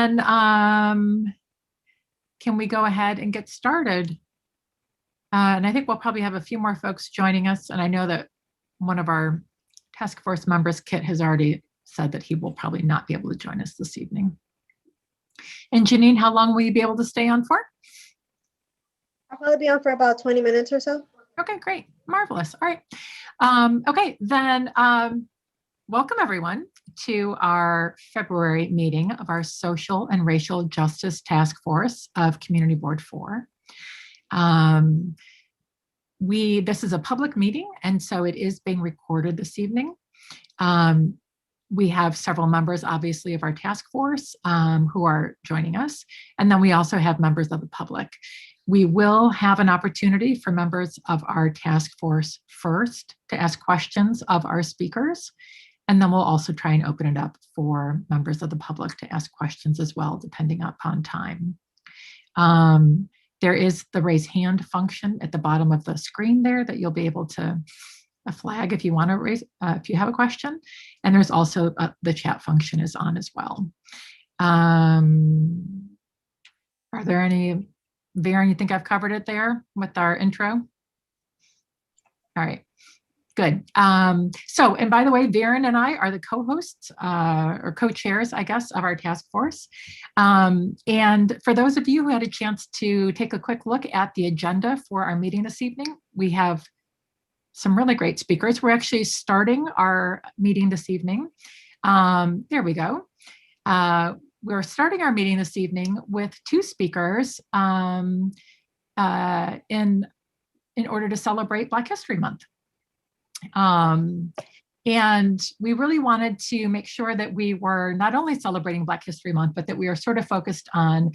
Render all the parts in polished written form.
And can we go ahead and get started? And I think we'll probably have a few more folks joining us. And I know that one of our task force members, Kit, has already said that he will probably not be able to join us this evening. And Janine, how long will you be able to stay on for? I'll probably be on for about 20 minutes or so. Okay, great. Marvelous. All right. Okay, then welcome everyone to our February meeting of our Social and Racial Justice Task Force of Community Board 4. This is a public meeting, and so it is being recorded this evening. We have several members, obviously, of our task force who are joining us, and then we also have members of the public. We will have an opportunity for members of our task force first to ask questions of our speakers, and then we'll also try and open it up for members of the public to ask questions as well, depending upon time. There is the raise hand function at the bottom of the screen there that you'll be able to flag if you want to raise, if you have a question. And there's also the chat function is on as well. Are there any, Varen, you think I've covered it there with our intro? All right. Good. So, and by the way, Varen and I are the co-hosts or co-chairs, I guess, of our task force. And for those of you who had a chance to take a quick look at the agenda for our meeting this evening, we have some really great speakers. We're actually starting our meeting this evening. There we go. We're starting our meeting this evening with two speakers in order to celebrate Black History Month. And we really wanted to make sure that we were not only celebrating Black History Month, but that we are sort of focused on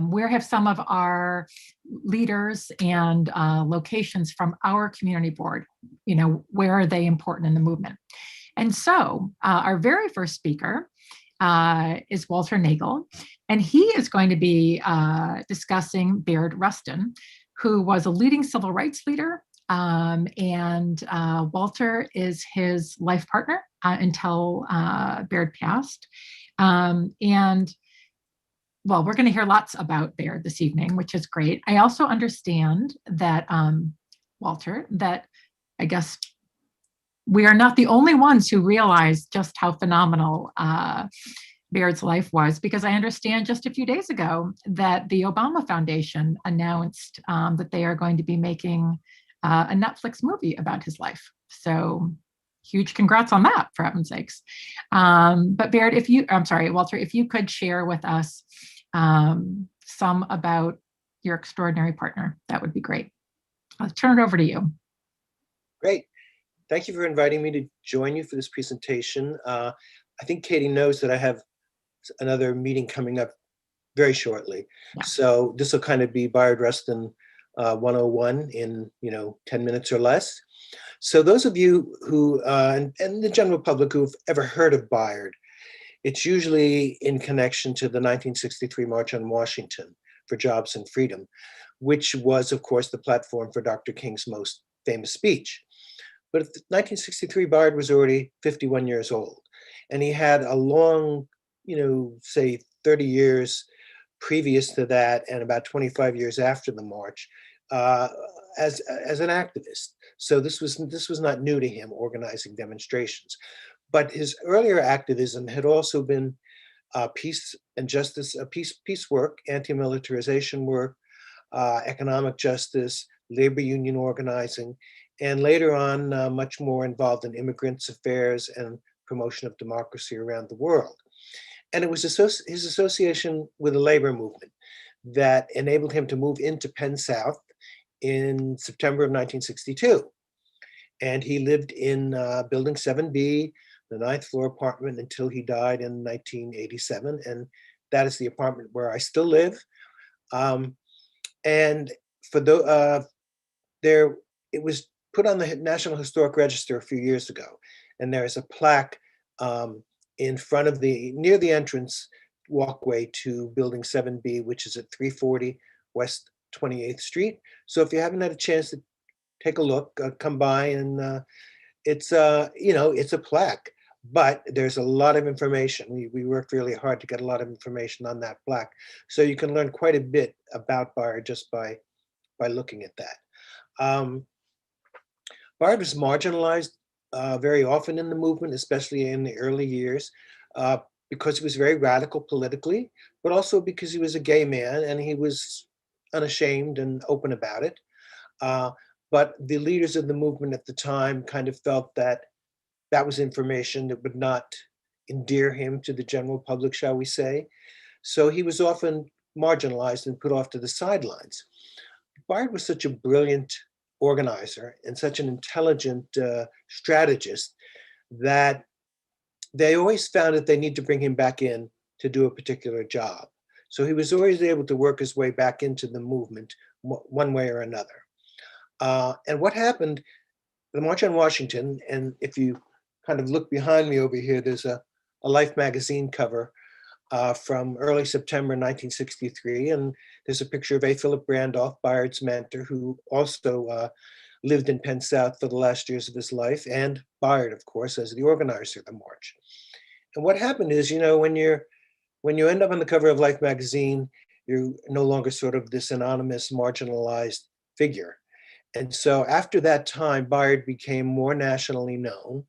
where have some of our leaders and locations from our community board, where are they important in the movement? And so our very first speaker is Walter Naegle, and he is going to be discussing Bayard Rustin, who was a leading civil rights leader, and Walter is his life partner until Bayard passed. And well, we're going to hear lots about Bayard this evening, which is great. I also understand that, Walter, that I guess we are not the only ones who realize just how phenomenal Bayard's life was, because I understand just a few days ago that the Obama Foundation announced that they are going to be making a Netflix movie about his life. So huge congrats on that, for heaven's sakes. But Bayard, Walter, if you could share with us some about your extraordinary partner, that would be great. I'll turn it over to you. Great. Thank you for inviting me to join you for this presentation. I think Katie knows that I have another meeting coming up very shortly. Yeah. So this will kind of be Bayard Rustin 101 in 10 minutes or less. So those of you who, and the general public who've ever heard of Bayard, it's usually in connection to the 1963 March on Washington for Jobs and Freedom, which was, of course, the platform for Dr. King's most famous speech. But in 1963, Bayard was already 51 years old, and he had a long, say 30 years previous to that and about 25 years after the march as an activist. So this was not new to him, organizing demonstrations. But his earlier activism had also been peace and justice, peace work, anti-militarization work, economic justice, labor union organizing, and later on much more involved in immigrants' affairs and promotion of democracy around the world. And it was his association with the labor movement that enabled him to move into Penn South in September of 1962. And he lived in building 7B, the 9th floor apartment, until he died in 1987. And that is the apartment where I still live. And for it was put on the National Historic Register a few years ago. And there is a plaque in front of near the entrance walkway to building 7B, which is at 340 West 28th Street. So if you haven't had a chance to take a look, come by, and it's a plaque. but there's a lot of information. We worked really hard to get a lot of information on that plaque. So you can learn quite a bit about Bayard just by looking at that. Bayard was marginalized very often in the movement, especially in the early years, because he was very radical politically, but also because he was a gay man and he was unashamed and open about it. But the leaders of the movement at the time kind of felt that that was information that would not endear him to the general public, shall we say. So he was often marginalized and put off to the sidelines. Bayard was such a brilliant organizer and such an intelligent strategist that they always found that they need to bring him back in to do a particular job. So he was always able to work his way back into the movement one way or another. And what happened, the March on Washington, and if you kind of look behind me over here, there's a Life magazine cover from early September 1963. And there's a picture of A. Philip Randolph, Bayard's mentor, who also lived in Penn South for the last years of his life, and Bayard, of course, as the organizer of the march. And what happened is, you know, when you end up on the cover of Life magazine, you're no longer sort of this anonymous, marginalized figure. And so after that time, Bayard became more nationally known.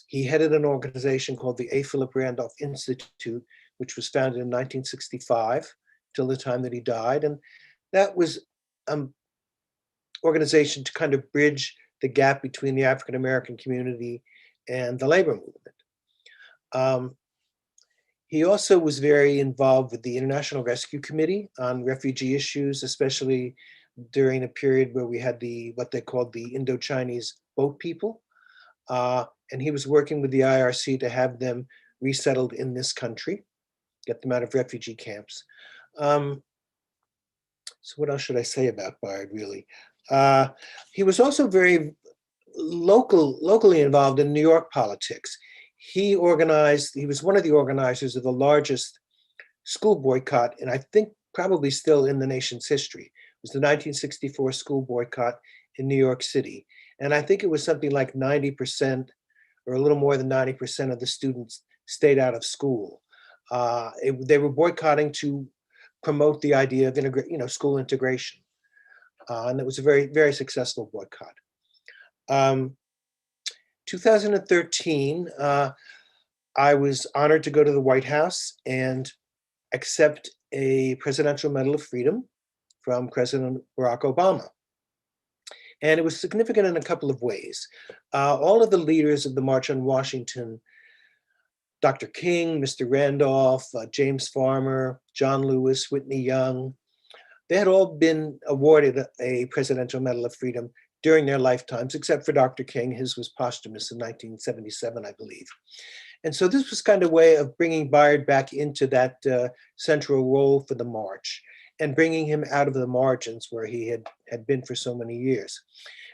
He headed an organization called the A. Philip Randolph Institute, which was founded in 1965 till the time that he died. And that was an organization to kind of bridge the gap between the African-American community and the labor movement. He also was very involved with the International Rescue Committee on refugee issues, especially during a period where we had what they called the Indo-Chinese boat people. And he was working with the IRC to have them resettled in this country, get them out of refugee camps. So what else should I say about Bayard, really? He was also very locally involved in New York politics. He was one of the organizers of the largest school boycott, and I think probably still in the nation's history. It was the 1964 school boycott in New York City. And I think it was something like 90% or a little more than 90% of the students stayed out of school. They were boycotting to promote the idea of school integration. And it was a very, very successful boycott. 2013, I was honored to go to the White House and accept a Presidential Medal of Freedom from President Barack Obama. And it was significant in a couple of ways. All of the leaders of the March on Washington, Dr. King, Mr. Randolph, James Farmer, John Lewis, Whitney Young, they had all been awarded a Presidential Medal of Freedom during their lifetimes, except for Dr. King. His was posthumous in 1977, I believe. And so this was kind of a way of bringing Bayard back into that central role for the march and bringing him out of the margins where he had been for so many years.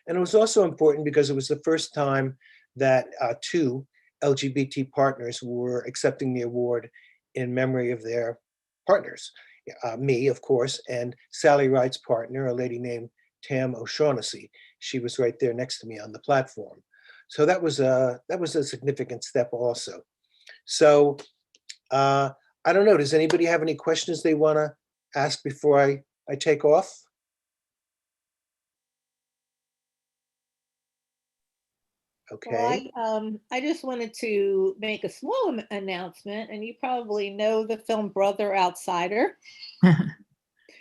And it was also important because it was the first time that two LGBT partners were accepting the award in memory of their partners. Me, of course, and Sally Wright's partner, a lady named Tam O'Shaughnessy. She was right there next to me on the platform. So that was a significant step also. So I don't know, does anybody have any questions they want to ask before I take off? Okay. Well, I just wanted to make a small announcement, and you probably know the film Brother Outsider.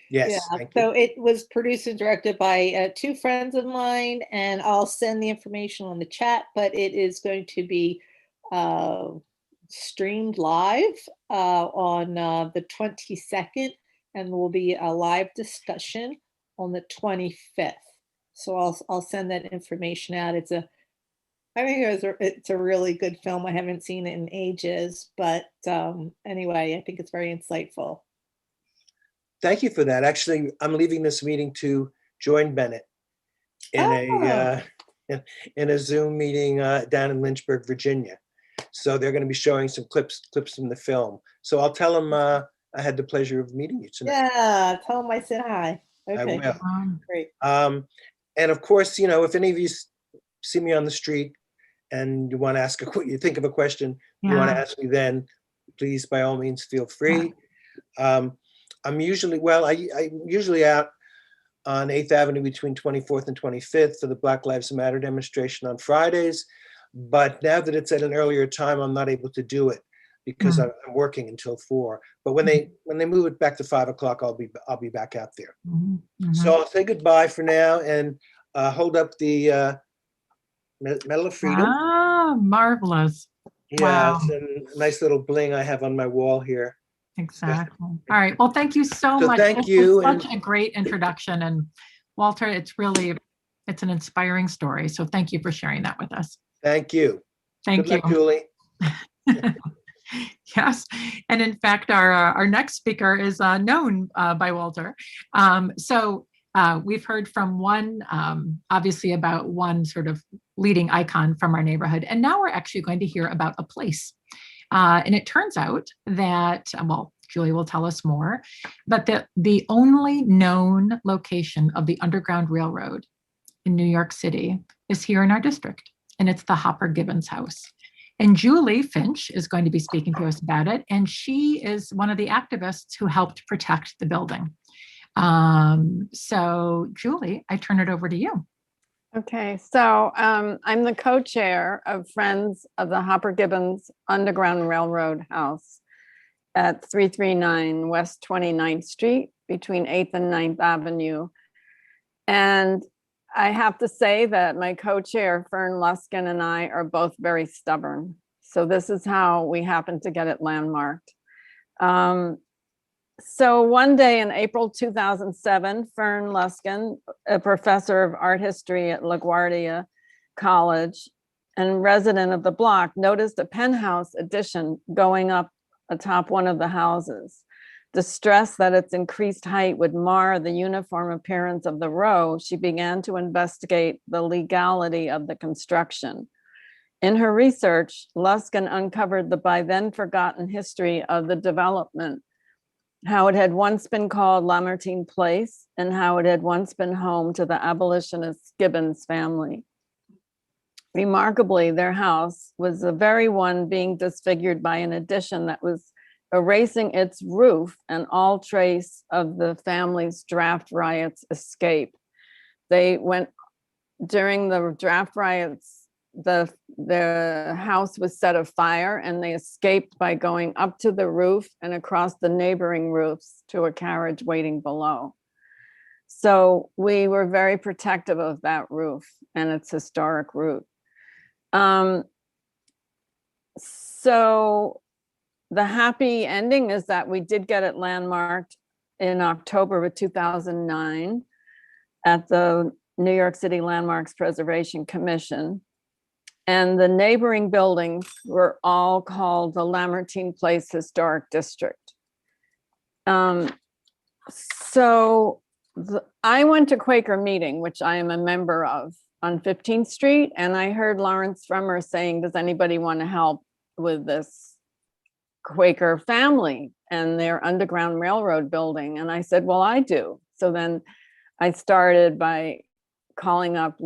Yes. Yeah, so it was produced and directed by two friends of mine, and I'll send the information on the chat, but it is going to be streamed live on the 22nd, and will be a live discussion on the 25th. So I'll send that information out. I think it's a really good film. I haven't seen it in ages, but anyway, I think it's very insightful. Thank you for that. Actually, I'm leaving this meeting to join Bennett in a Zoom meeting down in Lynchburg, Virginia. So they're going to be showing some clips from the film. So I'll tell them I had the pleasure of meeting you tonight. Yeah, tell them I said hi. Okay. I will. Great. And of course, if any of you see me on the street and you want to ask you think of a question you want to Yeah. ask me, then please, by all means, feel free. I'm usually out on 8th Avenue between 24th and 25th for the Black Lives Matter demonstration on Fridays. But now that it's at an earlier time, I'm not able to do it because I'm working until 4. But when they move it back to 5 o'clock, I'll be back out there. So I'll say goodbye for now and hold up the Medal of Freedom. Ah, marvelous. Yeah, Wow. it's a nice little bling I have on my wall here. Exactly. All right. Well, thank you so So much. thank This you, was such a great introduction. And Walter, it's an inspiring story. So thank you for sharing that with us. Thank you. Thank Good you. luck, Julie. Yes. And in fact, our next speaker is known by Walter. We've heard from one, obviously about one sort of leading icon from our neighborhood. And now we're actually going to hear about a place. And it turns out that, well, Julie will tell us more, but the only known location of the Underground Railroad in New York City is here in our district, and it's the Hopper Gibbons House. And Julie Finch is going to be speaking to us about it, and she is one of the activists who helped protect the building. So Julie, I turn it over to you. Okay, so I'm the co-chair of Friends of the Hopper Gibbons Underground Railroad House at 339 West 29th Street between 8th and 9th Avenue. And I have to say that my co-chair, Fern Luskin, and I are both very stubborn. So this is how we happen to get it landmarked. So one day in April 2007, Fern Luskin, a professor of art history at LaGuardia College and resident of the block, noticed a penthouse addition going up atop one of the houses. Distressed that its increased height would mar the uniform appearance of the row, she began to investigate the legality of the construction. In her research, Luskin uncovered the by then forgotten history of the development, how it had once been called Lamartine Place, and how it had once been home to the abolitionist Gibbons family. Remarkably, their house was the very one being disfigured by an addition that was erasing its roof and all trace of the family's draft riots escape. They went, during the draft riots, the house was set afire and they escaped by going up to the roof and across the neighboring roofs to a carriage waiting below. So we were very protective of that roof and its historic route. So the happy ending is that we did get it landmarked in October of 2009 at the New York City Landmarks Preservation Commission. And the neighboring buildings were all called the Lamartine Place Historic District. I went to Quaker Meeting, which I am a member of, on 15th Street, and I heard Lawrence Frommer saying, does anybody want to help with this Quaker family and their Underground Railroad building? And I said, well, I do. So then I started by calling up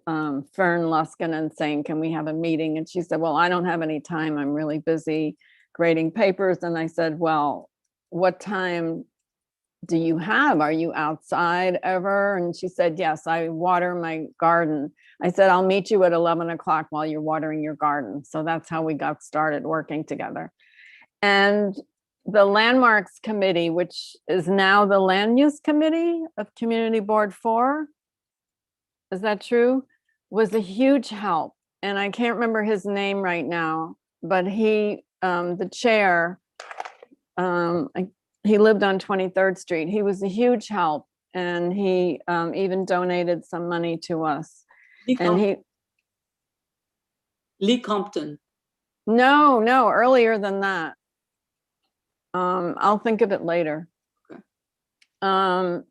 Fern Luskin and saying, can we have a meeting? And she said, well, I don't have any time. I'm really busy grading papers. And I said, well, what time do you have? Are you outside ever? And she said, yes, I water my garden. I said, I'll meet you at 11 o'clock while you're watering your garden. So that's how we got started working together. And the Landmarks Committee, which is now the Land Use Committee of Community Board 4, is that true? Was a huge help. And I can't remember his name right now, but he, the chair, he lived on 23rd Street. He was a huge help, and he even donated some money to us. Lee Compton. No, earlier than that. I'll think of it later. Okay.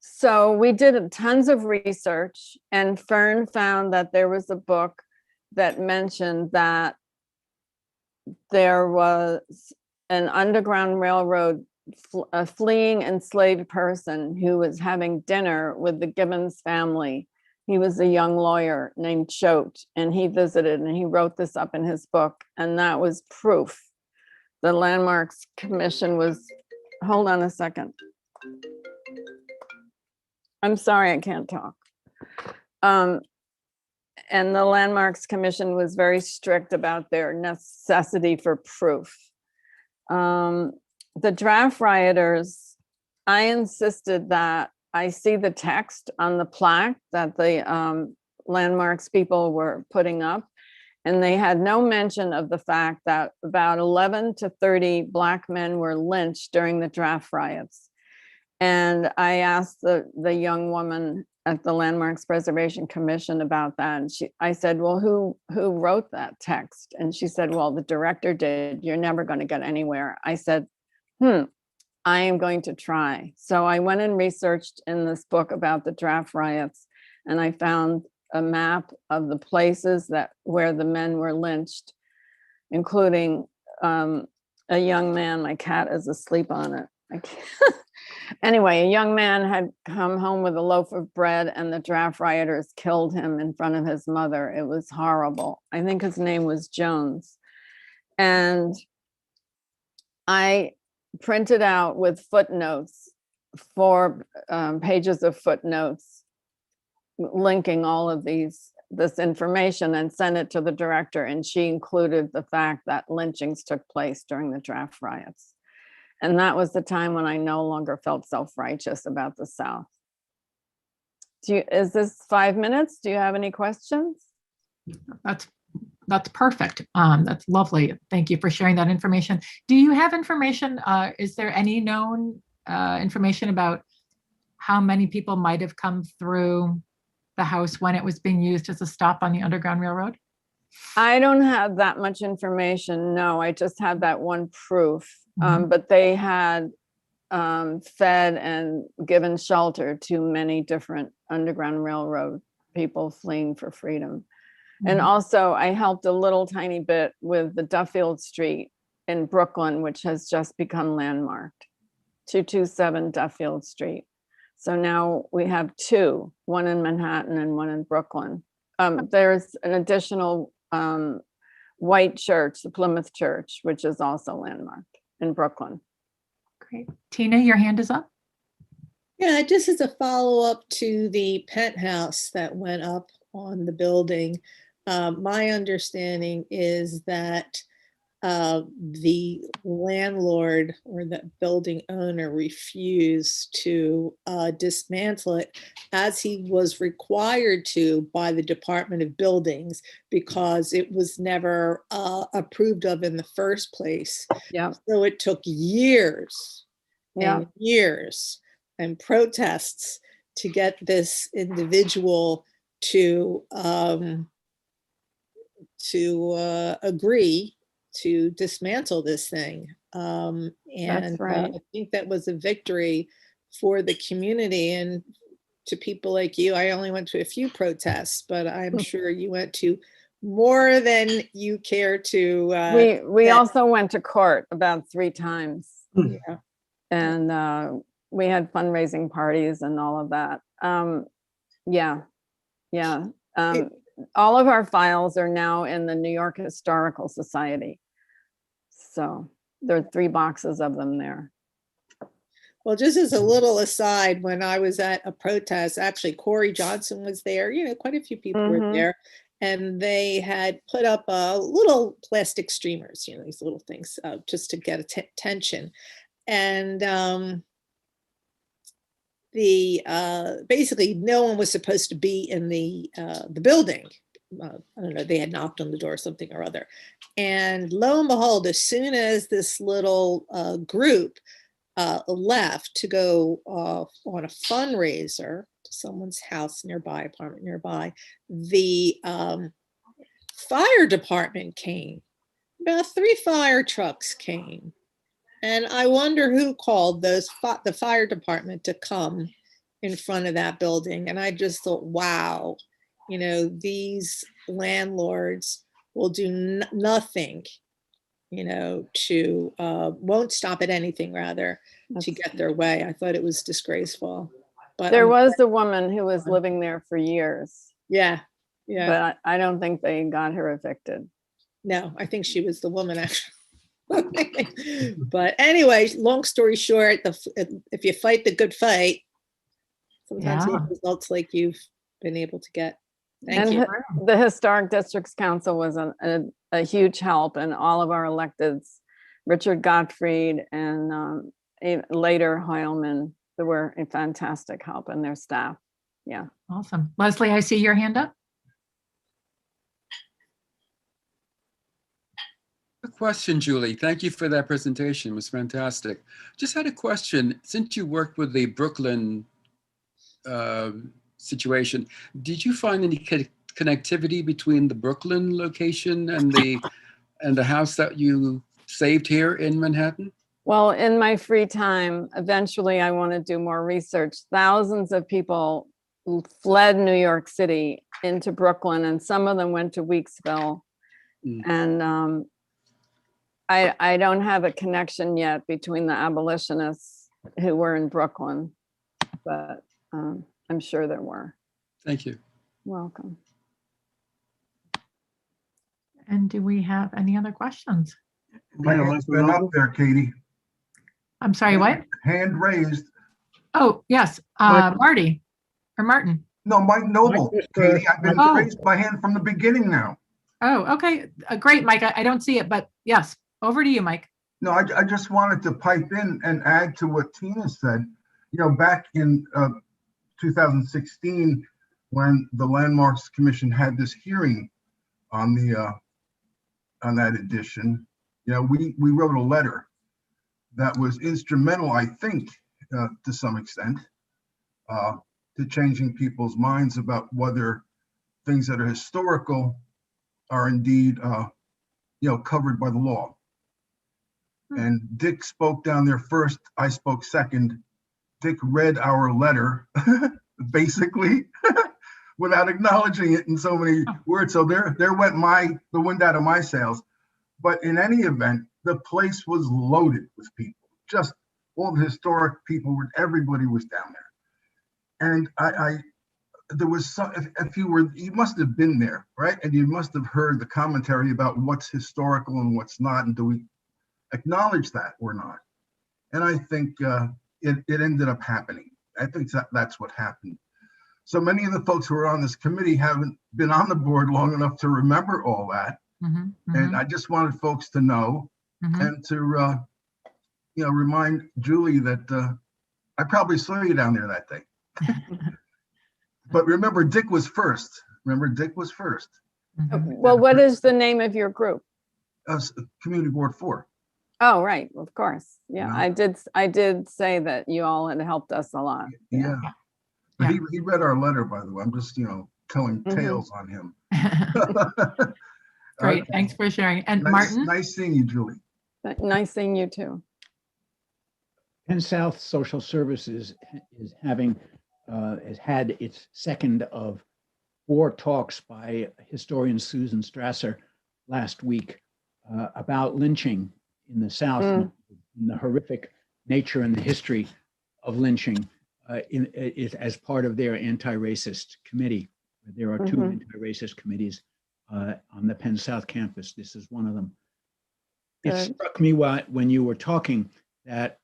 So we did tons of research, and Fern found that there was a book that mentioned that there was an Underground Railroad a fleeing enslaved person who was having dinner with the Gibbons family He was a young lawyer named Choate, and he visited and he wrote this up in his book, and that was proof. The Landmarks Commission was, hold on a second. I'm sorry, I can't talk. And the Landmarks Commission was very strict about their necessity for proof. The draft rioters, I insisted that I see the text on the plaque that the Landmarks people were putting up, and they had no mention of the fact that about 11 to 30 Black men were lynched during the draft riots. And I asked the young woman at the Landmarks Preservation Commission about that. And I said, well, who wrote that text? And she said, well, the director did. You're never going to get anywhere. I said, I am going to try. So I went and researched in this book about the draft riots, and I found a map of the places where the men were lynched, including a young man. My cat is asleep on it. I can't. Anyway, a young man had come home with a loaf of bread, and the draft rioters killed him in front of his mother. It was horrible. I think his name was Jones. And I printed out with footnotes, 4 pages of footnotes, linking all of this information, and sent it to the director. And she included the fact that lynchings took place during the draft riots. And that was the time when I no longer felt self-righteous about the South. Is this 5 minutes? Do you have any questions? That's perfect. That's lovely. Thank you for sharing that information. Do you have information? Is there any known information about how many people might have come through the house when it was being used as a stop on the Underground Railroad? I don't have that much information. No, I just have that one proof. But they had fed and given shelter to many different Underground Railroad people fleeing for freedom. And also I helped a little tiny bit with the Duffield Street in Brooklyn, which has just become landmarked, 227 Duffield Street. So now we have 2, one in Manhattan and one in Brooklyn. There's an additional white church, the Plymouth Church, which is also landmarked in Brooklyn. Great. Tina, your hand is up. Yeah, just as a follow-up to the penthouse that went up on the building, my understanding is that the landlord or the building owner refused to dismantle it, as he was required to by the Department of Buildings, because it was never approved of in the first place. Yeah. So it took years and years and protests to get this individual to agree to dismantle this thing. And That's right. I think that was a victory for the community. And to people like you, I only went to a few protests, but I'm sure you went to more than you care to. We also went to court about 3 times. Yeah. And we had fundraising parties and all of that. All of our files are now in the New York Historical Society. So there are 3 boxes of them there. Well, just as a little aside, when I was at a protest, actually Corey Johnson was there, quite a few people were there, and they had put up little plastic streamers, these little things just to get attention. And basically no one was supposed to be in the building. I don't know, they had knocked on the door or something or other. And lo and behold, as soon as this little group left to go on a fundraiser to someone's house nearby, apartment nearby, the fire department came. About 3 fire trucks came. And I wonder who called the fire department to come in front of that building. And I just thought, wow, these landlords will do nothing, won't stop at anything, rather, to get their way. I thought it was disgraceful. But There was a woman who was living there for years, yeah, yeah. but I don't think they got her evicted. No, I think she was the woman actually. But anyway, long story short, if you fight the good fight, sometimes you Yeah. have results like you've been able to get. Thank And you. the Historic Districts Council was a huge help, and all of our electeds, Richard Gottfried and later Heilman, they were a fantastic help, and their staff. Yeah. Awesome. Leslie, I see your hand up. A question, Julie. Thank you for that presentation. It was fantastic. Just had a question. Since you worked with the Brooklyn situation, did you find any connectivity between the Brooklyn location and the house that you saved here in Manhattan? Well, in my free time, eventually I want to do more research. Thousands of people fled New York City into Brooklyn, and some of them went to Weeksville. And I don't have a connection yet between the abolitionists who were in Brooklyn, but I'm sure there were. Thank you. Welcome. And do we have any other questions? My hand's been up there, Katie. I'm sorry, what? Hand raised. Oh, yes, Mike- Marty or Martin. No, Mike Noble, Mike, Katie. I've been Oh. raised my hand from the beginning now. Oh, okay. Great, Mike. I don't see it, but yes, over to you, Mike. No, I just wanted to pipe in and add to what Tina said. You know, back in 2016, when the Landmarks Commission had this hearing on that edition, you know, we wrote a letter that was instrumental, I think, to some extent, to changing people's minds about whether things that are historical are indeed, covered by the law. And Dick spoke down there first. I spoke second. Dick read our letter, basically, without acknowledging it in so many words. So there went the wind out of my sails. But in any event, the place was loaded with people. Just all the historic people, everybody was down there. And there was some, if you must have been there, right? And you must have heard the commentary about what's historical and what's not, and do we acknowledge that or not? And I think it ended up happening. I think that's what happened. So many of the folks who are on this committee haven't been on the board long enough to remember all that. And I just wanted folks to know and to remind Julie that I probably saw you down there that day. But remember, Dick was first. Well, what is the name of your group? Community Board 4. Oh, right, of course. Yeah, Yeah. I did say that you all had helped us a lot. Yeah. But he read our letter, by the way. I'm just, telling tales on him. Great, Okay. thanks for sharing. And Nice- Martin? Nice seeing you, Julie. Nice seeing you too. Penn South Social Services has had its second of 4 talks by historian Susan Strasser last week about lynching in the South, and the horrific nature and the history of lynching as part of their anti-racist committee. There are 2 anti-racist committees on the Penn South campus. This is one of them. It Good. struck me when you were talking that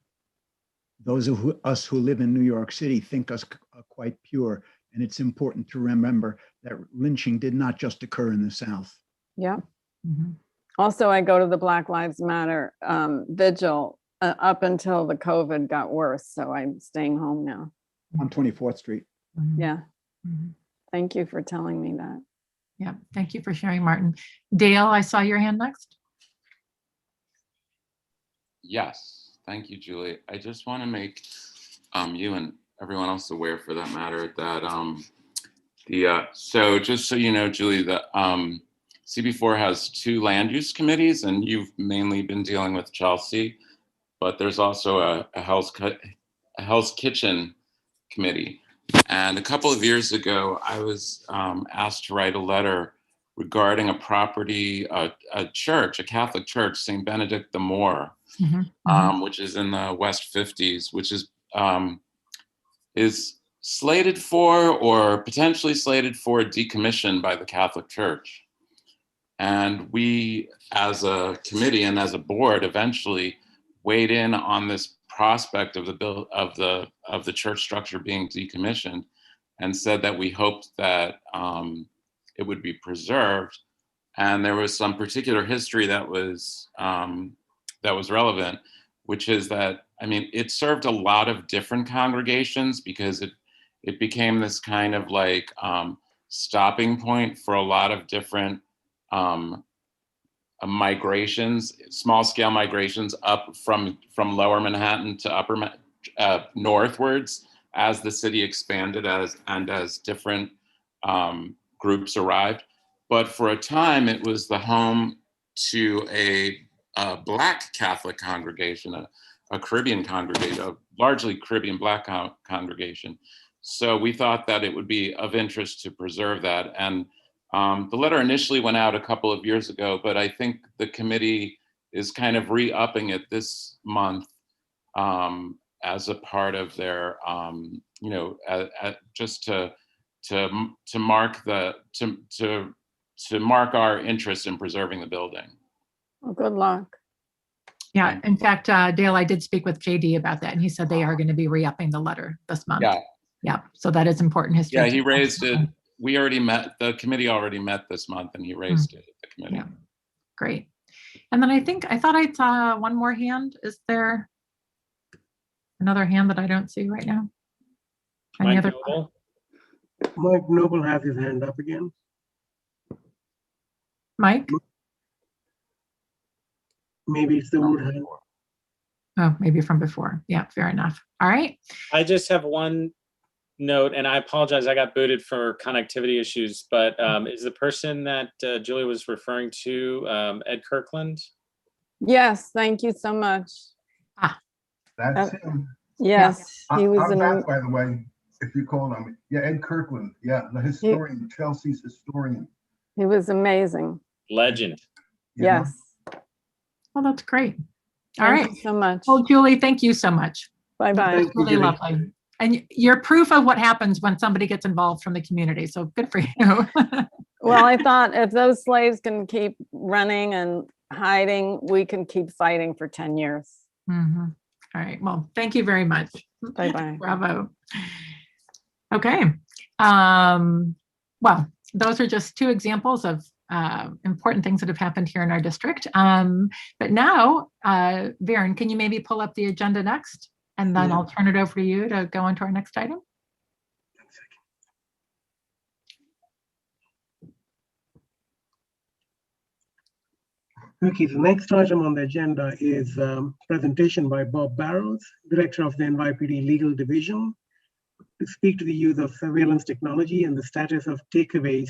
those of us who live in New York City think us quite pure. And it's important to remember that lynching did not just occur in the South. Yeah. Mhm. Also, I go to the Black Lives Matter vigil up until the COVID got worse. So I'm staying home now. On 24th Street. Mhm. Yeah. Mhm. Thank you for telling me that. Yeah, thank you for sharing, Martin. Dale, I saw your hand next. Yes, thank you, Julie. I just want to make you and everyone else aware, for that matter, that so just so you know, Julie, the CB4 has 2 land use committees, and you've mainly been dealing with Chelsea, but there's also a Hell's Kitchen committee. And a couple of years ago, I was asked to write a letter regarding a property, a church, a Catholic church, St. Benedict the Moor, which is in the West 50s, which is slated for or potentially slated for decommission by the Catholic Church. And we, as a committee and as a board, eventually weighed in on this prospect of the church structure being decommissioned, and said that we hoped that it would be preserved. And there was some particular history that was relevant, which is that, I mean, it served a lot of different congregations because it became this kind of like stopping point for a lot of different migrations, small scale migrations up from lower Manhattan to upper northwards as the city expanded as different groups arrived. But for a time, it was the home to a Black Catholic congregation, a Caribbean congregation, a largely Caribbean Black congregation. So we thought that it would be of interest to preserve that. And the letter initially went out a couple of years ago, but I think the committee is kind of re-upping it this month as a part of their, just to mark to mark our interest in preserving the building. Well, good luck. Yeah, in fact, Dale, I did speak with JD about that, and he said they are going to be re-upping the letter this month. Yeah, so that is important history. Yeah, he raised it. We already met, the committee already met this month, and he raised it at the committee. Yeah, great. And then I thought I saw one more hand. Is there another hand that I don't see right now? Any other? Mike Noble has his hand up again. Mike? Maybe it's the old hand. Oh, maybe from before. Yeah, fair enough. All right. I just have one note, and I apologize, I got booted for connectivity issues, but is the person that Julie was referring to Ed Kirkland? Yes, thank you so much. That's him. Yes, he was I'm back, by the way, if you called on me. Yeah, Ed Kirkland. Yeah, the historian, Chelsea's historian. He was amazing. Legend. Yeah. Yes. Well, that's great. All Thank right. you so much. Well, Julie, thank you so much. Bye-bye. It's really lovely. And you're proof of what happens when somebody gets involved from the community. So good for you. Well, I thought if those slaves can keep running and hiding, we can keep fighting for 10 years. Mm-hmm. All right. Well, thank you very much. Bye-bye. Bravo. Okay. Well, those are just two examples of important things that have happened here in our district. But now, Varen, can you maybe pull up the agenda next? And then I'll turn it over to you to go into our next item. Okay, the next item on the agenda is presentation by Bob Barrows, Director of the NYPD Legal Division, to speak to the use of surveillance technology and the status of takeaways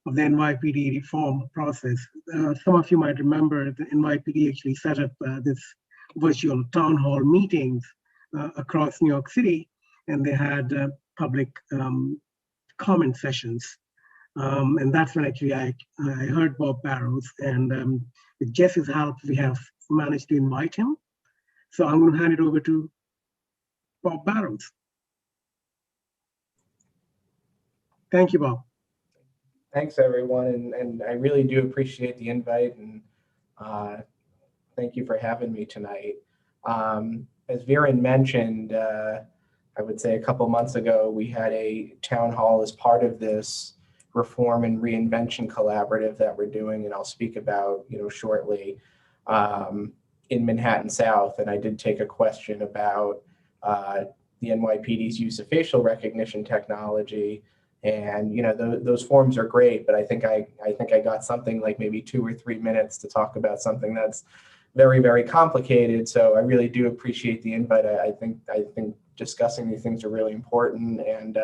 of the NYPD reform process. Some of you might remember the NYPD actually set up this virtual town hall meetings across New York City, and they had public comment sessions. And that's when actually I heard Bob Barrows, and with Jess's help, we have managed to invite him. So I'm going to hand it over to Bob Barrows. Thank you, Bob. Thanks, everyone, and I really do appreciate the invite, and thank you for having me tonight. As Viren mentioned, I would say a couple months ago, we had a town hall as part of this reform and reinvention collaborative that we're doing, and I'll speak about, shortly, in Manhattan South. And I did take a question about the NYPD's use of facial recognition technology. And those forms are great, but I think I got something like maybe 2 or 3 minutes to talk about something that's very, very complicated. So I really do appreciate the invite. I think discussing these things are really important, and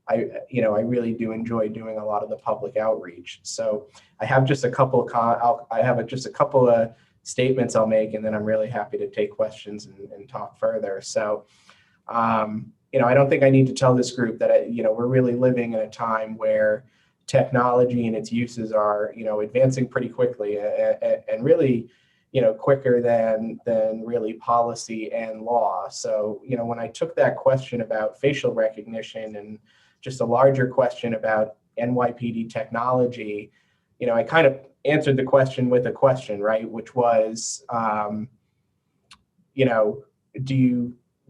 I really do enjoy doing a lot of the public outreach. So I have just a couple of statements I'll make, and then I'm really happy to take questions and talk further. So. I don't think I need to tell this group that, we're really living in a time where technology and its uses are, advancing pretty quickly. And really, quicker than really policy and law. So, when I took that question about facial recognition and just a larger question about NYPD technology, I kind of answered the question with a question, right? Which was,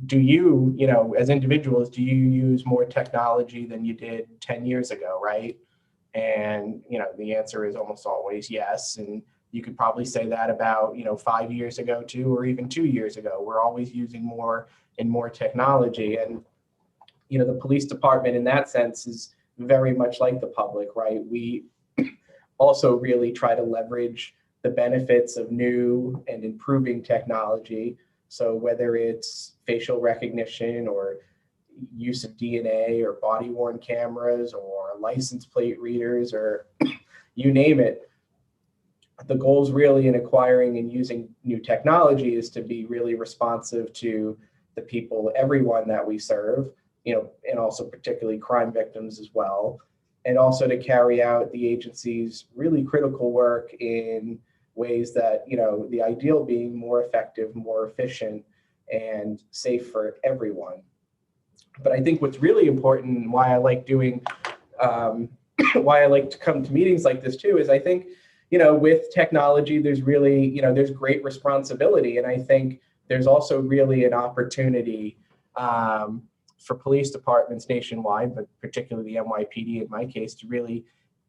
do you, as individuals, do you use more technology than you did 10 years ago, right? And, the answer is almost always yes. And you could probably say that about, 5 years ago too, or even 2 years ago. We're always using more and more technology. And, the police department in that sense is very much like the public, right? We also really try to leverage the benefits of new and improving technology. So whether it's facial recognition or use of DNA or body worn cameras or license plate readers or you name it, the goals really in acquiring and using new technology is to be really responsive to the people, everyone that we serve, and also particularly crime victims as well. And also to carry out the agency's really critical work in ways that, the ideal being more effective, more efficient, and safe for everyone. But I think what's really important and why I like doing, why I like to come to meetings like this too, is I think, with technology, there's really, there's great responsibility. And I think there's also really an opportunity for police departments nationwide, but particularly the NYPD in my case, to really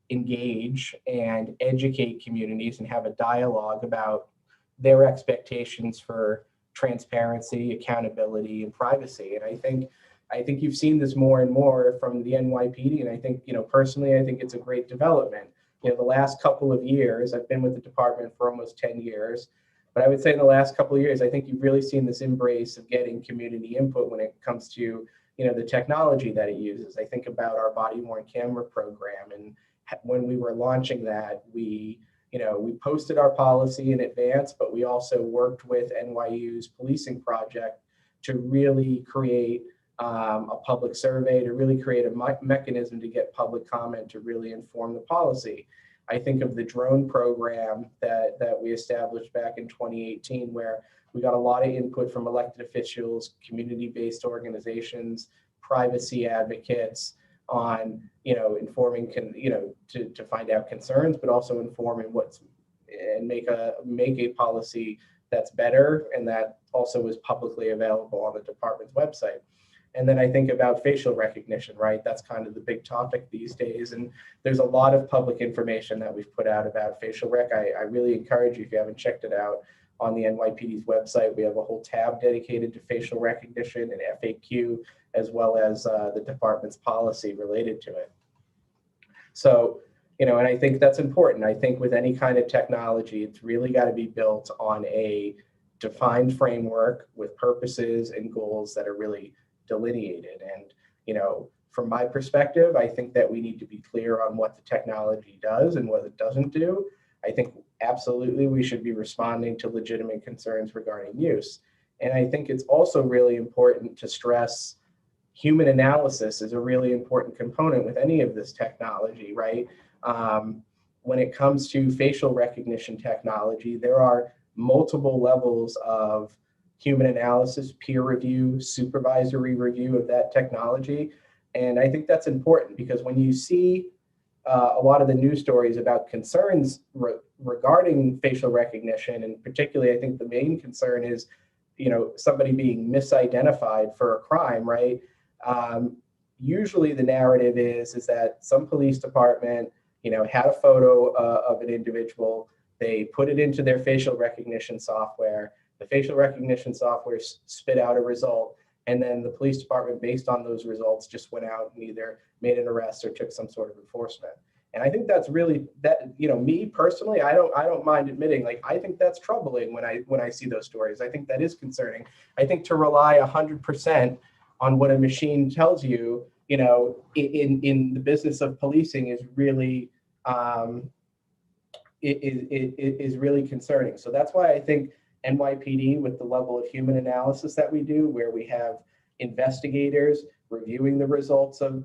engage and educate communities and have a dialogue about their expectations for transparency, accountability, and privacy. And I think you've seen this more and more from the NYPD. And I think, personally, I think it's a great development. The last couple of years, I've been with the department for almost 10 years, but I would say in the last couple of years, I think you've really seen this embrace of getting community input when it comes to, the technology that it uses. I think about our body worn camera program, and when we were launching that, we posted our policy in advance, but we also worked with NYU's policing project to really create a public survey, to really create a mechanism to get public comment to really inform the policy. I think of the drone program that we established back in 2018, where we got a lot of input from elected officials, community-based organizations, privacy advocates on, informing, to find out concerns, but also informing and make a policy that's better and that also is publicly available on the department's website. And then I think about facial recognition, right? That's kind of the big topic these days. And there's a lot of public information that we've put out about facial rec. I really encourage you, if you haven't checked it out, on the NYPD's website, we have a whole tab dedicated to facial recognition and FAQ, as well as the department's policy related to it. So, and I think that's important. I think with any kind of technology, it's really got to be built on a defined framework with purposes and goals that are really delineated. And, from my perspective, I think that we need to be clear on what the technology does and what it doesn't do. I think absolutely we should be responding to legitimate concerns regarding use. And I think it's also really important to stress human analysis is a really important component with any of this technology, right? When it comes to facial recognition technology, there are multiple levels of human analysis, peer review, supervisory review of that technology. And I think that's important because when you see a lot of the news stories about concerns regarding facial recognition, and particularly I think the main concern is, somebody being misidentified for a crime, right? Usually the narrative is that some police department, had a photo of an individual, they put it into their facial recognition software, the facial recognition software spit out a result, and then the police department, based on those results, just went out and either made an arrest or took some sort of enforcement. And I think that's really me personally, I don't mind admitting, like, I think that's troubling when I see those stories. I think that is concerning. I think to rely 100% on what a machine tells you, in the business of policing is really is really concerning. So that's why I think NYPD, with the level of human analysis that we do, where we have investigators reviewing the results of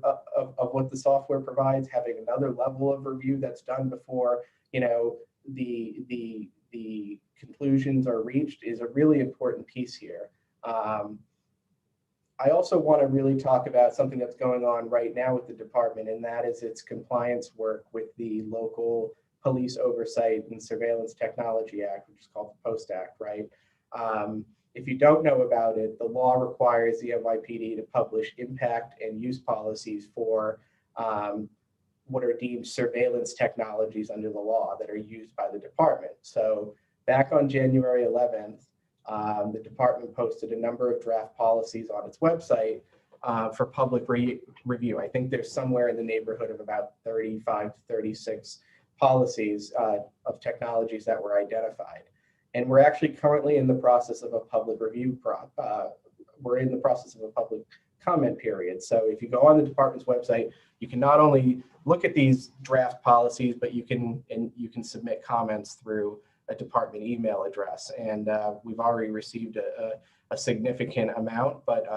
what the software provides, having another level of review that's done before, the the conclusions are reached is a really important piece here. I also want to really talk about something that's going on right now with the department, and that is its compliance work with the local Police Oversight and Surveillance Technology Act, which is called the POST Act, right? If you don't know about it, the law requires the NYPD to publish impact and use policies for what are deemed surveillance technologies under the law that are used by the department. So back on January 11th, the department posted a number of draft policies on its website for public review. I think there's somewhere in the neighborhood of about 35 to 36 policies of technologies that were identified. And we're actually currently in the process of a public review. We're in the process of a public comment period. So if you go on the department's website, you can not only look at these draft policies, but you can submit comments through a department email address. And we've already received a significant amount, but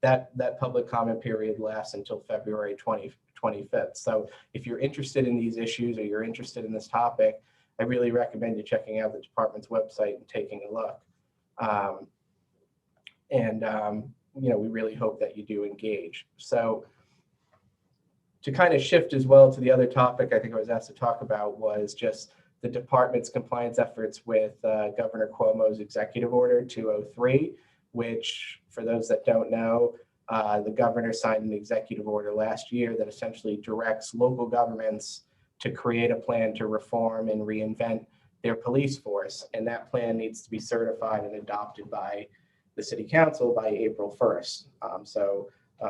that public comment period lasts until February 25th. So if you're interested in these issues or you're interested in this topic, I really recommend you checking out the department's website and taking a look. You know, we really hope that you do engage. So to kind of shift as well to the other topic I think I was asked to talk about was just the department's compliance efforts with Governor Cuomo's Executive Order 203, which, for those that don't know, the governor signed an executive order last year that essentially directs local governments to create a plan to reform and reinvent their police force. And that plan needs to be certified and adopted by the city council by April 1st. So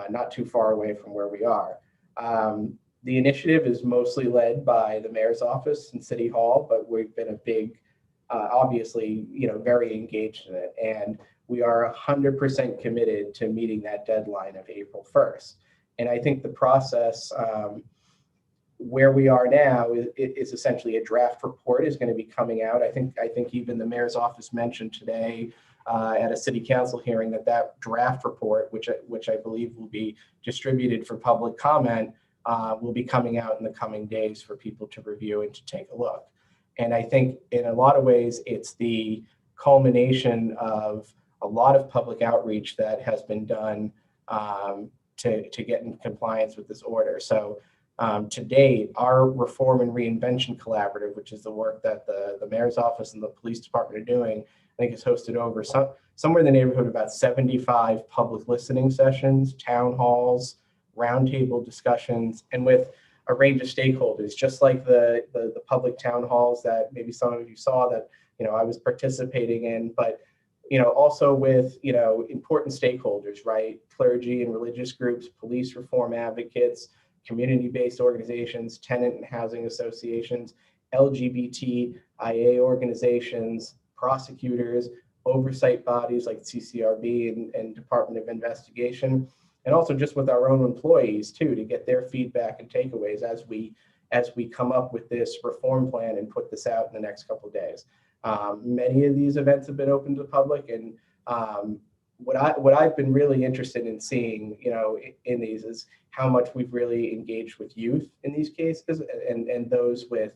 not too far away from where we are. The initiative is mostly led by the mayor's office and city hall, but we've been a big, obviously, you know, very engaged in it. And we are 100% committed to meeting that deadline of April 1st. And I think the process where we are now is essentially a draft report is going to be coming out. I think even the mayor's office mentioned today at a city council hearing that draft report, which I believe will be distributed for public comment, will be coming out in the coming days for people to review and to take a look. And I think in a lot of ways, it's the culmination of a lot of public outreach that has been done to get in compliance with this order. So to date, our Reform and Reinvention Collaborative, which is the work that the mayor's office and the police department are doing, I think has hosted over somewhere in the neighborhood of about 75 public listening sessions, town halls, roundtable discussions, and with a range of stakeholders, just like the public town halls that maybe some of you saw that, you know, I was participating in, but, you know, also with, you know, important stakeholders, right? Clergy and religious groups, police reform advocates, community-based organizations, tenant and housing associations, LGBTIA organizations, prosecutors, oversight bodies like CCRB and Department of Investigation, and also just with our own employees too, to get their feedback and takeaways as we come up with this reform plan and put this out in the next couple of days. Many of these events have been open to the public, and what I've been really interested in seeing, you know, in these is how much we've really engaged with youth in these cases, and those with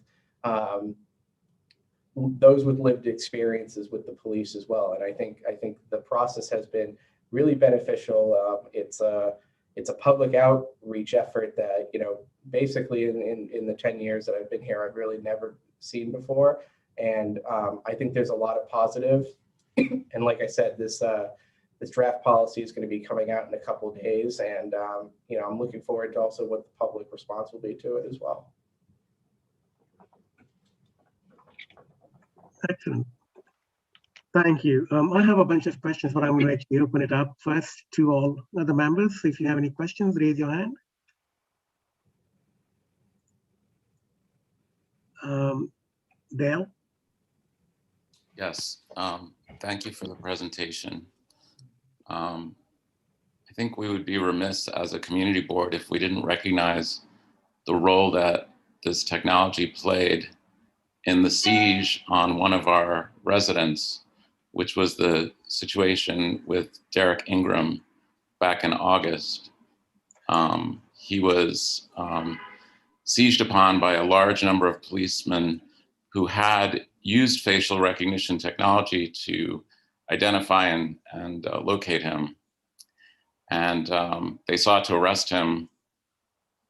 lived experiences with the police as well. And I think the process has been really beneficial. It's a public outreach effort that, you know, basically in the 10 years that I've been here, I've really never seen before. And I think there's a lot of positive. And like I said, this draft policy is going to be coming out in a couple of days. And, you know, I'm looking forward to also what the public response will be to it as well. Excellent. Thank you. I have a bunch of questions, but I'm going to actually open it up first to all other members. If you have any questions, raise your hand. Dale? Yes, thank you for the presentation. I think we would be remiss as a community board if we didn't recognize the role that this technology played in the siege on one of our residents, which was the situation with Derek Ingram back in August. He was sieged upon by a large number of policemen who had used facial recognition technology to identify and locate him. And they sought to arrest him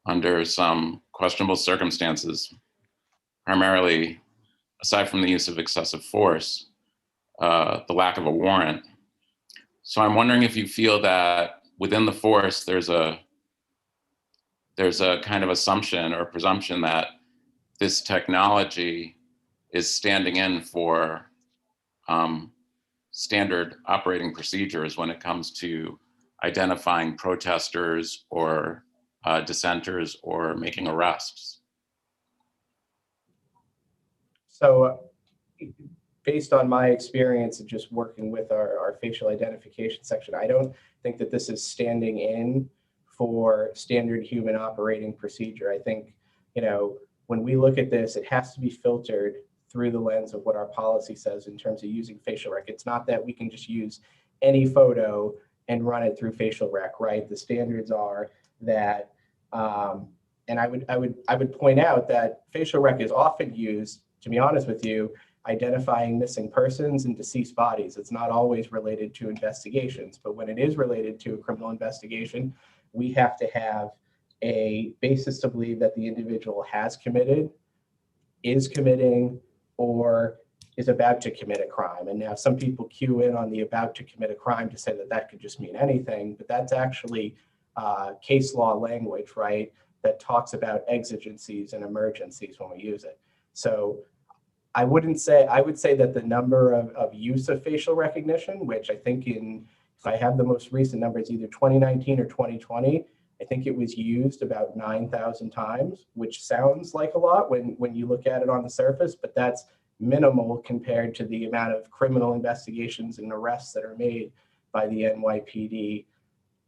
under some questionable circumstances, primarily, aside from the use of excessive force, the lack of a warrant. So I'm wondering if you feel that within the force, there's a kind of assumption or presumption that this technology is standing in for standard operating procedures when it comes to identifying protesters or dissenters or making arrests. So based on my experience of just working with our facial identification section, I don't think that this is standing in for standard human operating procedure. I think, you know, when we look at this, it has to be filtered through the lens of what our policy says in terms of using facial rec. It's not that we can just use any photo and run it through facial rec, right? The standards are that, and I would point out that facial rec is often used, to be honest with you, identifying missing persons and deceased bodies. It's not always related to investigations, but when it is related to a criminal investigation, we have to have a basis to believe that the individual has committed, is committing, or is about to commit a crime. And now some people cue in on the about to commit a crime to say that that could just mean anything, but that's actually case law language, right? That talks about exigencies and emergencies when we use it. So I would say that the number of use of facial recognition, which I think if I have the most recent numbers, either 2019 or 2020, I think it was used about 9,000 times, which sounds like a lot when you look at it on the surface, but that's minimal compared to the amount of criminal investigations and arrests that are made by the NYPD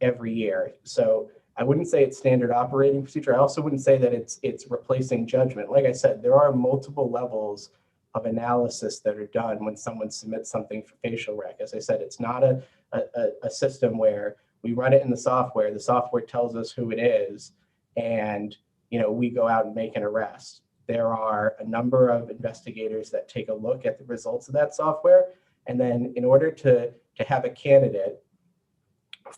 every year. So I wouldn't say it's standard operating procedure. I also wouldn't say that it's replacing judgment. Like I said, there are multiple levels of analysis that are done when someone submits something for facial rec. As I said, it's not a system where we run it in the software tells us who it is, and we go out and make an arrest. There are a number of investigators that take a look at the results of that software, and then in order to have a candidate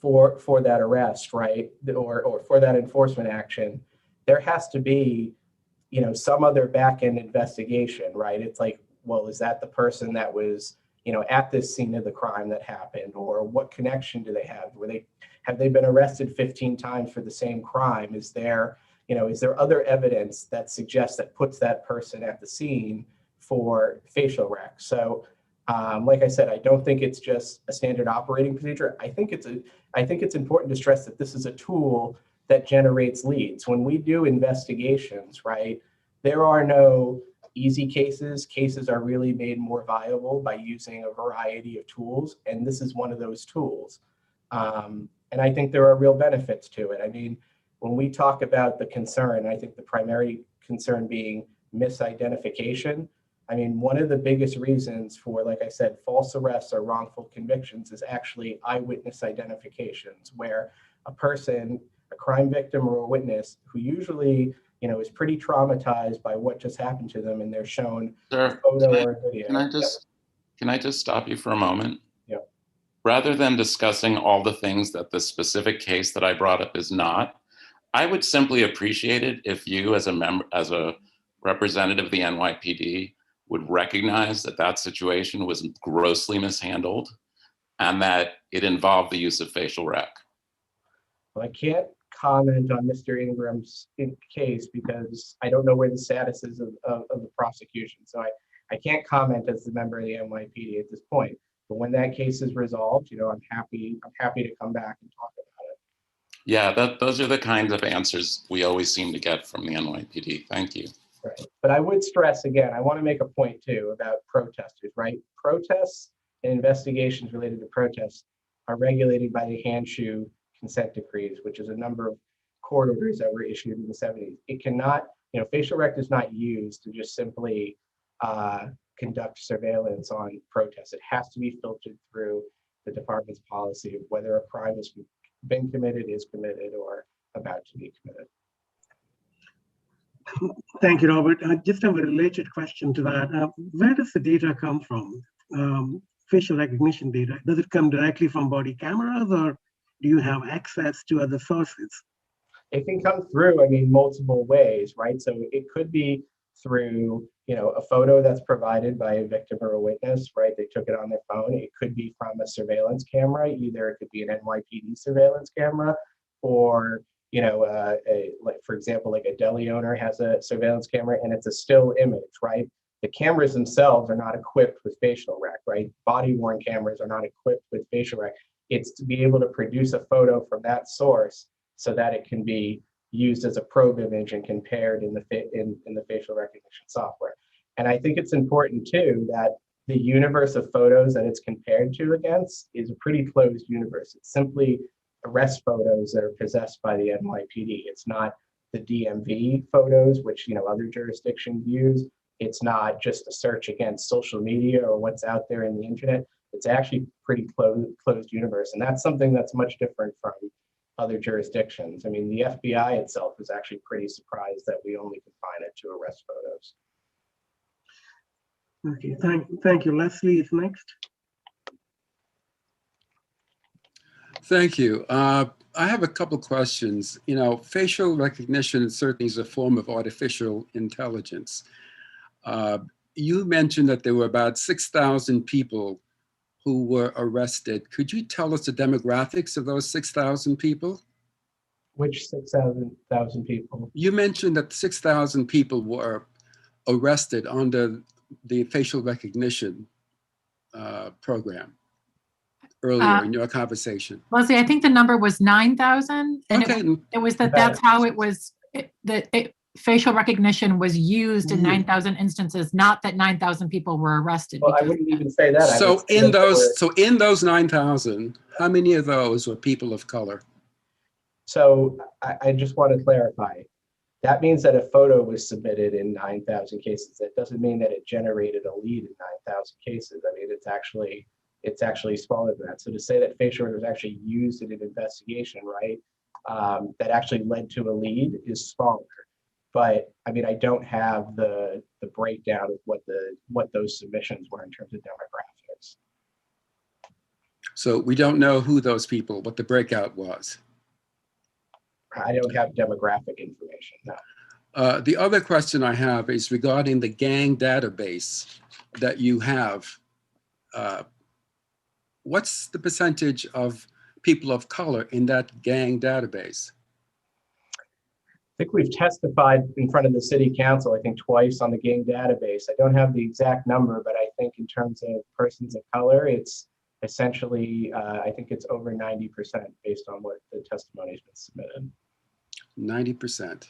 for that arrest, right, or for that enforcement action, there has to be some other back-end investigation, right? It's like, well, is that the person that was at this scene of the crime that happened, or what connection do they have? Have they been arrested 15 times for the same crime? Is there other evidence that suggests that puts that person at the scene for facial rec? So, like I said, I don't think it's just a standard operating procedure. I think it's important to stress that this is a tool that generates leads. When we do investigations, right, there are no easy cases. Cases are really made more viable by using a variety of tools, and this is one of those tools. And I think there are real benefits to it. I mean, when we talk about the concern, I think the primary concern being misidentification. I mean, one of the biggest reasons for, like I said, false arrests or wrongful convictions is actually eyewitness identifications, where a person, a crime victim or a witness who usually, is pretty traumatized by what just happened to them, and they're shown a photo or a video. Can I just stop you for a moment? Yep. Rather than discussing all the things that the specific case that I brought up is not, I would simply appreciate it if you, as a representative of the NYPD, would recognize that that situation was grossly mishandled and that it involved the use of facial rec. Well, I can't comment on Mr. Ingram's case because I don't know where the status is of the prosecution. So I can't comment as a member of the NYPD at this point. But when that case is resolved, I'm happy to come back and talk about it. Yeah, those are the kinds of answers we always seem to get from the NYPD. Thank you. Right. But I would stress again, I want to make a point too about protesters, right? Protests and investigations related to protests are regulated by the Handshoe consent decrees, which is a number of court orders that were issued in the 70s. It cannot, facial rec is not used to just simply conduct surveillance on protests. It has to be filtered through the department's policy of whether a crime has been committed, is committed, or about to be committed. Thank you, Robert. I just have a related question to that. Where does the data come from? Facial recognition data. Does it come directly from body cameras, or do you have access to other sources? It can come through, I mean, multiple ways, right? So it could be through, a photo that's provided by a victim or a witness, right? They took it on their phone. It could be from a surveillance camera. Either it could be an NYPD surveillance camera, or like, for example, like a deli owner has a surveillance camera and it's a still image, right? The cameras themselves are not equipped with facial rec, right? Body-worn cameras are not equipped with facial rec. It's to be able to produce a photo from that source so that it can be used as a probe image and compared in the facial recognition software. And I think it's important too that the universe of photos that it's compared to against is a pretty closed universe. It's simply arrest photos that are possessed by the NYPD. It's not the DMV photos, which other jurisdictions use. It's not just a search against social media or what's out there in the internet. It's actually pretty closed universe, and that's something that's much different from other jurisdictions. I mean, the FBI itself is actually pretty surprised that we only confine it to arrest photos. Okay, thank you. Leslie is next. Thank you. I have a couple questions. Facial recognition certainly is a form of artificial intelligence. You mentioned that there were about 6,000 people who were arrested. Could you tell us the demographics of those 6,000 people? Which 6,000 people? You mentioned that 6,000 people were arrested under the facial recognition program earlier in your conversation. Leslie, I think the number was 9,000. And okay. it was that's how it was, facial recognition was used in 9,000 instances, not that 9,000 people were arrested. Well, I wouldn't even say that. So in those 9,000, how many of those were people of color? So I just want to clarify. That means that a photo was submitted in 9,000 cases. That doesn't mean that it generated a lead in 9,000 cases. I mean, it's actually smaller than that. So to say that facial was actually used in an investigation, right, that actually led to a lead is smaller. But I mean, I don't have the breakdown of what those submissions were in terms of demographics. So we don't know who those people, what the breakout was. I don't have demographic information, no. The other question I have is regarding the gang database that you have. What's the percentage of people of color in that gang database? I think we've testified in front of the city council, I think twice on the gang database. I don't have the exact number, but I think in terms of persons of color, it's essentially, I think it's over 90% based on what the testimony has been submitted. 90%.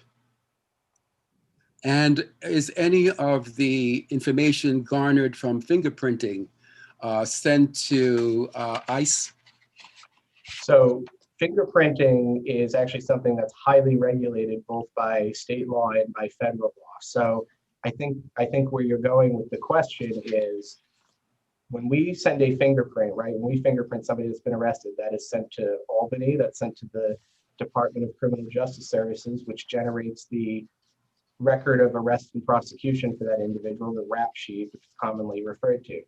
And is any of the information garnered from fingerprinting sent to ICE? So fingerprinting is actually something that's highly regulated both by state law and by federal law. So I think where you're going with the question is, when we send a fingerprint, right, when we fingerprint somebody that's been arrested, that is sent to Albany, that's sent to the Department of Criminal Justice Services, which generates the record of arrest and prosecution for that individual, the rap sheet, which is commonly referred to.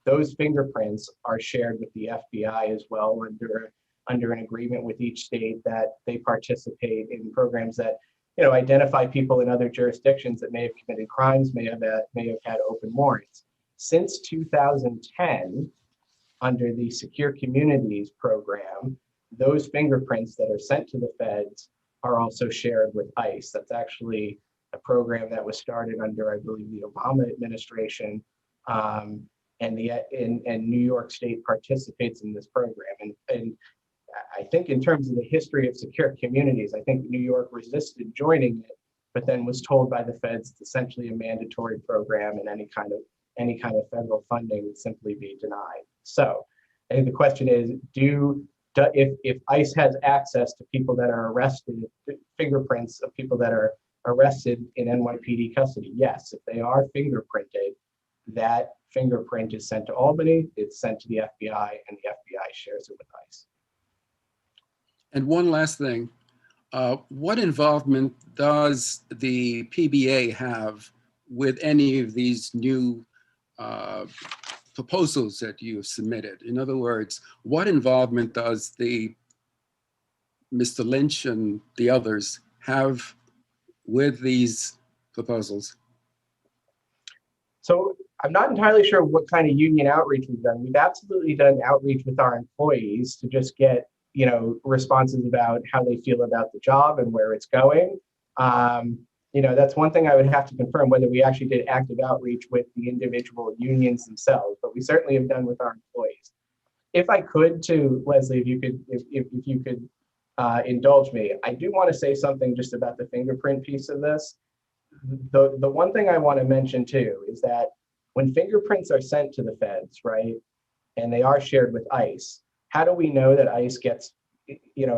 Those fingerprints are shared with the FBI as well under an agreement with each state that they participate in programs that identify people in other jurisdictions that may have committed crimes, may have had open warrants. Since 2010, under the Secure Communities program, those fingerprints that are sent to the feds are also shared with ICE. That's actually a program that was started under, I believe, the Obama administration, and New York State participates in this program. And I think in terms of the history of Secure Communities, I think New York resisted joining it, but then was told by the feds it's essentially a mandatory program, and any kind of federal funding would simply be denied. So I think the question is, if ICE has access to people that are arrested, fingerprints of people that are arrested in NYPD custody, yes. If they are fingerprinted, that fingerprint is sent to Albany, it's sent to the FBI, and the FBI shares it with ICE. And one last thing, what involvement does the PBA have with any of these new proposals that you have submitted? In other words, what involvement does Mr. Lynch and the others have with these proposals? So I'm not entirely sure what kind of union outreach we've done. We've absolutely done outreach with our employees to just get, responses about how they feel about the job and where it's going. That's one thing I would have to confirm, whether we actually did active outreach with the individual unions themselves, but we certainly have done with our employees. If I could, too, Leslie, if you could indulge me, I do want to say something just about the fingerprint piece of this. The one thing I want to mention too is that when fingerprints are sent to the feds, right, and they are shared with ICE, how do we know that ICE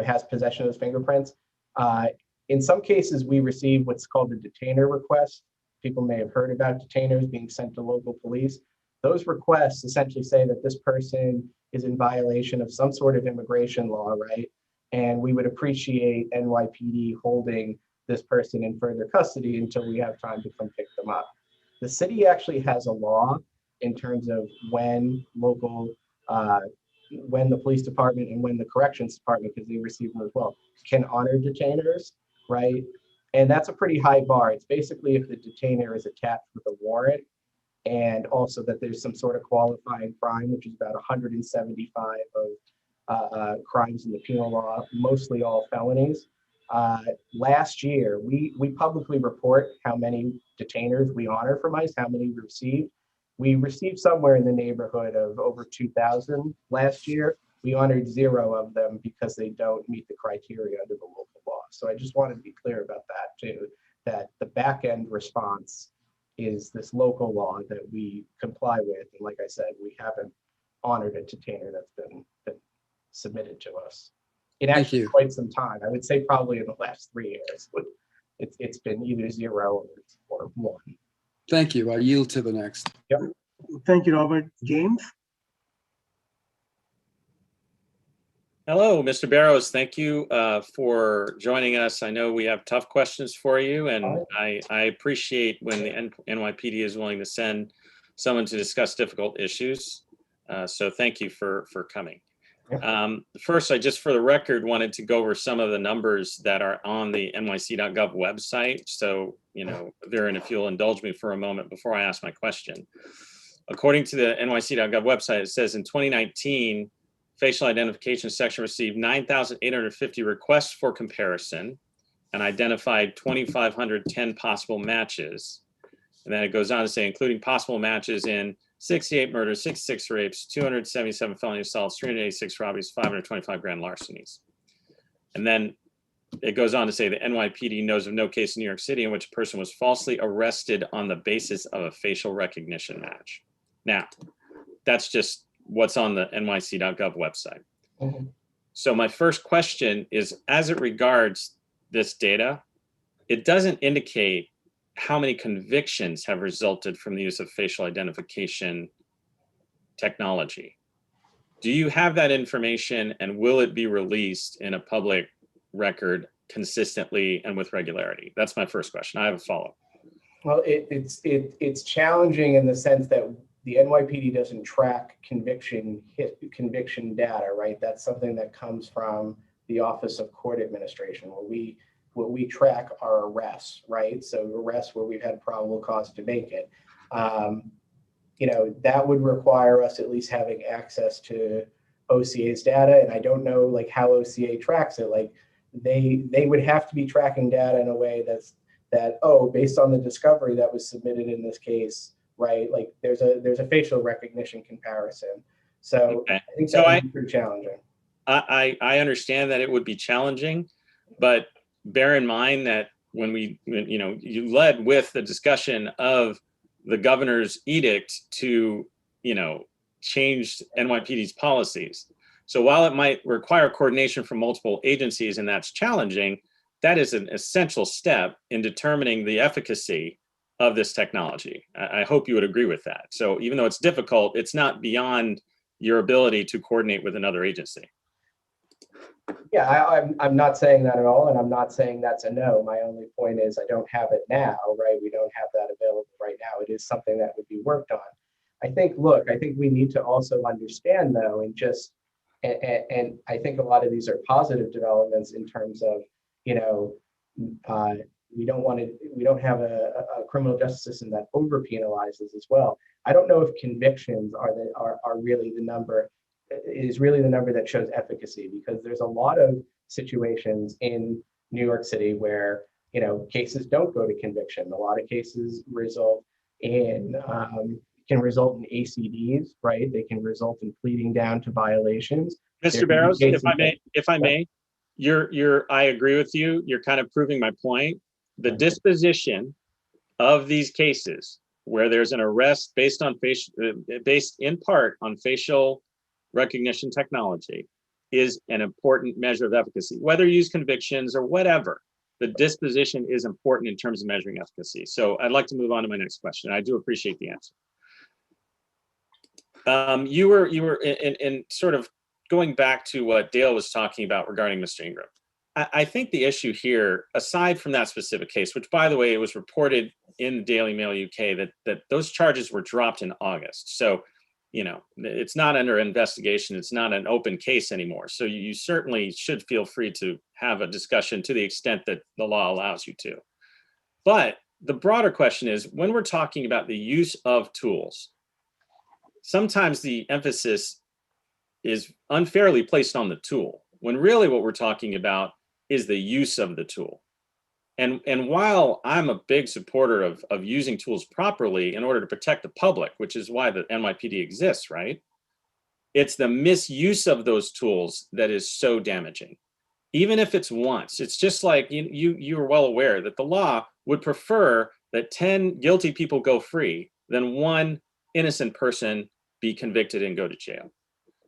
has possession of those fingerprints? In some cases, we receive what's called a detainer request. People may have heard about detainers being sent to local police. Those requests essentially say that this person is in violation of some sort of immigration law, right? And we would appreciate NYPD holding this person in further custody until we have time to come pick them up. The city actually has a law in terms of when the police department and when the corrections department, because they receive them as well, can honor detainers, right? And that's a pretty high bar. It's basically if the detainer is attached with a warrant, and also that there's some sort of qualifying crime, which is about 175 of crimes in the penal law, mostly all felonies. Last year, we publicly report how many detainers we honor from ICE, how many we received. We received somewhere in the neighborhood of over 2,000 last year. We honored 0 of them because they don't meet the criteria under the local law. So I just wanted to be clear about that too, that the back end response is this local law that we comply with. And like I said, we haven't honored a detainer that's been submitted to us. It actually quite some time. I would say probably in the last 3 years, but it's been either 0 or 1. Thank you. I yield to the next. Yep. Thank you, Robert. James? Hello, Mr. Barrows. Thank you for joining us. I know we have tough questions for you, and I appreciate when the NYPD is willing to send someone to discuss difficult issues. So thank you for coming. First, I just for the record wanted to go over some of the numbers that are on the nyc.gov website. So, Viren, if you'll indulge me for a moment before I ask my question. According to the nyc.gov website, it says in 2019, facial identification section received 9,850 requests for comparison and identified 2,510 possible matches. And then it goes on to say, including possible matches in 68 murders, 66 rapes, 277 felony assaults, 386 robberies, 525 grand larcenies. And then it goes on to say the NYPD knows of no case in New York City in which a person was falsely arrested on the basis of a facial recognition match. Now, that's just what's on the nyc.gov website. Mm-hmm. So my first question is, as it regards this data, it doesn't indicate how many convictions have resulted from the use of facial identification technology. Do you have that information, and will it be released in a public record consistently and with regularity? That's my first question. I have a follow-up. Well, it's challenging in the sense that the NYPD doesn't track conviction data, right? That's something that comes from the Office of Court Administration, where we track our arrests, right? So arrests where we've had probable cause to make it. That would require us at least having access to OCA's data, and I don't know like how OCA tracks it. Like they would have to be tracking data in a way that based on the discovery that was submitted in this case, right? Like there's a facial recognition comparison. So okay. I think that would be pretty challenging. I understand that it would be challenging, but bear in mind that when you led with the discussion of the governor's edict to, change NYPD's policies. So while it might require coordination from multiple agencies, and that's challenging, that is an essential step in determining the efficacy of this technology. I hope you would agree with that. So even though it's difficult, it's not beyond your ability to coordinate with another agency. Yeah, I'm not saying that at all, and I'm not saying that's a no. My only point is I don't have it now, right? We don't have that available right now. It is something that would be worked on. I think, look, I think we need to also understand though, and just, and I think a lot of these are positive developments in terms of, you know, we don't have a criminal justice system that over penalizes as well. I don't know if convictions are really the number, is really the number that shows efficacy, because there's a lot of situations in New York City where, you know, cases don't go to conviction. A lot of cases result in, can result in ACDs, right? They can result in pleading down to violations. Mr. Barrows, if I may, I agree with you. You're kind of proving my point. The disposition of these cases where there's an arrest based in part on facial recognition technology is an important measure of efficacy. Whether you use convictions or whatever, the disposition is important in terms of measuring efficacy. So I'd like to move on to my next question. I do appreciate the answer. You were in sort of going back to what Dale was talking about regarding Mr. Ingram. I think the issue here, aside from that specific case, which by the way, it was reported in the Daily Mail UK that those charges were dropped in August. So, you know, it's not under investigation. It's not an open case anymore. So you certainly should feel free to have a discussion to the extent that the law allows you to. But the broader question is, when we're talking about the use of tools, sometimes the emphasis is unfairly placed on the tool, when really what we're talking about is the use of the tool. And while I'm a big supporter of using tools properly in order to protect the public, which is why the NYPD exists, right? It's the misuse of those tools that is so damaging. Even if it's once, it's just like you are well aware that the law would prefer that 10 guilty people go free than one innocent person be convicted and go to jail.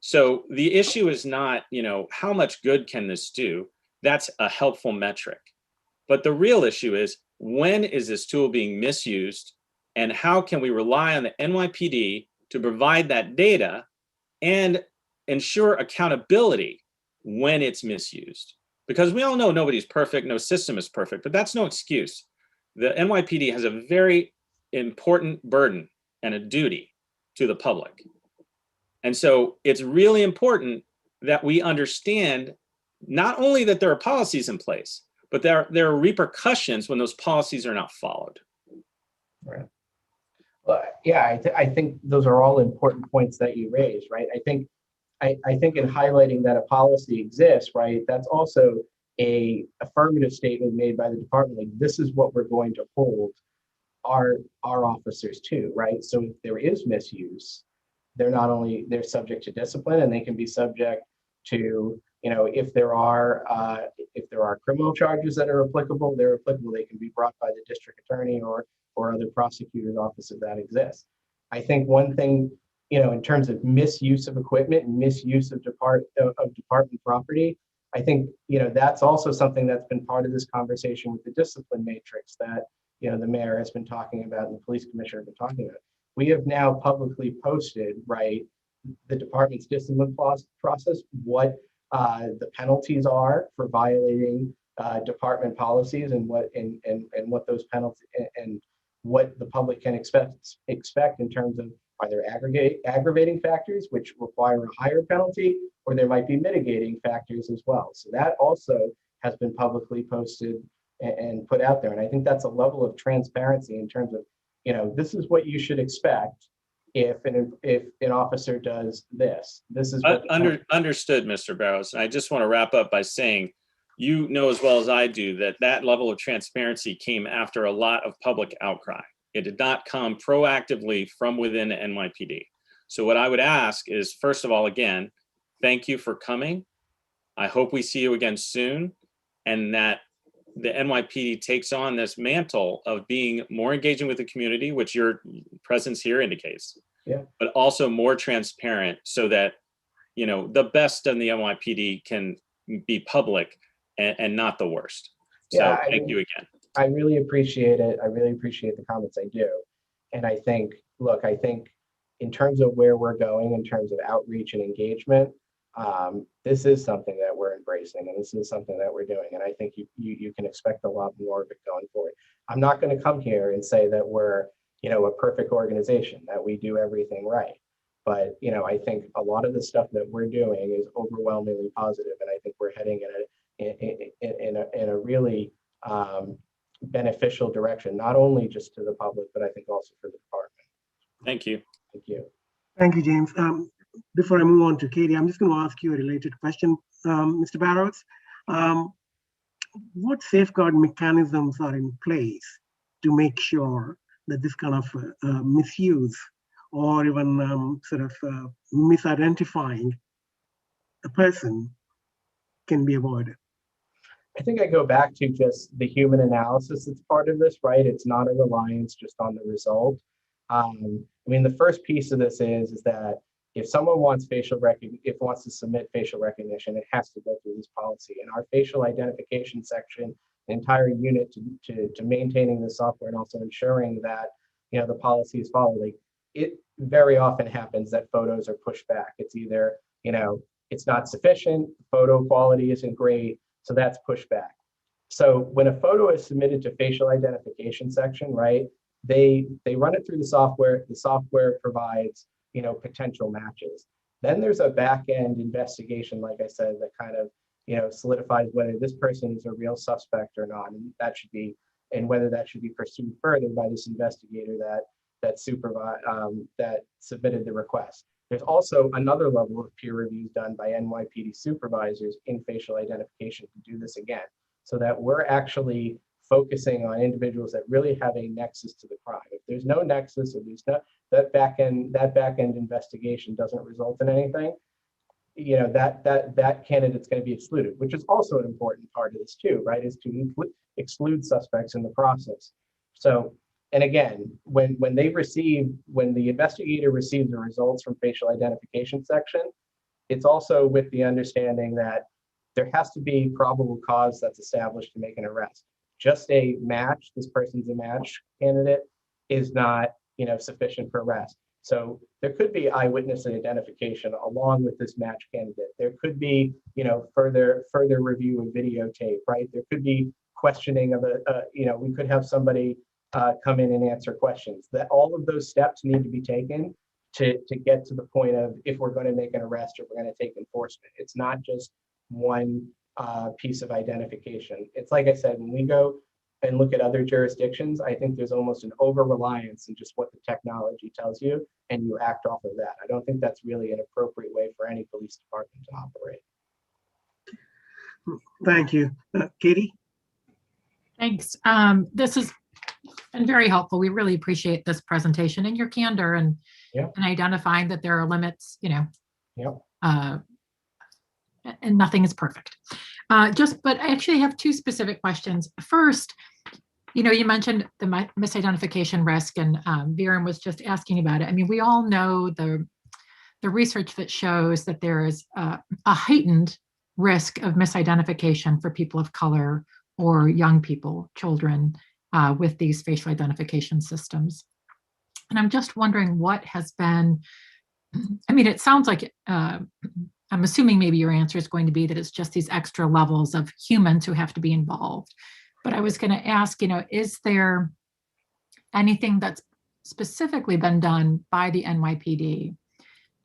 So the issue is not, you know, how much good can this do? That's a helpful metric. But the real issue is, when is this tool being misused, and how can we rely on the NYPD to provide that data and ensure accountability when it's misused? Because we all know nobody's perfect, no system is perfect, but that's no excuse. The NYPD has a very important burden and a duty to the public. And so it's really important that we understand not only that there are policies in place, but there are repercussions when those policies are not followed. Right. Well, yeah, I think those are all important points that you raised, right? I think in highlighting that a policy exists, right, that's also a affirmative statement made by the department, like, this is what we're going to hold our officers to, right? So if there is misuse, they're subject to discipline, and they can be subject to, you know, if there are criminal charges that are applicable, they're applicable. They can be brought by the district attorney or other prosecutor's office if that exists. I think one thing, you know, in terms of misuse of equipment and misuse of department property, I think, you know, that's also something that's been part of this conversation with the discipline matrix that, you know, the mayor has been talking about and the police commissioner have been talking about. We have now publicly posted, right, the department's discipline process, what the penalties are for violating department policies, and what what those penalties and what the public can expect in terms of, are there aggravating factors which require a higher penalty, or there might be mitigating factors as well. So that also has been publicly posted and put out there. And I think that's a level of transparency in terms of, you know, this is what you should expect if an officer does this. This is what Understood, Mr. Barrows. I just want to wrap up by saying, you know as well as I do that level of transparency came after a lot of public outcry. It did not come proactively from within the NYPD. So what I would ask is, first of all, again, thank you for coming. I hope we see you again soon, and that the NYPD takes on this mantle of being more engaging with the community, which your presence here indicates, but also more transparent, so that, you know, the best in the NYPD can be public and not the worst. So thank you again. I really appreciate it. I really appreciate the comments. I do. And I think, look, I think in terms of where we're going, in terms of outreach and engagement, this is something that we're embracing, and this is something that we're doing. And I think you can expect a lot more of it going forward. I'm not going to come here and say that we're, a perfect organization, that we do everything right. But, I think a lot of the stuff that we're doing is overwhelmingly positive, and I think we're heading in a really beneficial direction, not only just to the public, but I think also for the department. Thank you. Thank you. Thank you, James. Before I move on to Katie, I'm just going to ask you a related question, Mr. Barrows. What safeguard mechanisms are in place to make sure that this kind of misuse or even misidentifying a person can be avoided? I think I go back to just the human analysis that's part of this, right? It's not a reliance just on the result. The first piece of this is that if someone wants wants to submit facial recognition, it has to go through this policy. And our facial identification section, the entire unit to maintaining the software and also ensuring that the policy is followed. It very often happens that photos are pushed back. It's either it's not sufficient, photo quality isn't great, so that's pushed back. So when a photo is submitted to facial identification section, right? They run it through the software. The software provides potential matches. Then there's a back-end investigation, like I said, that kind of solidifies whether this person is a real suspect or not, and whether that should be pursued further by this investigator that submitted the request. There's also another level of peer reviews done by NYPD supervisors in facial identification to do this again, so that we're actually focusing on individuals that really have a nexus to the crime. If there's no nexus, or there's not, that back end investigation doesn't result in anything, that candidate's going to be excluded, which is also an important part of this too, right? Is to exclude suspects in the process. So, and again, when the investigator receives the results from facial identification section, it's also with the understanding that there has to be probable cause that's established to make an arrest. Just a match, this person's a match candidate, is not sufficient for arrest. So there could be eyewitness identification along with this match candidate. There could be further review of videotape, right? There could be questioning of we could have somebody come in and answer questions. That all of those steps need to be taken to get to the point of, if we're going to make an arrest or we're going to take enforcement. It's not just one piece of identification. It's like I said, when we go and look at other jurisdictions, I think there's almost an over-reliance in just what the technology tells you, and you act off of that. I don't think that's really an appropriate way for any police department to operate. Thank you. Katie? Thanks. This has been very helpful. We really appreciate this presentation and your candor and identifying that there are limits, and nothing is perfect. But I actually have two specific questions. First, you mentioned the misidentification risk, and Viren was just asking about it. I mean, we all know the research that shows that there is a heightened risk of misidentification for people of color or young people, children, with these facial identification systems. And I'm just wondering what has been, it sounds like, I'm assuming maybe your answer is going to be that it's just these extra levels of humans who have to be involved. But I was going to ask, is there anything that's specifically been done by the NYPD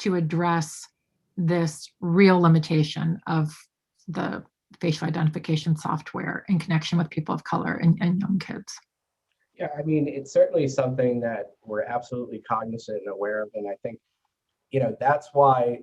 to address this real limitation of the facial identification software in connection with people of color and young kids? Yeah, it's certainly something that we're absolutely cognizant and aware of. And I think, that's why,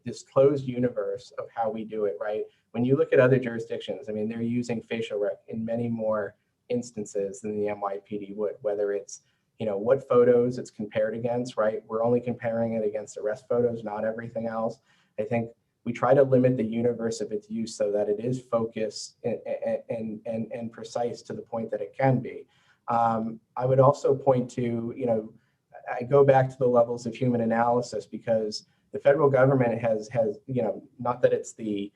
this closed universe of how we do it, right? When you look at other jurisdictions, they're using facial rec in many more instances than the NYPD would, whether it's, what photos it's compared against, right? We're only comparing it against arrest photos, not everything else. I think we try to limit the universe of its use so that it is focused and precise to the point that it can be. I would also point to, I go back to the levels of human analysis, because the federal government has not that it's the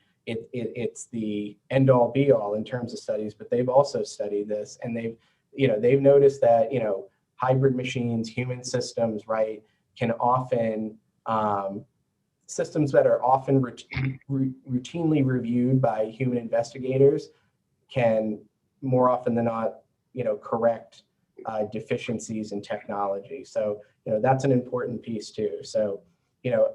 end all be all in terms of studies, but they've also studied this, and they've noticed that hybrid machines, human systems, right, can often systems that are often routinely reviewed by human investigators can more often than not, correct deficiencies in technology. So, that's an important piece too. So,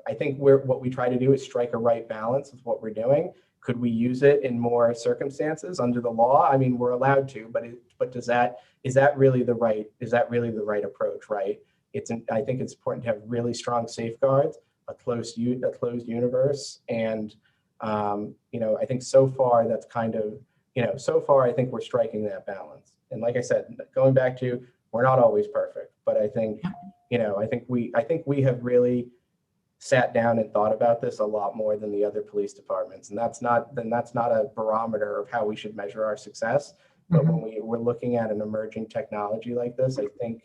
I think what we try to do is strike a right balance with what we're doing. Could we use it in more circumstances under the law? I mean, we're allowed to, but is that really the right approach, right? I think it's important to have really strong safeguards, a closed universe, and I think so far that's kind of, so far I think we're striking that balance. And like I said, going back to, we're not always perfect, but I think, I think we have really sat down and thought about this a lot more than the other police departments. And that's not a barometer of how we should measure our success. But when we're looking at an emerging technology like this, I think,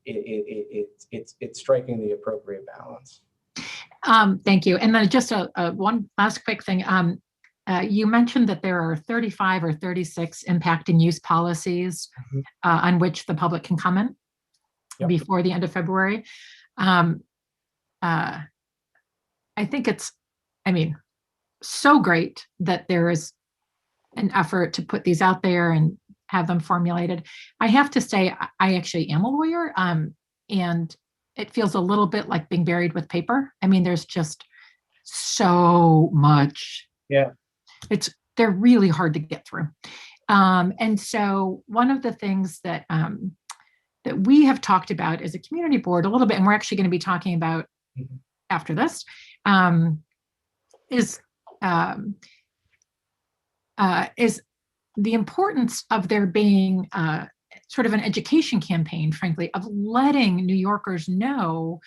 it's striking the appropriate balance. Thank you. And then just one last quick thing. You mentioned that there are 35 or 36 impact and use policies on which the public can comment before the end of February. I think it's, so great that there is an effort to put these out there and have them formulated. I have to say, I actually am a lawyer, and it feels a little bit like being buried with paper. There's just so much. Yeah. They're really hard to get through. And so one of the things that we have talked about as a community board a little bit, and we're actually going to be talking about after this, is the importance of there being sort of an education campaign, frankly, of letting New Yorkers know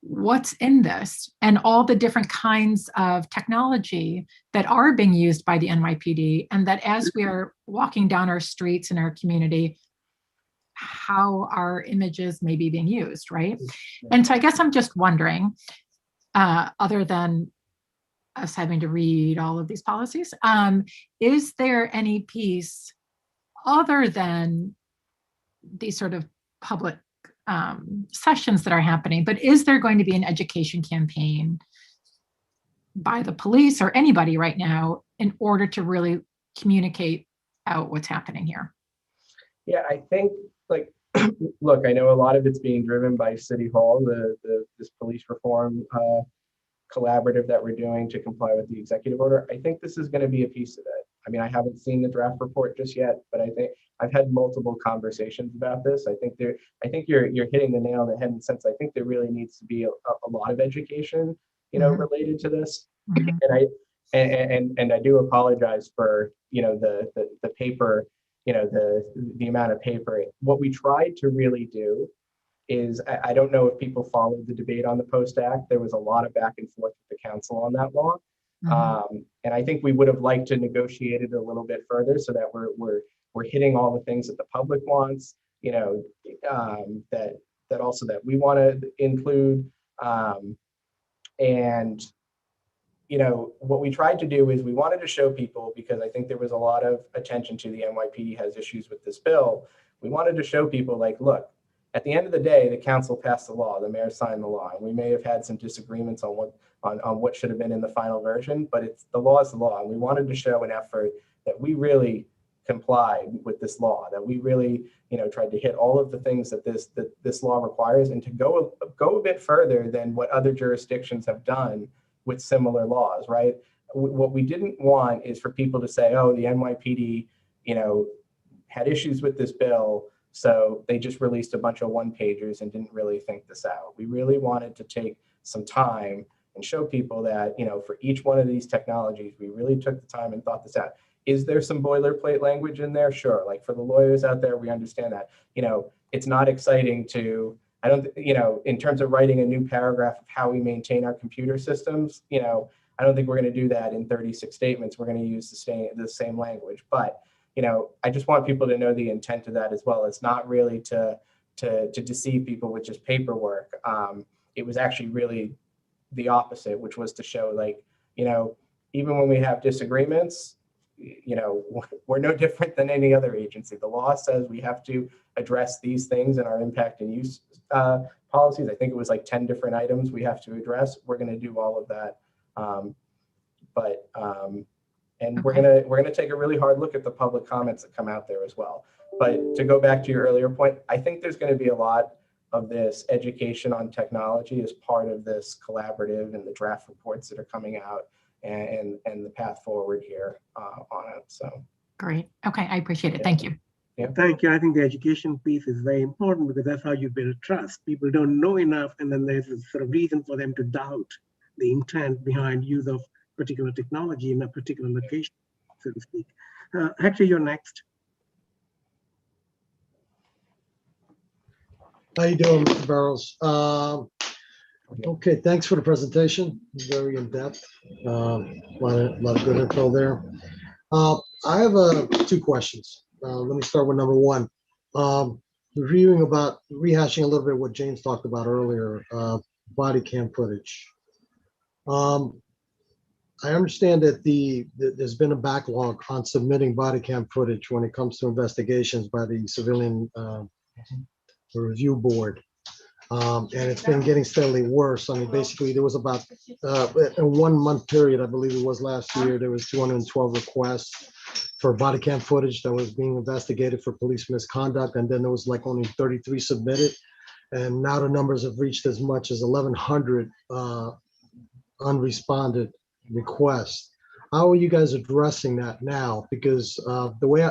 what's in this and all the different kinds of technology that are being used by the NYPD, and that as we are walking down our streets in our community, how our images may be being used, right? And so I guess I'm just wondering, other than us having to read all of these policies, is there any piece other than these sort of public sessions that are happening, but is there going to be an education campaign by the police or anybody right now in order to really communicate out what's happening here? Yeah, I think, look, I know a lot of it's being driven by City Hall, this police reform collaborative that we're doing to comply with the executive order. I think this is going to be a piece of it. I haven't seen the draft report just yet, but I think I've had multiple conversations about this. I think you're hitting the nail on the head in the sense I think there really needs to be a lot of education, related to this. And I do apologize for the paper, the amount of paper. What we tried to really do is, I don't know if people followed the debate on the Post Act. There was a lot of back and forth with the council on that law. And I think we would have liked to negotiate it a little bit further so that we're hitting all the things that the public wants, that also that we want to include. And what we tried to do is we wanted to show people, because I think there was a lot of attention to the NYPD has issues with this bill. We wanted to show people, look, at the end of the day, the council passed the law, the mayor signed the law, and we may have had some disagreements on what should have been in the final version, but the law is the law. And we wanted to show an effort that we really complied with this law, that we really, tried to hit all of the things that this law requires, and to go a bit further than what other jurisdictions have done with similar laws, right? What we didn't want is for people to say, oh, the NYPD, had issues with this bill, so they just released a bunch of one-pagers and didn't really think this out. We really wanted to take some time and show people that, for each one of these technologies, we really took the time and thought this out. Is there some boilerplate language in there? Sure. For the lawyers out there, we understand that. It's not exciting to, in terms of writing a new paragraph of how we maintain our computer systems, I don't think we're going to do that in 36 statements. We're going to use the same language. But, I just want people to know the intent of that as well. It's not really to deceive people with just paperwork. It was actually really the opposite, which was to show even when we have disagreements, you know, we're no different than any other agency. The law says we have to address these things in our impact and use policies. I think it was like 10 different items we have to address. We're going to do all of that. And we're gonna take a really hard look at the public comments that come out there as well. But to go back to your earlier point, I think there's going to be a lot of this education on technology as part of this collaborative and the draft reports that are coming out and the path forward here on it. So Great. Okay, I appreciate it. Thank you. Yeah. Thank you. I think the education piece is very important because that's how you build trust. People don't know enough, and then there's a sort of reason for them to doubt the intent behind use of particular technology in a particular location, so to speak. Hector, you're next. How you doing, Mr. Barrows? Okay, thanks for the presentation. Very in-depth. A lot of good info there. I have two questions. Let me start with number one. Rehashing a little bit what James talked about earlier, body cam footage. I understand that there's been a backlog on submitting body cam footage when it comes to investigations by the Civilian Review Board. And it's been getting steadily worse. I mean, basically, there was about, in 1 month period, I believe it was last year, there was 212 requests for body cam footage that was being investigated for police misconduct. And then there was like only 33 submitted. And now the numbers have reached as much as 1,100 unresponded requests. How are you guys addressing that now? Because the way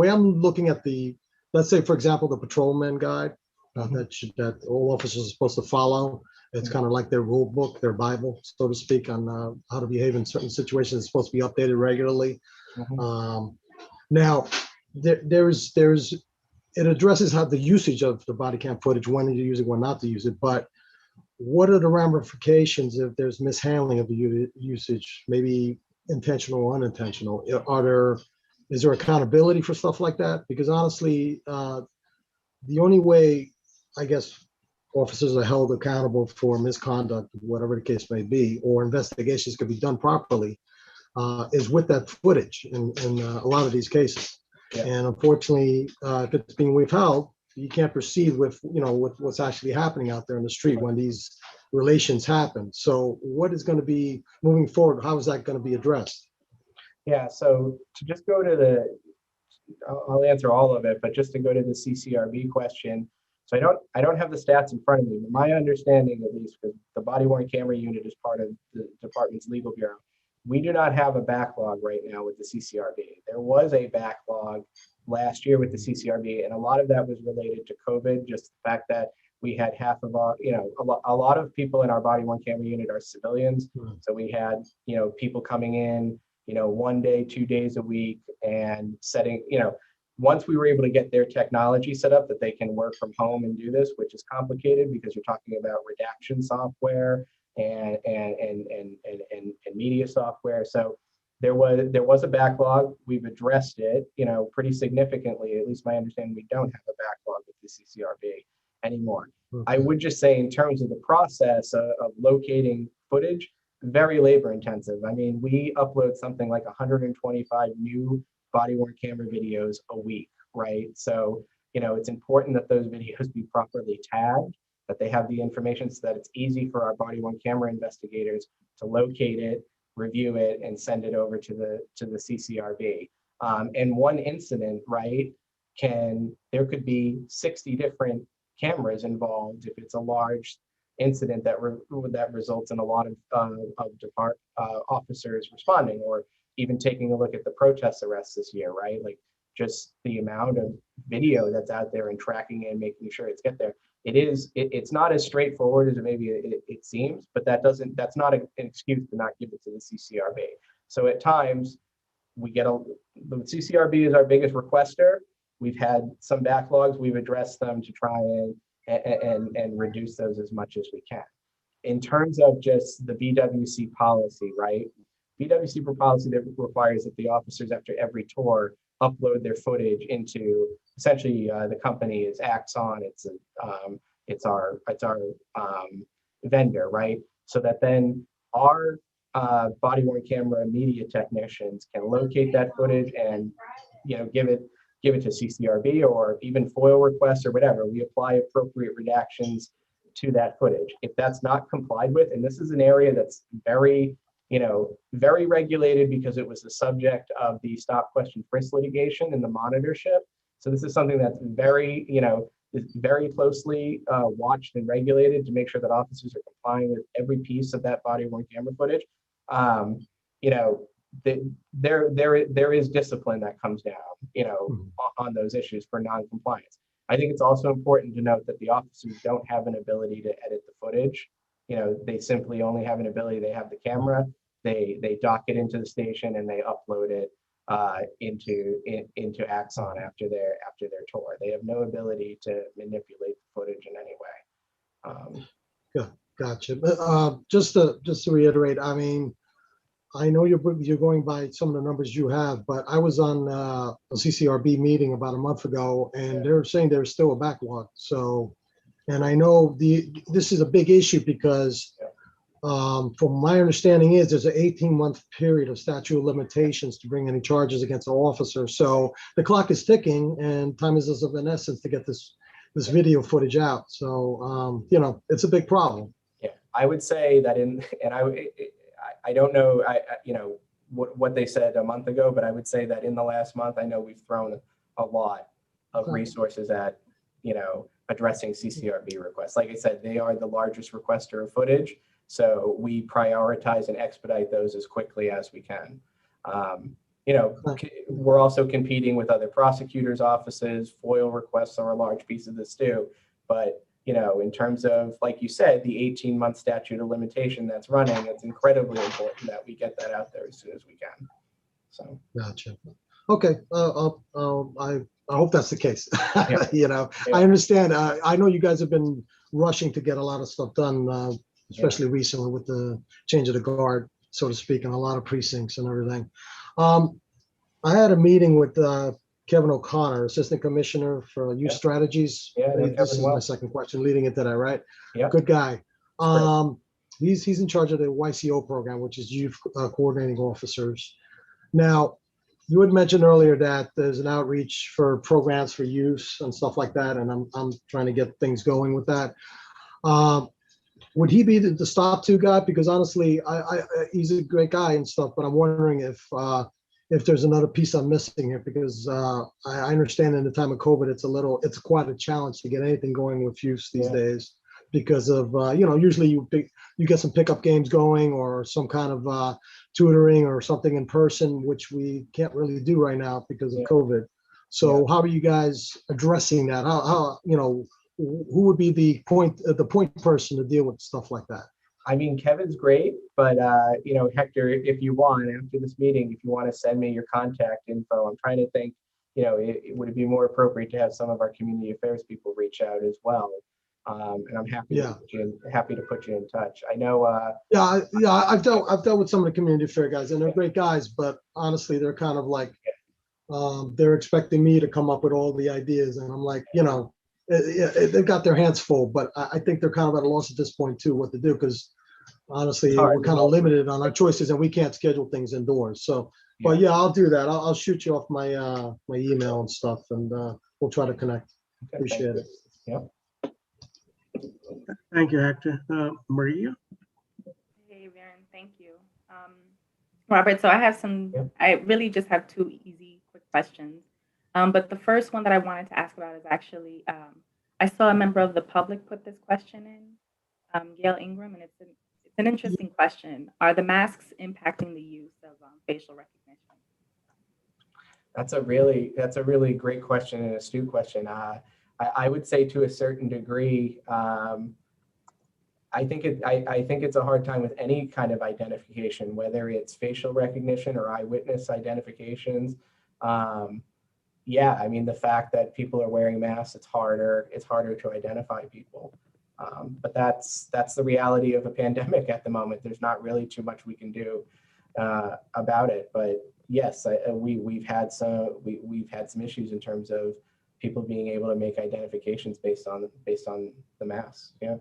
I'm looking at let's say, for example, the patrolman guide that all officers are supposed to follow. It's kind of like their rule book, their Bible, so to speak, on how to behave in certain situations. It's supposed to be updated regularly. Now, it addresses how the usage of the body cam footage, when to use it, when not to use it. But what are the ramifications if there's mishandling of the usage, maybe intentional or unintentional? Is there accountability for stuff like that? Because honestly, the only way, I guess, officers are held accountable for misconduct, whatever the case may be, or investigations could be done properly, is with that footage in a lot of these cases. Yeah. And unfortunately, if it's being withheld, you can't proceed with what's actually happening out there in the street when these relations happen. So what is going to be moving forward? How is that going to be addressed? Yeah, so to just go to I'll answer all of it, but just to go to the CCRB question. So I don't have the stats in front of me, but my understanding, at least, because the body worn camera unit is part of the department's legal bureau, we do not have a backlog right now with the CCRB. There was a backlog last year with the CCRB, and a lot of that was related to COVID, just the fact that we had half of our, a lot of people in our body worn camera unit are civilians. So we had, people coming in, 1 day, 2 days a week, and setting, once we were able to get their technology set up that they can work from home and do this, which is complicated because you're talking about redaction software and media software. So there was a backlog. We've addressed it, pretty significantly. At least my understanding, we don't have a backlog with the CCRB anymore. I would just say, in terms of the process of locating footage, very labor intensive. I mean, we upload something like 125 new body worn camera videos a week, right? So, it's important that those videos be properly tagged, that they have the information so that it's easy for our body worn camera investigators to locate it, review it, and send it over to the CCRB. And one incident, right, there could be 60 different cameras involved if it's a large incident that results in a lot of officers responding, or even taking a look at the protest arrests this year, right? Like, just the amount of video that's out there and tracking it and making sure it's get there. It's not as straightforward as maybe it seems, but that's not an excuse to not give it to the CCRB. So at times the CCRB is our biggest requester. We've had some backlogs. We've addressed them to try and reduce those as much as we can. In terms of just the BWC policy, right? BWC policy that requires that the officers, after every tour, upload their footage into, essentially, the company is Axon. It's our vendor, right? So that then our body worn camera media technicians can locate that footage and, give it to CCRB or even FOIL requests or whatever. We apply appropriate redactions to that footage. If that's not complied with, and this is an area that's very, very regulated because it was the subject of the stop, question, frisk litigation and the monitorship. So this is something that's very, is very closely watched and regulated to make sure that officers are complying with every piece of that body worn camera footage. There is discipline that comes down, on those issues for non-compliance. I think it's also important to note that the officers don't have an ability to edit the footage. They simply only have an ability. They have the camera. They dock it into the station and they upload it into Axon after their tour. They have no ability to manipulate the footage in any way. Yeah, gotcha. But just to reiterate, I mean, I know you're going by some of the numbers you have, but I was on a CCRB meeting about a month ago, and they were saying there's still a backlog. So, and I know this is a big issue because from my understanding is there's an 18-month period of statute of limitations to bring any charges against an officer. So the clock is ticking and time is of an essence to get this video footage out. So, it's a big problem. Yeah, I would say that I don't know, what they said a month ago, but I would say that in the last month, I know we've thrown a lot of resources at, addressing CCRB requests. Like I said, they are the largest requester of footage. So we prioritize and expedite those as quickly as we can. We're also competing with other prosecutors' offices. FOIL requests are a large piece of this too. But, in terms of, like you said, the 18-month statute of limitation that's running, it's incredibly important that we get that out there as soon as we can. So. Gotcha. Okay. I hope that's the case. Yeah. I understand. I know you guys have been rushing to get a lot of stuff done, especially recently with the change of the guard, so to speak, and a lot of precincts and everything. I had a meeting with Kevin O'Connor, Assistant Commissioner for Youth Strategies. This is my second question leading into that, right? Yeah. Good guy. He's in charge of the YCO program, which is Youth Coordinating Officers. Now, you had mentioned earlier that there's an outreach for programs for youth and stuff like that, and I'm trying to get things going with that. Would he be the stop to guy? Because honestly, he's a great guy and stuff, but I'm wondering if there's another piece I'm missing here, because I understand in the time of COVID, it's quite a challenge to get anything going with youth these days because of, usually you get some pickup games going or some kind of tutoring or something in person, which we can't really do right now because of COVID. So how are you guys addressing that? How who would be the point person to deal with stuff like that? I mean, Kevin's great, but Hector, if you want, after this meeting, if you want to send me your contact info, I'm trying to think, would it be more appropriate to have some of our community affairs people reach out as well? And I'm happy to put you in touch. I know. I've dealt with some of the community affair guys, and they're great guys, but honestly, they're kind of like they're expecting me to come up with all the ideas, and I'm like, they've got their hands full, but I think they're kind of at a loss at this point too, what to do, because honestly, we're kind of limited on our choices and we can't schedule things indoors. So, but I'll do that. I'll shoot you off my my email and stuff, and we'll try to connect. Okay, Appreciate it. Yeah. Thank you, Hector. Maria? Hey, Darren, thank you. Robert, so I really just have two easy, quick questions. But the first one that I wanted to ask about is actually, I saw a member of the public put this question in, Gail Ingram, and it's an interesting question. Are the masks impacting the use of facial recognition? That's a really great question and astute question. I would say to a certain degree, I think it's a hard time with any kind of identification, whether it's facial recognition or eyewitness identifications. I mean, the fact that people are wearing masks, it's harder to identify people. But that's the reality of a pandemic at the moment. There's not really too much we can do about it. But yes, we've had some issues in terms of people being able to make identifications based on the masks. Yeah.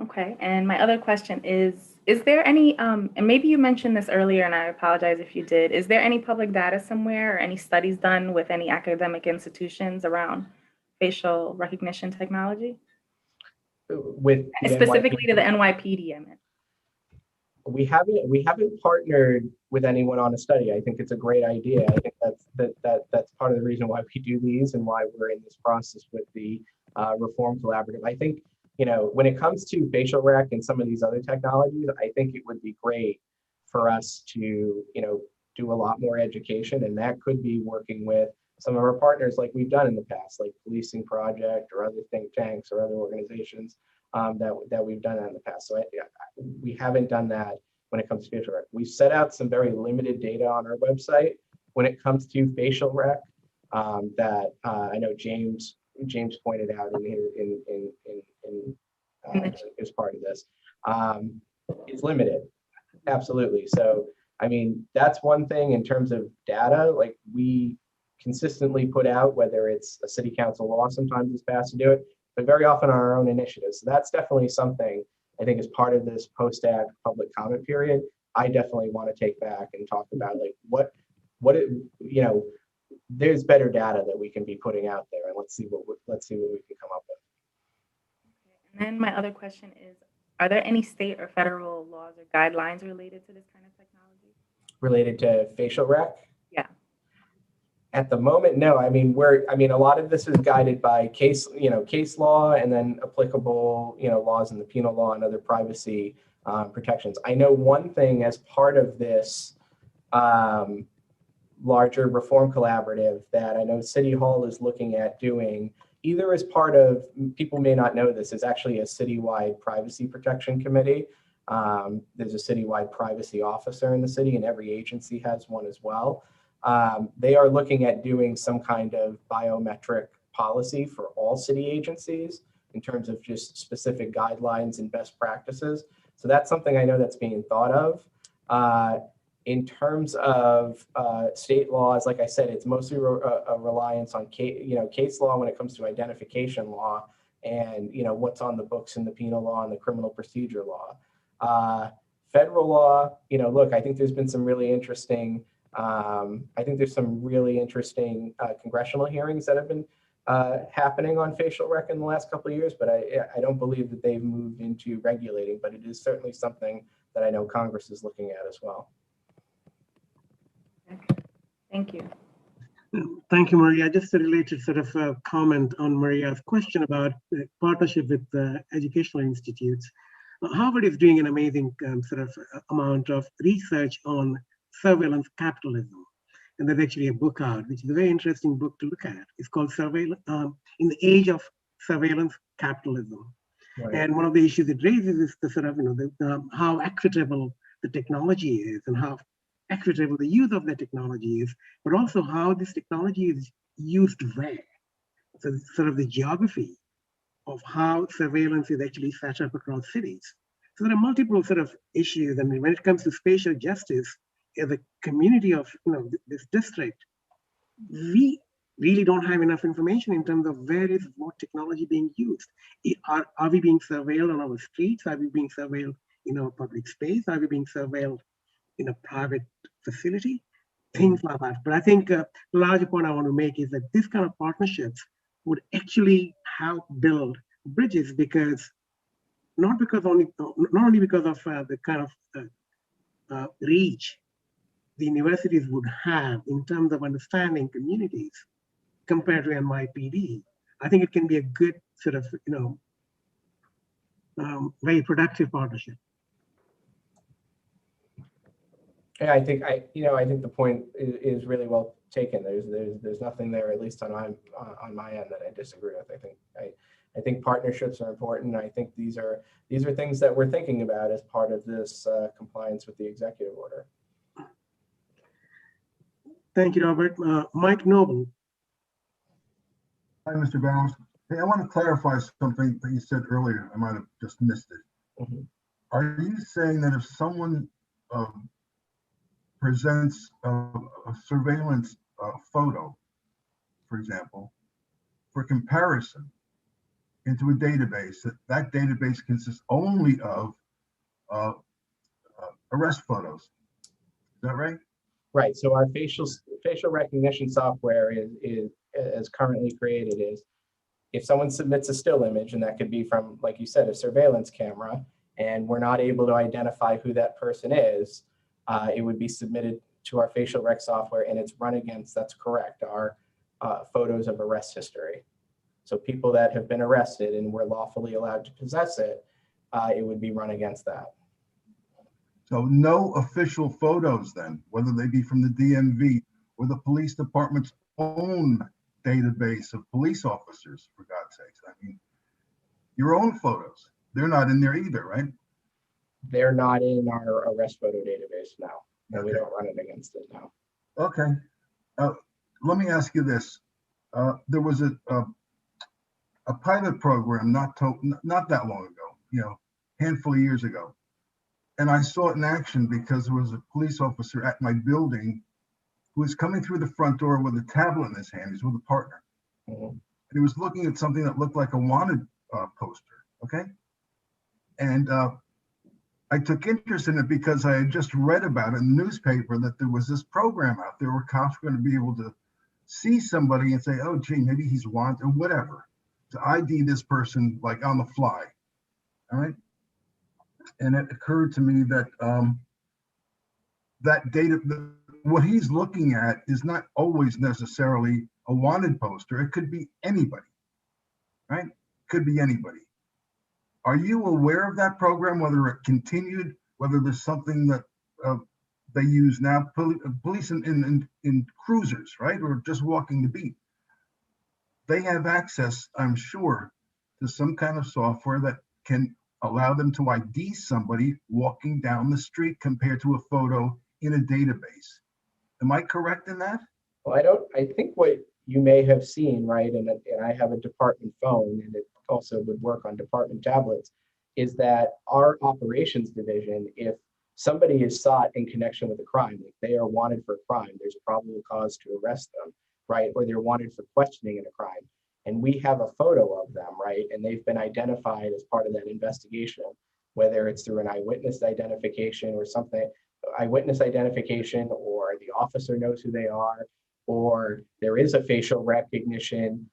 Okay, and my other question is there any, and maybe you mentioned this earlier and I apologize if you did, is there any public data somewhere or any studies done with any academic institutions around facial recognition technology? With the Specifically to the NYPD? NYPD, I meant. We haven't partnered with anyone on a study. I think it's a great idea. I think that's part of the reason why we do these and why we're in this process with the Reform Collaborative. I think, you know, when it comes to facial rec and some of these other technologies, I think it would be great for us to, you know, do a lot more education, and that could be working with some of our partners like we've done in the past, like Policing Project or other think tanks or other organizations that we've done that in the past. So we haven't done that when it comes to facial rec. We've set out some very limited data on our website when it comes to facial rec that I know James pointed out as part of this. It's limited, absolutely. So I mean, that's one thing in terms of data. Like, we consistently put out, whether it's a city council law sometimes is passed to do it, but very often our own initiatives. So that's definitely something I think is part of this post-act public comment period. I definitely want to take back and talk about, like, what it, you know, there's better data that we can be putting out there, and let's see what we can come up with. And then my other question is, are there any state or federal laws or guidelines related to this kind of technology? Related to facial rec? Yeah. At the moment, no. I mean, a lot of this is guided by case law, and then applicable, you know, laws in the penal law and other privacy protections. I know one thing as part of this larger reform collaborative that I know City Hall is looking at doing, either as part of, people may not know this, is actually a citywide privacy protection committee. There's a citywide privacy officer in the city, and every agency has one as well. They are looking at doing some kind of biometric policy for all city agencies in terms of just specific guidelines and best practices. So that's something I know that's being thought of. In terms of state laws, like I said, it's mostly a reliance on case law when it comes to identification law, and, you know, what's on the books in the penal law and the criminal procedure law. Federal law, you know, look, I think there's been some really interesting congressional hearings that have been happening on facial rec in the last couple of years, but I don't believe that they've moved into regulating, but it is certainly something that I know Congress is looking at as well. Thank you. Thank you, Maria. Just a related sort of comment on Maria's question about the partnership with educational institutes. Harvard is doing an amazing sort of amount of research on surveillance capitalism. And there's actually a book out, which is a very interesting book to look at. It's called Surveillance in the Age of Surveillance Capitalism. Right. And one of the issues it raises is the sort of, you know, how equitable the technology is, and how equitable the use of the technology is, but also how this technology is used where. So sort of the geography of how surveillance is actually set up across cities. So there are multiple sort of issues. I mean, when it comes to spatial justice, as a community of, you know, this district, we really don't have enough information in terms of where is what technology being used. Are we being surveilled on our streets? Are we being surveilled in our public space? Are we being surveilled in a private facility? Things like that. But I think the larger point I want to make is that this kind of partnerships would actually help build bridges, because not only because of the kind of reach the universities would have in terms of understanding communities compared to NYPD. I think it can be a good sort of, you know, very productive partnership. Yeah, I think the point is really well taken. There's nothing there, at least on my end, that I disagree with. I think partnerships are important. I think these are things that we're thinking about as part of this compliance with the executive order. Thank you, Robert. Mike Noble. Hi, Mr. Barrows. Hey, I want to clarify something that you said earlier. I might have just missed it. Mm-hmm. Are you saying that if someone presents a surveillance photo, for example, for comparison into a database. That database consists only of arrest photos. Is that right? Right. So our facial recognition software is as currently created is, if someone submits a still image, and that could be from, like you said, a surveillance camera, and we're not able to identify who that person is, it would be submitted to our facial rec software, and it's run against, that's correct, our photos of arrest history. So people that have been arrested and were lawfully allowed to possess it, it would be run against that. So no official photos then, whether they be from the DMV or the police department's own database of police officers, for God's sakes. I mean, your own photos, they're not in there either, right? They're not in our arrest photo database now, and we don't run it against it now. Okay. Let me ask you this. There was a pilot program not that long ago, handful of years ago. And I saw it in action because there was a police officer at my building who was coming through the front door with a tablet in his hand. He's with a partner. And he was looking at something that looked like a wanted poster, okay? And I took interest in it because I had just read about it in the newspaper that there was this program out there where cops were going to be able to see somebody and say, oh, gee, maybe he's wanted or whatever, to ID this person like on the fly, all right? And it occurred to me that that data, what he's looking at is not always necessarily a wanted poster. It could be anybody, right? Could be anybody. Are you aware of that program, whether it continued, whether there's something that they use now, police in cruisers, right? Or just walking the beat. They have access, I'm sure, to some kind of software that can allow them to ID somebody walking down the street compared to a photo in a database. Am I correct in that? Well, I think what you may have seen, right, and I have a department phone, and it also would work on department tablets, is that our operations division, if somebody is sought in connection with a crime, like they are wanted for a crime, there's probable cause to arrest them, right, or they're wanted for questioning in a crime, and we have a photo of them, right, and they've been identified as part of that investigation, whether it's through an eyewitness identification or something, eyewitness identification, or the officer knows who they are, or there is a facial recognition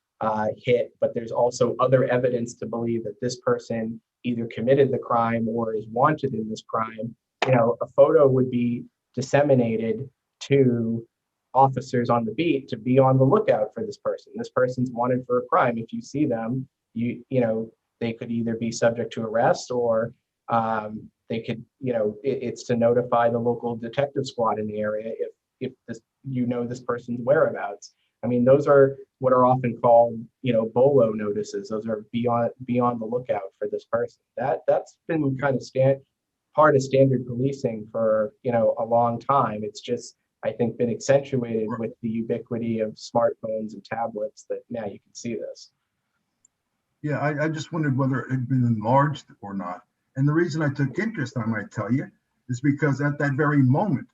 hit, but there's also other evidence to believe that this person either committed the crime or is wanted in this crime. A photo would be disseminated to officers on the beat to be on the lookout for this person. This person's wanted for a crime. If you see them, they could either be subject to arrest, or they could, it's to notify the local detective squad in the area if this, this person's whereabouts. I mean, those are what are often called, BOLO notices. Those are be on the lookout for this person. That's been kind of part of standard policing for, a long time. It's just, I think, been accentuated with the ubiquity of smartphones and tablets that now you can see this. Yeah, I just wondered whether it had been enlarged or not. And the reason I took interest, I might tell you, is because at that very moment,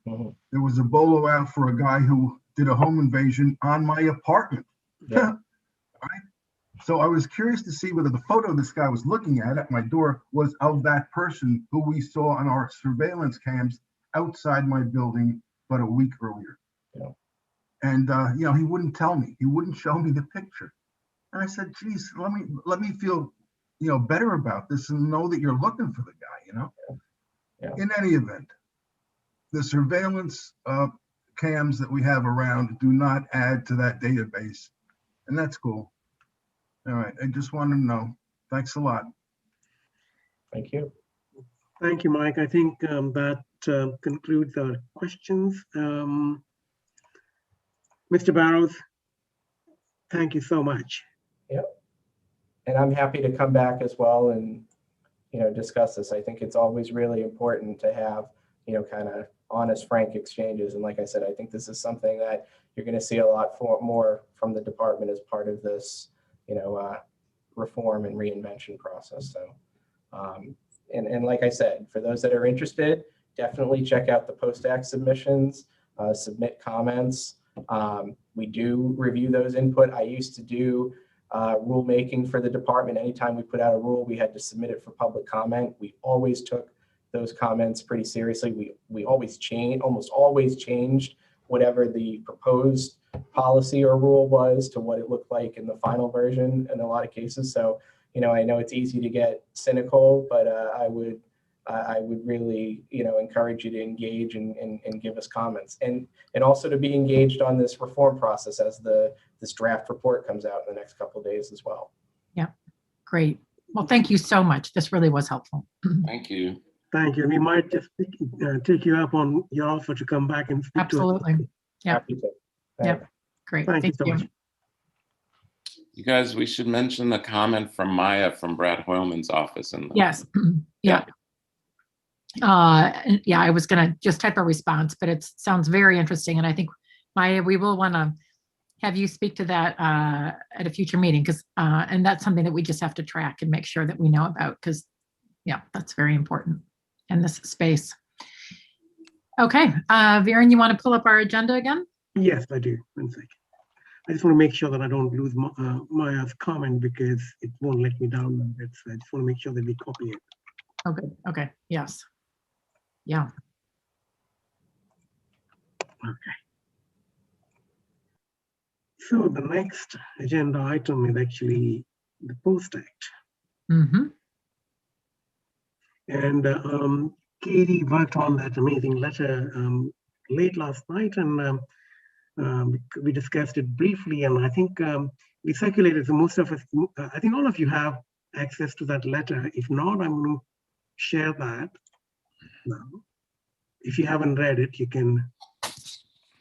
there was a bolo out for a guy who did a home invasion on my apartment. Yeah. Right? So I was curious to see whether the photo this guy was looking at my door was of that person who we saw on our surveillance cams outside my building but a week earlier. Yeah. And he wouldn't tell me. He wouldn't show me the picture. And I said, geez, let me feel better about this and know that you're looking for the guy, Yeah. In any event, the surveillance cams that we have around do not add to that database, and that's cool. All right, I just wanted to know. Thanks a lot. Thank you. Thank you, Mike. I think that concludes our questions. Mr. Barrows, thank you so much. Yep. And I'm happy to come back as well and, discuss this. I think it's always really important to have, kind of honest, frank exchanges. And like I said, I think this is something that you're going to see a lot more from the department as part of this, reform and reinvention process. So, and like I said, for those that are interested, definitely check out the post-act submissions, submit comments. We do review those input. I used to do rulemaking for the department. Anytime we put out a rule, we had to submit it for public comment. We always took those comments pretty seriously. We always almost always changed whatever the proposed policy or rule was to what it looked like in the final version in a lot of cases. So, I know it's easy to get cynical, but I would really, encourage you to engage and give us comments, and also to be engaged on this reform process as this draft report comes out in the next couple of days as well. Yeah, great. Well, thank you so much. This really was helpful. Thank you. Thank you. We might just take you up on your offer to come back and speak Absolutely. to us. Yeah. Happy to. Yep. Great. Thank you so much. You guys, we should mention the comment from Maya from Brad Hoylman's office. Yes. Yeah. Yeah, I was going to just type a response, but it sounds very interesting. And I think, Maya, we will want to have you speak to that at a future meeting, because and that's something that we just have to track and make sure that we know about, because, yeah, that's very important in this space. Okay, Viren, you want to pull up our agenda again? Yes, I do. 1 second. I just want to make sure that I don't lose Maya's comment, because it won't let me download it. So I just want to make sure that we copy it. Okay. Okay. Yes. Yeah. Okay. So the next agenda item is actually the Post Act. Mm-hmm. And Katie worked on that amazing letter late last night, and we discussed it briefly, and I think we circulated, so most of us, I think all of you have access to that letter. If not, I'm going to share that now. If you haven't read it, you can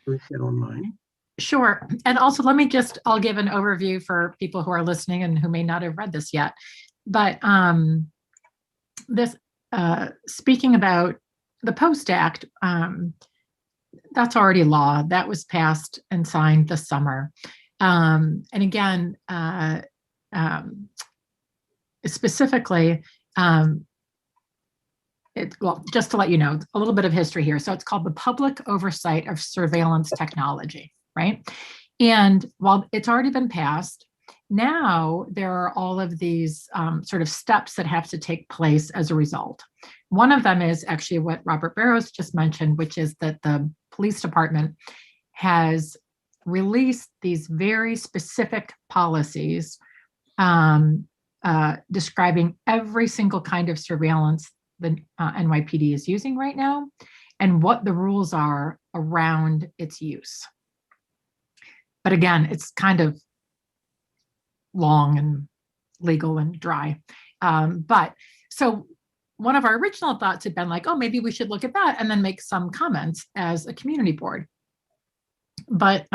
read it online. Sure. And also, I'll give an overview for people who are listening and who may not have read this yet. But this, speaking about the Post Act, that's already law. That was passed and signed this summer. And again, specifically, well, just to let you know, a little bit of history here. So it's called the Public Oversight of Surveillance Technology, right? And while it's already been passed, now there are all of these sort of steps that have to take place as a result. One of them is actually what Robert Barrows just mentioned, which is that the police department has released these very specific policies describing every single kind of surveillance the NYPD is using right now and what the rules are around its use. But again, it's kind of long and legal and dry. But so one of our original thoughts had been like, oh, maybe we should look at that and then make some comments as a community board. But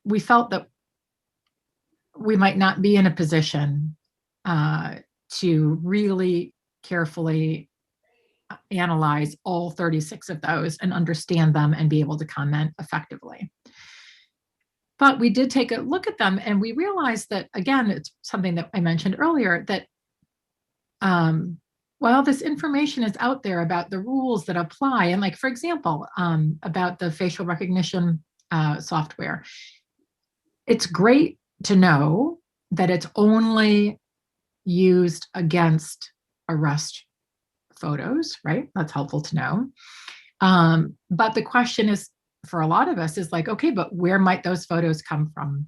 we felt that we might not be in a position to really carefully analyze all 36 of those and understand them and be able to comment effectively. But we did take a look at them and we realized that, again, it's something that I mentioned earlier, that while this information is out there about the rules that apply, and like, for example, about the facial recognition software, it's great to know that it's only used against arrest photos, right? That's helpful to know. But the question is, for a lot of us, is like, okay, but where might those photos come from?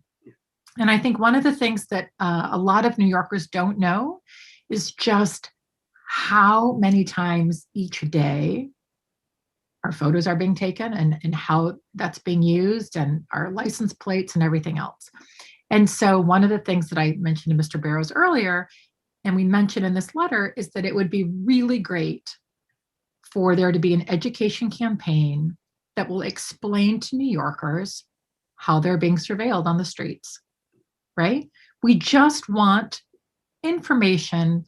And I think one of the things that a lot of New Yorkers don't know is just how many times each day our photos are being taken and how that's being used and our license plates and everything else. And so one of the things that I mentioned to Mr. Barrows earlier, and we mentioned in this letter, is that it would be really great for there to be an education campaign that will explain to New Yorkers how they're being surveilled on the streets, right? We just want information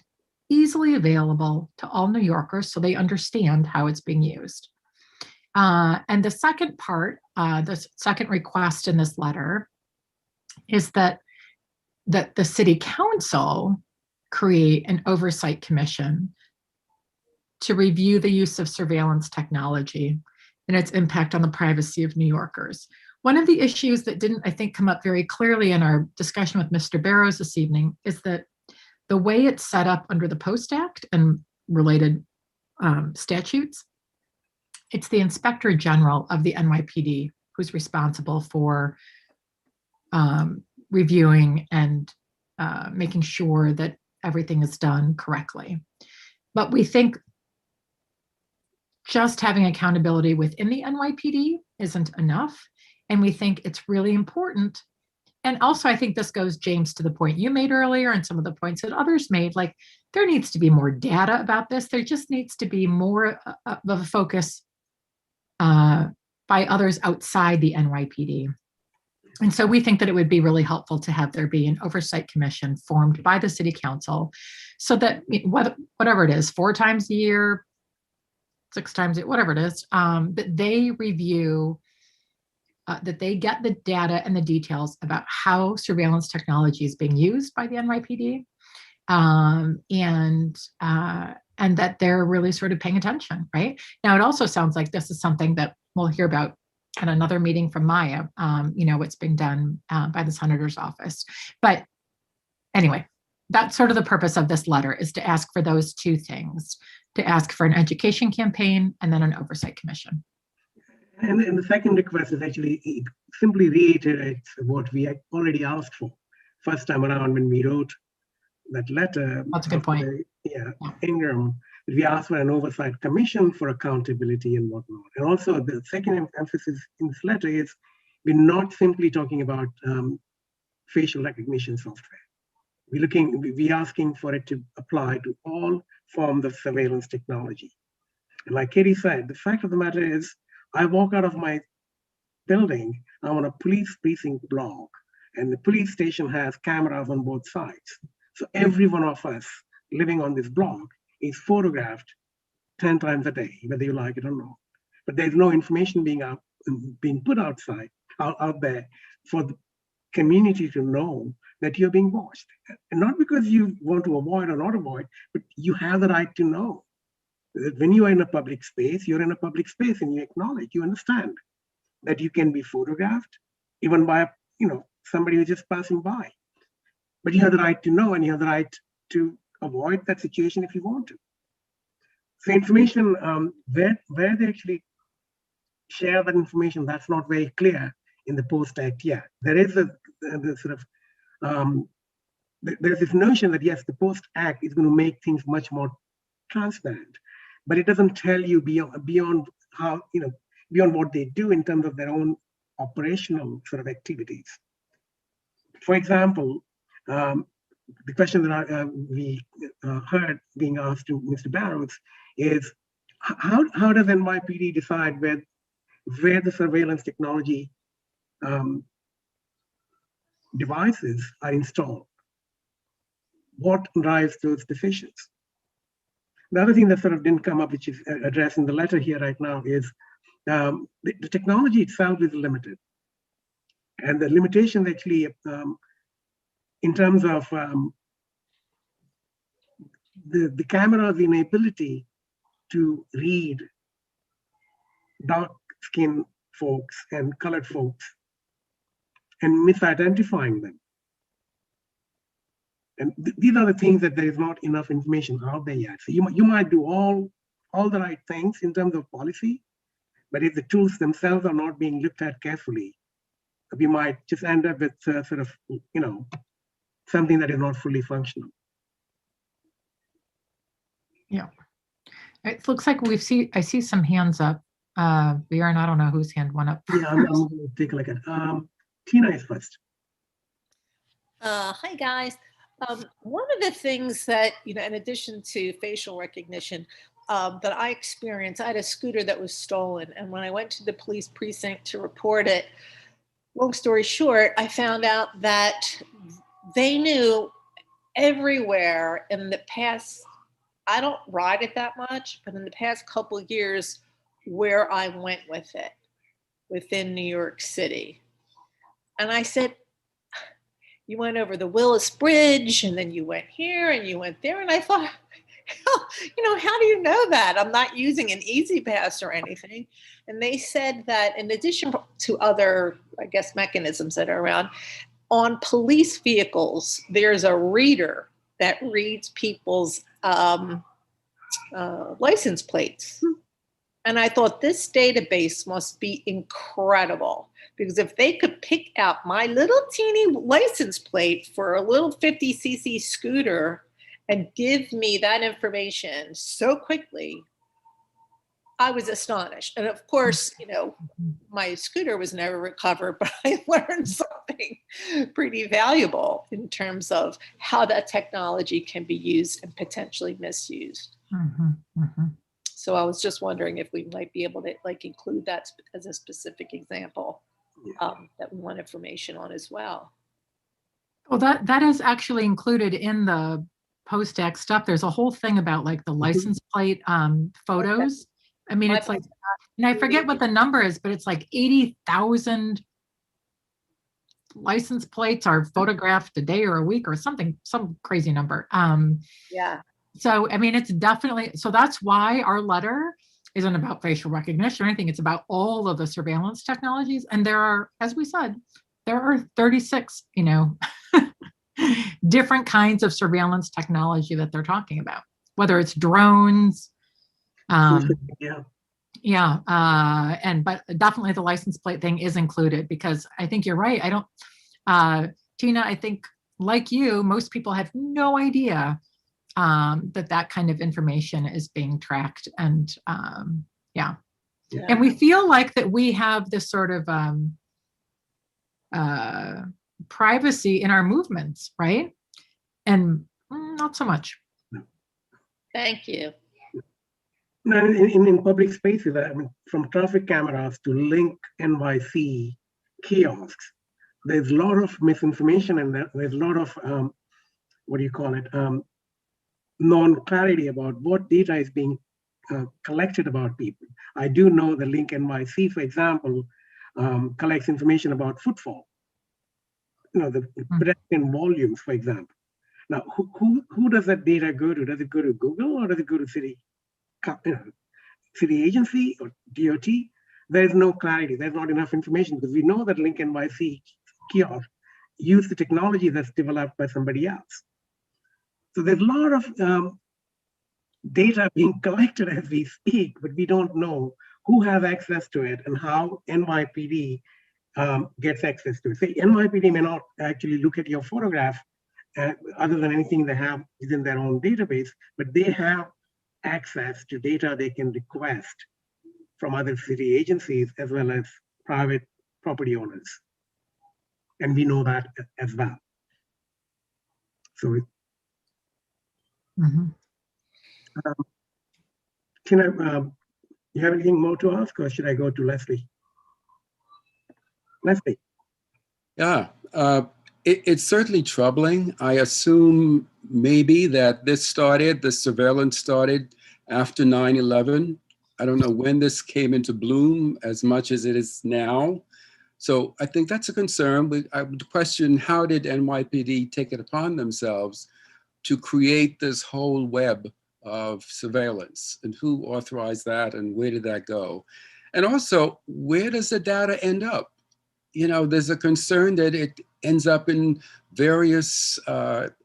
easily available to all New Yorkers so they understand how it's being used. And the second part, the second request in this letter is that the city council create an oversight commission to review the use of surveillance technology and its impact on the privacy of New Yorkers. One of the issues that didn't, I think, come up very clearly in our discussion with Mr. Barrows this evening is that the way it's set up under the Post Act and related statutes, it's the Inspector General of the NYPD who's responsible for reviewing and making sure that everything is done correctly. But we think just having accountability within the NYPD isn't enough. And we think it's really important. And also, I think this goes, James, to the point you made earlier and some of the points that others made, like there needs to be more data about this. There just needs to be more of a focus by others outside the NYPD. And so we think that it would be really helpful to have there be an oversight commission formed by the city council so that whatever it is, 4 times a year, 6 times, whatever it is, that they review, that they get the data and the details about how surveillance technology is being used by the NYPD, and that they're really sort of paying attention, right? Now, it also sounds like this is something that we'll hear about at another meeting from Maya, what's being done by the senator's office. But anyway, that's sort of the purpose of this letter, is to ask for those 2 things, to ask for an education campaign and then an oversight commission. And the second request is actually, it simply reiterates what we had already asked for first time around when we wrote that letter. That's a good point. Ingram, we asked for an oversight commission for accountability and whatnot. And also the second emphasis in this letter is we're not simply talking about facial recognition software. We're asking for it to apply to all forms of surveillance technology. And like Katie said, the fact of the matter is, I walk out of my building, I'm on a police precinct block, and the police station has cameras on both sides. So every one of us living on this block is photographed 10 times a day, whether you like it or not. But there's no information being put out there for the community to know that you're being watched. And not because you want to avoid or not avoid, but you have the right to know. When you are in a public space, you're in a public space and you acknowledge, you understand that you can be photographed even by somebody who's just passing by. But you have the right to know, and you have the right to avoid that situation if you want to. So information, where they actually share that information, that's not very clear in the Post Act yet. There is there's this notion that yes, the Post Act is going to make things much more transparent, but it doesn't tell you beyond how, beyond what they do in terms of their own operational sort of activities. For example, the question that we heard being asked to Mr. Barrows is, how does NYPD decide where the surveillance technology devices are installed? What drives those decisions? The other thing that sort of didn't come up, which is addressed in the letter here right now, is the technology itself is limited. And the limitations actually, in terms of the camera's inability to read dark-skinned folks and colored folks and misidentifying them. And these are the things that there is not enough information out there yet. So you might do all the right things in terms of policy, but if the tools themselves are not being looked at carefully, we might just end up with sort of, something that is not fully functional. Yeah. It looks like I see some hands up. Bjorn, I don't know whose hand went up. Yeah, I'm going to take a look at it. Tina is first. Hi, guys. One of the things that, in addition to facial recognition, that I experienced, I had a scooter that was stolen. And when I went to the police precinct to report it, long story short, I found out that they knew everywhere in the past, I don't ride it that much, but in the past couple of years, where I went with it within New York City. And I said, you went over the Willis Bridge, and then you went here and you went there. And I thought, how do you know that? I'm not using an Easy Pass or anything. And they said that in addition to other, I guess, mechanisms that are around, on police vehicles, there's a reader that reads people's license plates. And I thought this database must be incredible, because if they could pick out my little teeny license plate for a little 50cc scooter and give me that information so quickly, I was astonished. And of course, my scooter was never recovered, but I learned something pretty valuable in terms of how that technology can be used and potentially misused. So I was just wondering if we might be able to include that as a specific example that we want information on as well. Well, that is actually included in the post-act stuff. There's a whole thing about the license plate photos. I mean, it's and I forget what the number is, but it's 80,000 license plates are photographed a day or a week or something, some crazy number. Yeah. So, I mean, it's definitely, so that's why our letter isn't about facial recognition or anything. It's about all of the surveillance technologies. And there are, as we said, there are 36, different kinds of surveillance technology that they're talking about, whether it's drones. But definitely the license plate thing is included, because I think you're right. Tina, I think like you, most people have no idea that kind of information is being tracked. And and we feel like that we have this sort of privacy in our movements, right? And not so much. Thank you. In public spaces, from traffic cameras to Link NYC kiosks, there's a lot of misinformation, and there's a lot of non-clarity about what data is being collected about people. I do know the Link NYC, for example, collects information about footfall, the pedestrian volumes, for example. Now, who does that data go to? Does it go to Google, or does it go to city agency or DOT? There's no clarity. There's not enough information, because we know that Link NYC kiosk use the technology that's developed by somebody else. So there's a lot of data being collected as we speak, but we don't know who has access to it and how NYPD gets access to it. Say NYPD may not actually look at your photograph other than anything they have within their own database, but they have access to data they can request from other city agencies as well as private property owners. And we know that as well. So Tina, you have anything more to ask, or should I go to Leslie? Leslie. Yeah, it's certainly troubling. I assume maybe that the surveillance started after 9/11. I don't know when this came into bloom as much as it is now. So I think that's a concern. I would question, how did NYPD take it upon themselves to create this whole web of surveillance, and who authorized that, and where did that go? And also, where does the data end up? There's a concern that it ends up in various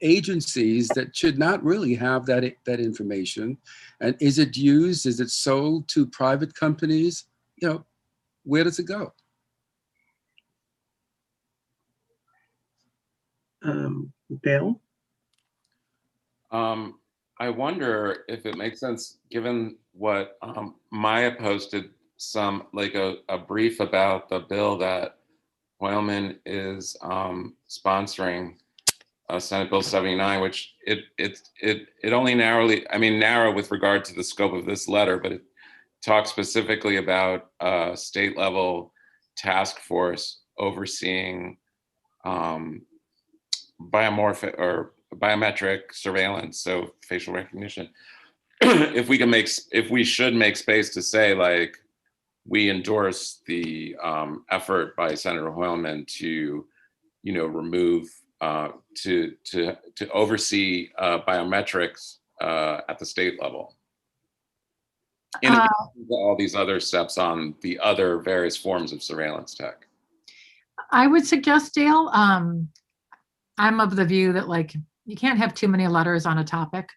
agencies that should not really have that information. And is it used? Is it sold to private companies? Where does it go? Bill? I wonder if it makes sense, given what Maya posted, a brief about the bill that Hoylman is sponsoring, Senate Bill 79, which it only narrow with regard to the scope of this letter, but it talks specifically about a state level task force overseeing biometric surveillance, so facial recognition. If we should make space to say, we endorse the effort by Senator Hoylman to, remove, to oversee biometrics at the state level? In addition to all these other steps on the other various forms of surveillance tech. I would suggest, Dale, I'm of the view that like you can't have too many letters on a topic.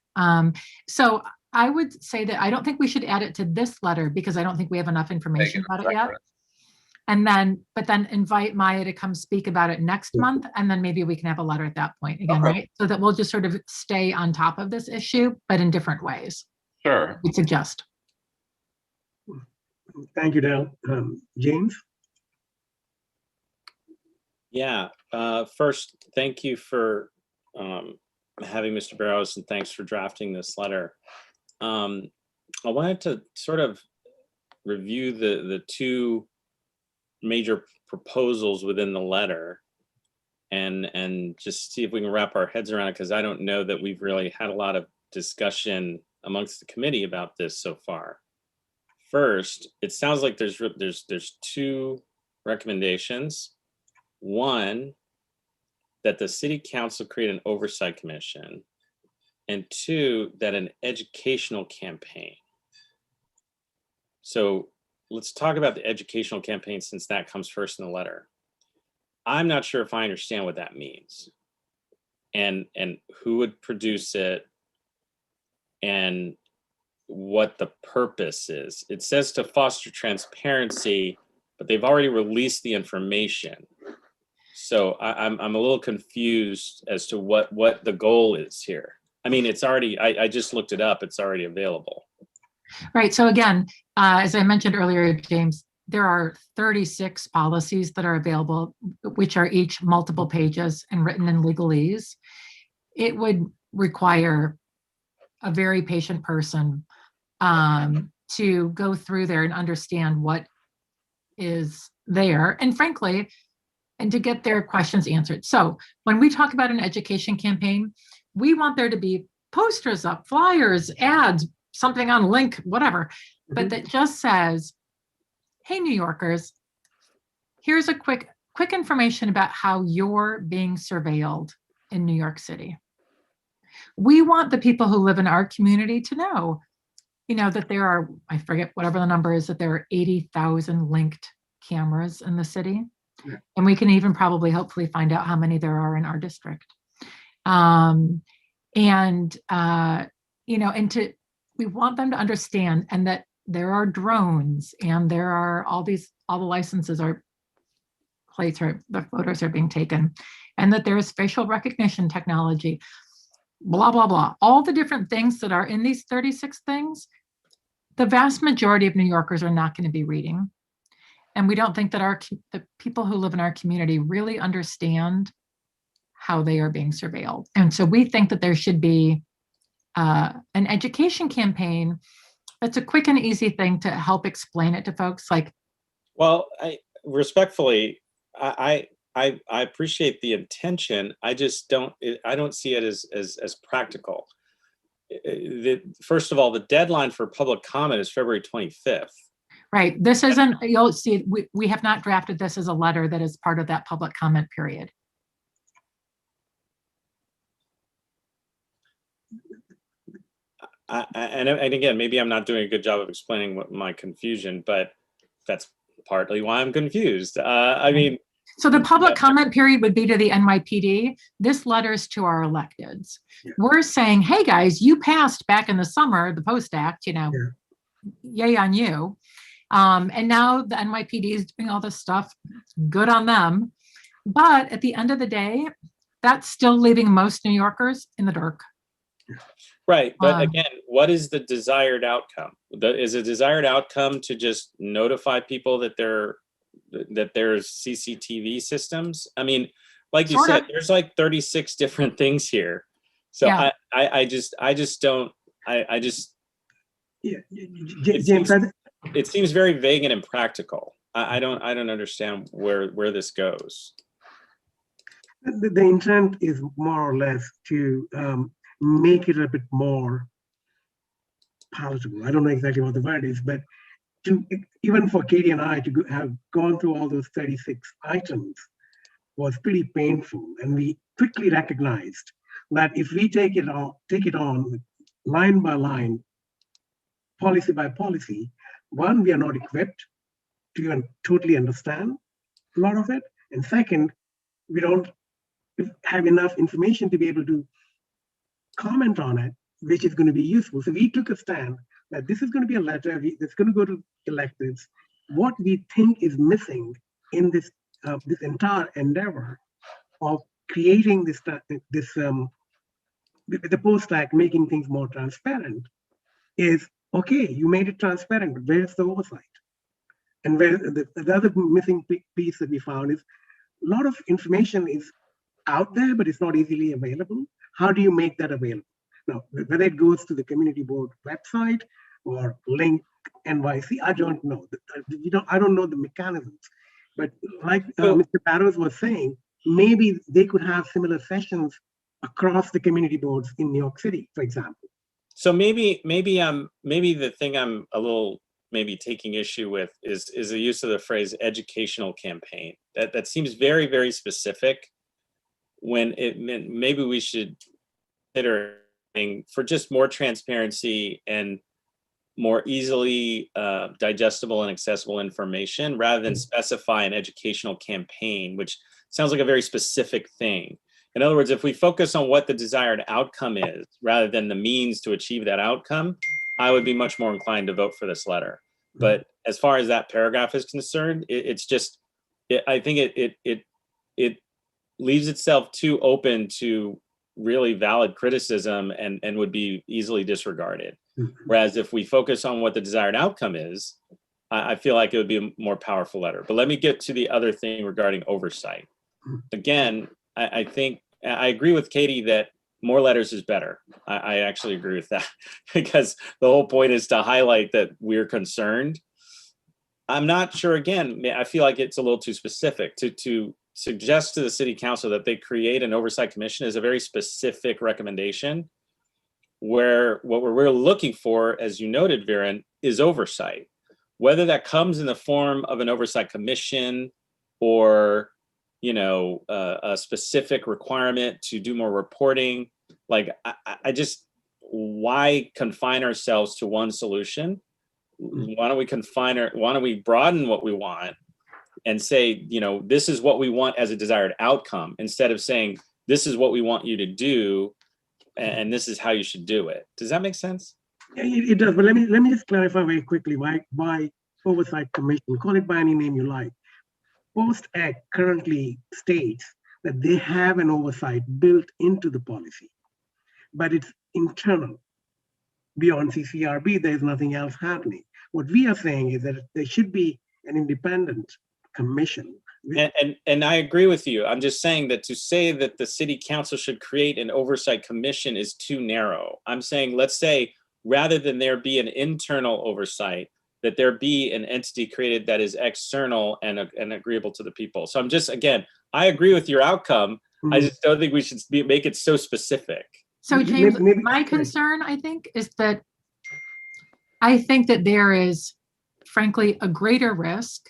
So I would say that I don't think we should add it to this letter because I don't think we have enough information about it yet. And then, but then invite Maya to come speak about it next month. And then maybe we can have a letter at that point again, right? So that we'll just sort of stay on top of this issue, but in different ways. Sure. We suggest. Thank you, Dale. James? Yeah, first, thank you for having Mr. Barrows, and thanks for drafting this letter. I wanted to sort of review the two major proposals within the letter and just see if we can wrap our heads around it, because I don't know that we've really had a lot of discussion amongst the committee about this so far. First, it sounds like there's two recommendations. One, that the city council create an oversight commission, and two, that an educational campaign. So let's talk about the educational campaign since that comes first in the letter. I'm not sure if I understand what that means and who would produce it and what the purpose is. It says to foster transparency, but they've already released the information. So I'm a little confused as to what the goal is here. I mean, it's already, I just looked it up, it's already available. Right, so again, as I mentioned earlier, James, there are 36 policies that are available, which are each multiple pages and written in legalese. It would require a very patient person to go through there and understand what is there, and frankly, and to get their questions answered. So when we talk about an education campaign, we want there to be posters up, flyers, ads, something on link, whatever, but that just says, hey, New Yorkers, here's a quick information about how you're being surveilled in New York City. We want the people who live in our community to know, that there are, I forget whatever the number is, that there are 80,000 linked cameras in the city. Yeah. And we can even probably hopefully find out how many there are in our district. We want them to understand, and that there are drones and there are all the licenses are plates or the photos are being taken, and that there is facial recognition technology, blah, blah, blah. All the different things that are in these 36 things, the vast majority of New Yorkers are not going to be reading. And we don't think that the people who live in our community really understand how they are being surveilled. And so we think that there should be an education campaign that's a quick and easy thing to help explain it to folks. Well, I appreciate the intention. I just don't see it as practical. First of all, the deadline for public comment is February 25th. Right. This isn't, you'll see, we have not drafted this as a letter that is part of that public comment period. And again, maybe I'm not doing a good job of explaining what my confusion, but that's partly why I'm confused. So the public comment period would be to the NYPD. This letter is to our electeds. Yeah. We're saying, hey guys, you passed back in the summer, the Post Act, yay on you. And now the NYPD is doing all this stuff, good on them. But at the end of the day, that's still leaving most New Yorkers in the dark. Right, but again, what is the desired outcome? Is a desired outcome to just notify people that there's CCTV systems? I mean, like you said, there's like 36 different things here. So yeah. It seems very vague and impractical. I don't understand where this goes. The intent is more or less to make it a bit more palatable. I don't know exactly what the word is, but even for Katie and I to have gone through all those 36 items was pretty painful. And we quickly recognized that if we take it on line by line, policy by policy. One, we are not equipped to even totally understand a lot of it. And second, we don't have enough information to be able to comment on it, which is going to be useful. So we took a stand that this is going to be a letter that's going to go to electeds. What we think is missing in this this entire endeavor of creating the Post Act, making things more transparent, is okay. You made it transparent, but where's the oversight? And where the other missing piece that we found is a lot of information is out there, but it's not easily available. How do you make that available? Now, whether it goes to the community board website or link NYC, I don't know. I don't know the mechanisms. But like Mr. Barrows was saying, maybe they could have similar sessions across the community boards in New York City, for example. So maybe the thing I'm a little maybe taking issue with is the use of the phrase educational campaign. That seems very, very specific, when it meant maybe we should consider for just more transparency and more easily digestible and accessible information, rather than specify an educational campaign, which sounds like a very specific thing. In other words, if we focus on what the desired outcome is, rather than the means to achieve that outcome, I would be much more inclined to vote for this letter. But as far as that paragraph is concerned, I think it leaves itself too open to really valid criticism and would be easily disregarded. Whereas if we focus on what the desired outcome is, I feel like it would be a more powerful letter. But let me get to the other thing regarding oversight. Again, I think I agree with Katie that more letters is better. I actually agree with that, because the whole point is to highlight that we're concerned. I'm not sure, again, I feel like it's a little too specific. To suggest to the city council that they create an oversight commission is a very specific recommendation, where what we're looking for, as you noted, Viren, is oversight. Whether that comes in the form of an oversight commission or a specific requirement to do more reporting, like I just, why confine ourselves to one solution? Why don't we broaden what we want and say, this is what we want as a desired outcome, instead of saying, this is what we want you to do, and this is how you should do it. Does that make sense? Yeah, it does, but let me just clarify very quickly why oversight commission, call it by any name you like. Post Act currently states that they have an oversight built into the policy, but it's internal. Beyond CCRB, there's nothing else happening. What we are saying is that there should be an independent commission. And I agree with you. I'm just saying that to say that the city council should create an oversight commission is too narrow. I'm saying, let's say, rather than there be an internal oversight, that there be an entity created that is external and agreeable to the people. So I'm just, again, I agree with your outcome. I just don't think we should make it so specific. So James, my concern, I think, is that I think that there is, frankly, a greater risk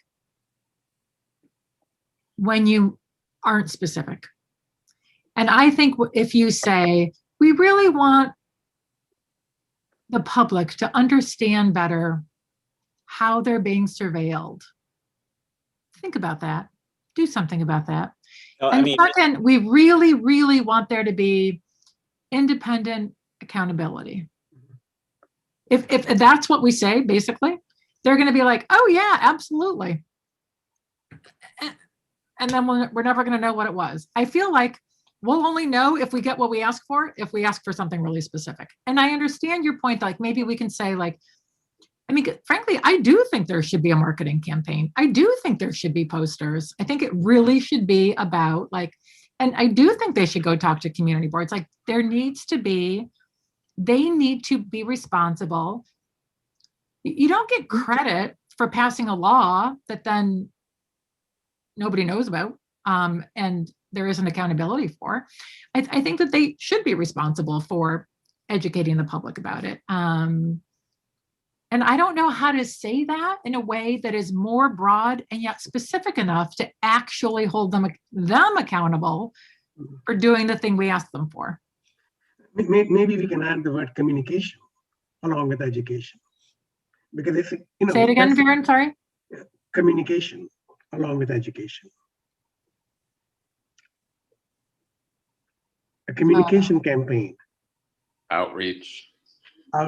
when you aren't specific. And I think if you say, we really want the public to understand better how they're being surveilled, think about that. Do something about that. And second, we really, really want there to be independent accountability. If that's what we say, basically, they're going to be like, oh yeah, absolutely. And then we're never going to know what it was. I feel like we'll only know if we get what we ask for, if we ask for something really specific. And I understand your point, like maybe we can say like, frankly, I do think there should be a marketing campaign. I do think there should be posters. I think it really should be about and I do think they should go talk to community boards. Like they need to be responsible. You don't get credit for passing a law that then nobody knows about and there isn't accountability for. I think that they should be responsible for educating the public about it. And I don't know how to say that in a way that is more broad and yet specific enough to actually hold them accountable for doing the thing we asked them for. Maybe we can add the word communication along with education. Because if, Say it again, Viren, sorry. Communication along with education. A communication campaign. Outreach.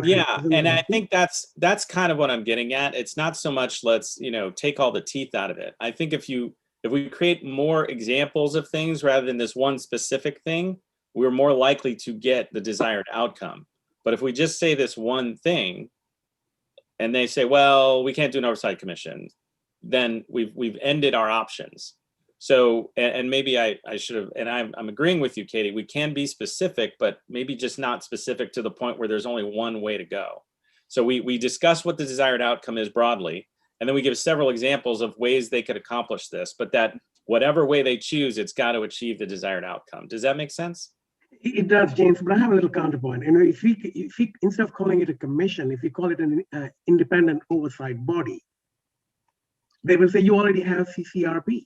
Yeah, and I think that's kind of what I'm getting at. It's not so much let's, take all the teeth out of it. I think if we create more examples of things rather than this one specific thing, we're more likely to get the desired outcome. But if we just say this one thing and they say, well, we can't do an oversight commission, then we've ended our options. So, and maybe I should have, and I'm agreeing with you, Katie, we can be specific, but maybe just not specific to the point where there's only one way to go. So we discuss what the desired outcome is broadly, and then we give several examples of ways they could accomplish this, but that whatever way they choose, it's got to achieve the desired outcome. Does that make sense? It does, James, but I have a little counterpoint. If we instead of calling it a commission, if we call it an independent oversight body, they will say you already have CCRP.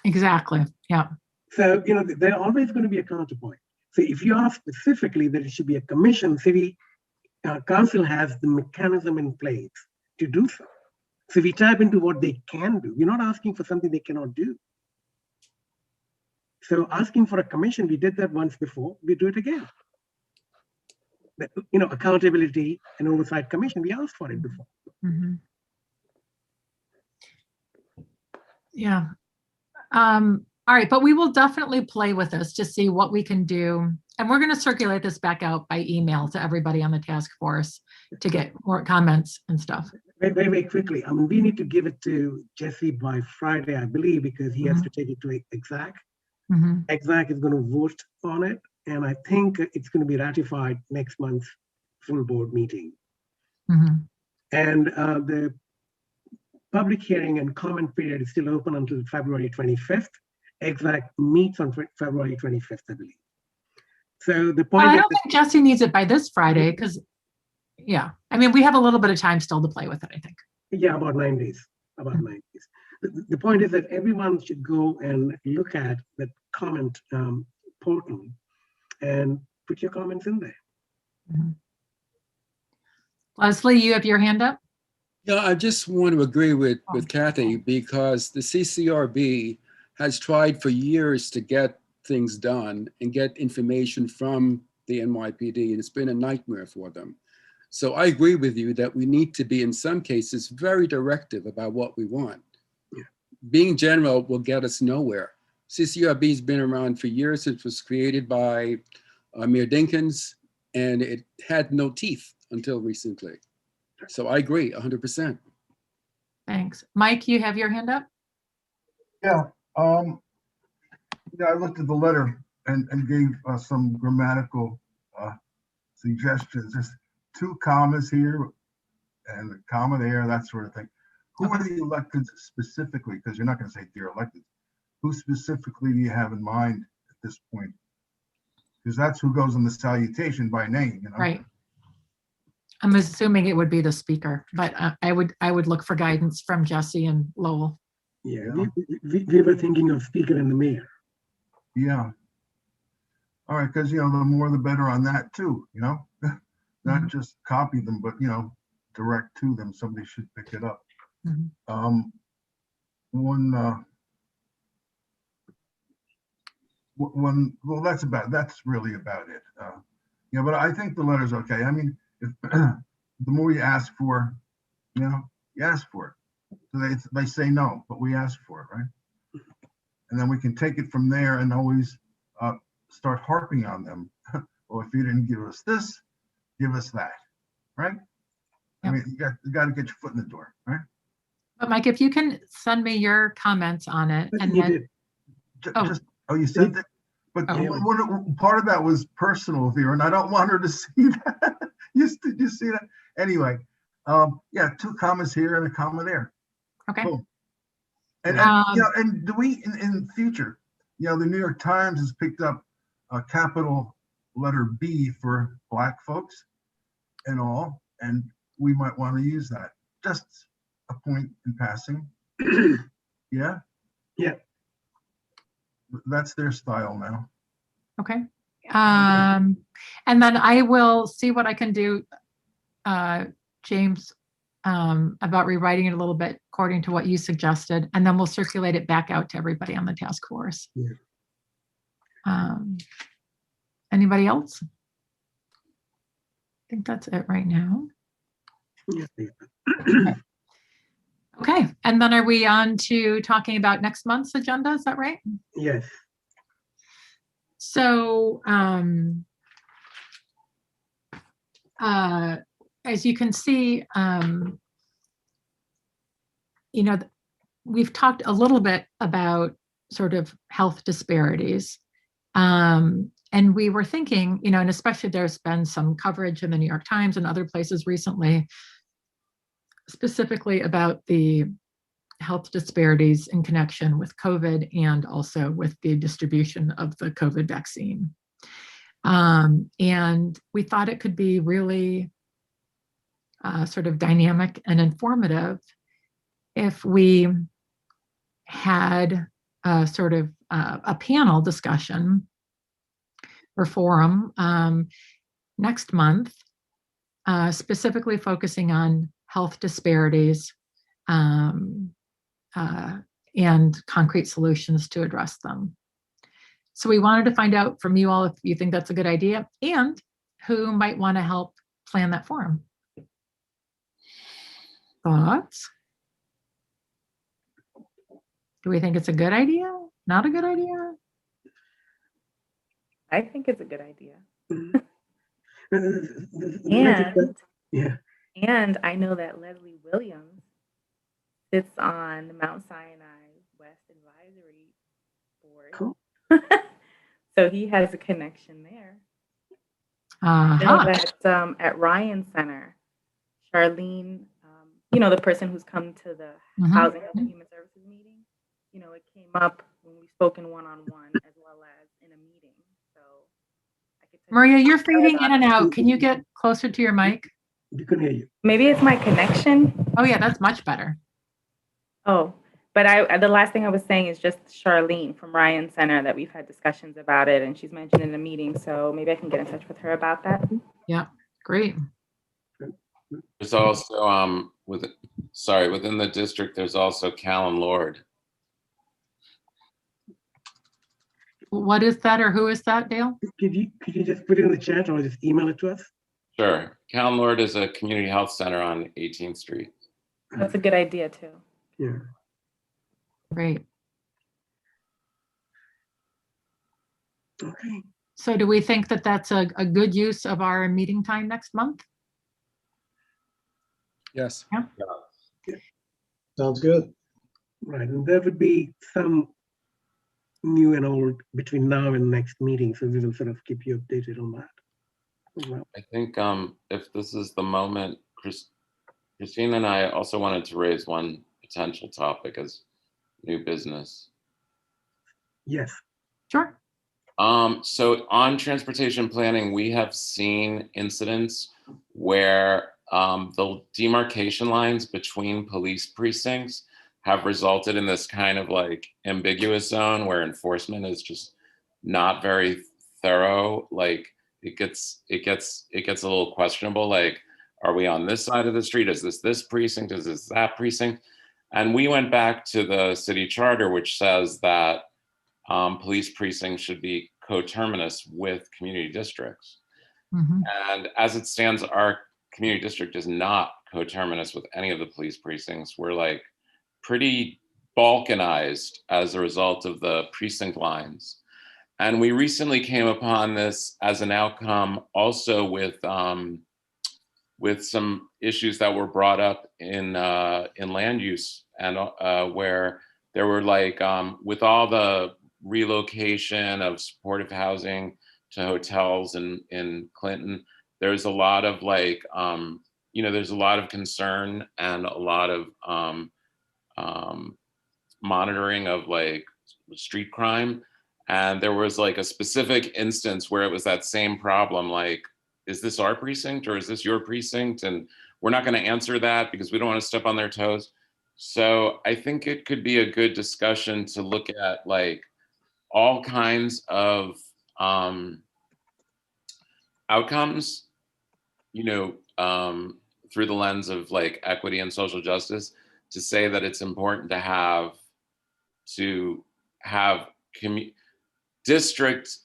Exactly. Yeah. So, there's always going to be a counterpoint. So if you ask specifically that it should be a commission, city council has the mechanism in place to do so. So we tap into what they can do. We're not asking for something they cannot do. So asking for a commission, we did that once before, we do it again. Accountability and oversight commission, we asked for it before. Mm-hmm. Yeah. All right, but we will definitely play with this to see what we can do. And we're going to circulate this back out by email to everybody on the task force to get more comments and stuff. Very, very quickly. We need to give it to Jesse by Friday, I believe, because he has to take it to EXAC. EXAC is going to vote on it, and I think it's going to be ratified next month's full board meeting. And the public hearing and comment period is still open until February 25th. EXAC meets on February 25th, I believe. So the point I don't think Jesse needs it by this Friday because, yeah, we have a little bit of time still to play with it, I think. Yeah, about 9 days. The point is that everyone should go and look at the comment portal and put your comments in there. Leslie, you have your hand up? Yeah, I just want to agree with Kathy because the CCRB has tried for years to get things done and get information from the NYPD, and it's been a nightmare for them. So I agree with you that we need to be, in some cases, very directive about what we want. Yeah. Being general will get us nowhere. CCRB has been around for years. It was created by Mayor Dinkins, and it had no teeth until recently. So I agree 100%. Thanks. Mike, you have your hand up? Yeah. I looked at the letter and gave some grammatical suggestions. There's 2 commas here and a comma there, that sort of thing. Who are the electeds specifically? Because you're not going to say dear electeds. Who specifically do you have in mind at this point? Because that's who goes in the salutation by name. Right. I'm assuming it would be the speaker, but I would look for guidance from Jesse and Lowell. Yeah, we were thinking of speaker and the mayor. Yeah. All right, because the more the better on that too, not just copy them, but direct to them. Somebody should pick it up. Well, that's really about it. But I think the letter's okay. If the more you ask for, you ask for it. So they say no, but we ask for it, right? And then we can take it from there and always start harping on them. Well, if you didn't give us this, give us that, right? Yep. You got to get your foot in the door, right? But Mike, if you can send me your comments on it, and then you sent it, but part of that was personal here, and I don't want her to see that. Did you see that? Anyway, 2 commas here and a comma there. Okay. Cool. And do we in future, the New York Times has picked up a capital letter B for Black folks and all, and we might want to use that. Just a point in passing. Yeah. Yeah. That's their style now. Okay. And then I will see what I can do, James, about rewriting it a little bit according to what you suggested, and then we'll circulate it back out to everybody on the task force. Yeah. Anybody else? I think that's it right now. Yeah. Okay, and then are we on to talking about next month's agenda? Is that right? Yes. So, as you can see, you know, we've talked a little bit about sort of health disparities. And we were thinking, you know, and especially there's been some coverage in the New York Times and other places recently, specifically about the health disparities in connection with COVID and also with the distribution of the COVID vaccine. And we thought it could be really sort of dynamic and informative if we had sort of a panel discussion or forum next month, specifically focusing on health disparities and concrete solutions to address them. So we wanted to find out from you all if you think that's a good idea and who might want to help plan that forum. Thoughts? Do we think it's a good idea? Not a good idea? I think it's a good idea. Yeah. And I know that Leslie Williams sits on the Mount Sinai West Advisory Board. Cool. So he has a connection there. I know that at Ryan Center, Charlene, you know, the person who's come to the Housing and Human Services meeting, you know, it came up when we spoke in one-on-one as well as in a meeting. So I could Maria, you're fading in and out. Can you get closer to your mic? You can hear you. Maybe it's my connection. Oh yeah, that's much better. Oh, but the last thing I was saying is just Charlene from Ryan Center that we've had discussions about it, and she's mentioned in a meeting. So maybe I can get in touch with her about that. Yeah, great. There's also within the district, there's also Callan Lord. What is that, or who is that, Dale? Could you just put it in the chat or just email it to us? Sure. Callan Lord is a community health center on 18th Street. That's a good idea too. Yeah. Great. Okay. So do we think that that's a good use of our meeting time next month? Yes. Yeah. Sounds good. Right, and there would be some new and old between now and next meeting, so we will sort of keep you updated on that as well. I think if this is the moment, Christine and I also wanted to raise one potential topic as new business. Yes. Sure. So on transportation planning, we have seen incidents where the demarcation lines between police precincts have resulted in this kind of like ambiguous zone where enforcement is just not very thorough. Like it gets a little questionable. Like, are we on this side of the street? Is this precinct? Is this that precinct? And we went back to the city charter, which says that police precincts should be coterminous with community districts. And as it stands, our community district is not coterminous with any of the police precincts. We're like pretty balkanized as a result of the precinct lines. And we recently came upon this as an outcome also with some issues that were brought up in land use, and where there were like, with all the relocation of supportive housing to hotels in Clinton, there's a lot of like, there's a lot of concern and a lot of monitoring of like street crime. And there was like a specific instance where it was that same problem, like, is this our precinct or is this your precinct? And we're not going to answer that because we don't want to step on their toes. So I think it could be a good discussion to look at like all kinds of outcomes, you know, through the lens of like equity and social justice, to say that it's important to have district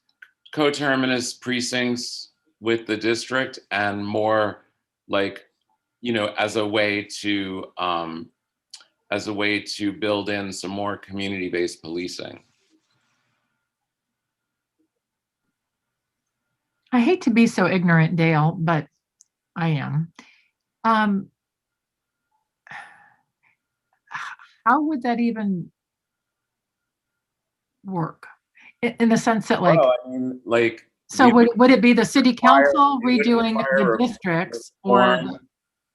coterminous precincts with the district, and more like, you know, as a way to build in some more community-based policing. I hate to be so ignorant, Dale, but I am. How would that even work? In the sense that, like, Oh, I mean, like, so would it be the city council it would redoing require the districts, or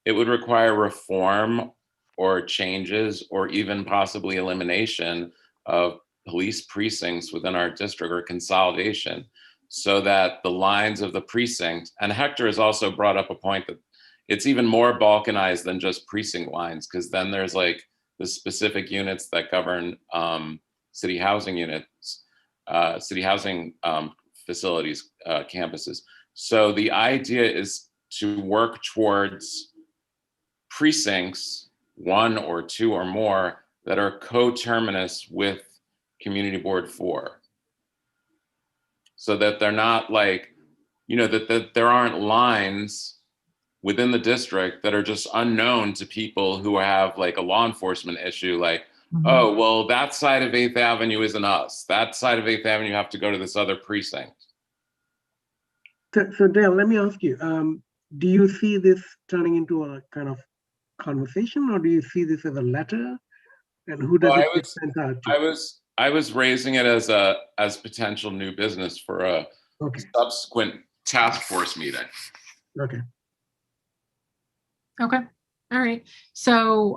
it would require reform or changes or even possibly elimination of police precincts within our district, or consolidation, so that the lines of the precinct, and Hector has also brought up a point that it's even more balkanized than just precinct lines, because then there's like the specific units that govern city housing units, city housing facilities, campuses. So the idea is to work towards precincts, 1 or 2 or more, that are coterminous with Community Board 4. So that they're not like, you know, that there aren't lines within the district that are just unknown to people who have like a law enforcement issue, like, oh, well, that side of 8th Avenue isn't us. That side of 8th Avenue, you have to go to this other precinct. So Dale, let me ask you, do you see this turning into a kind of conversation, or do you see this as a letter? And who does it get sent out to? I was raising it as potential new business for a subsequent task force meeting. Okay. Okay. All right. So,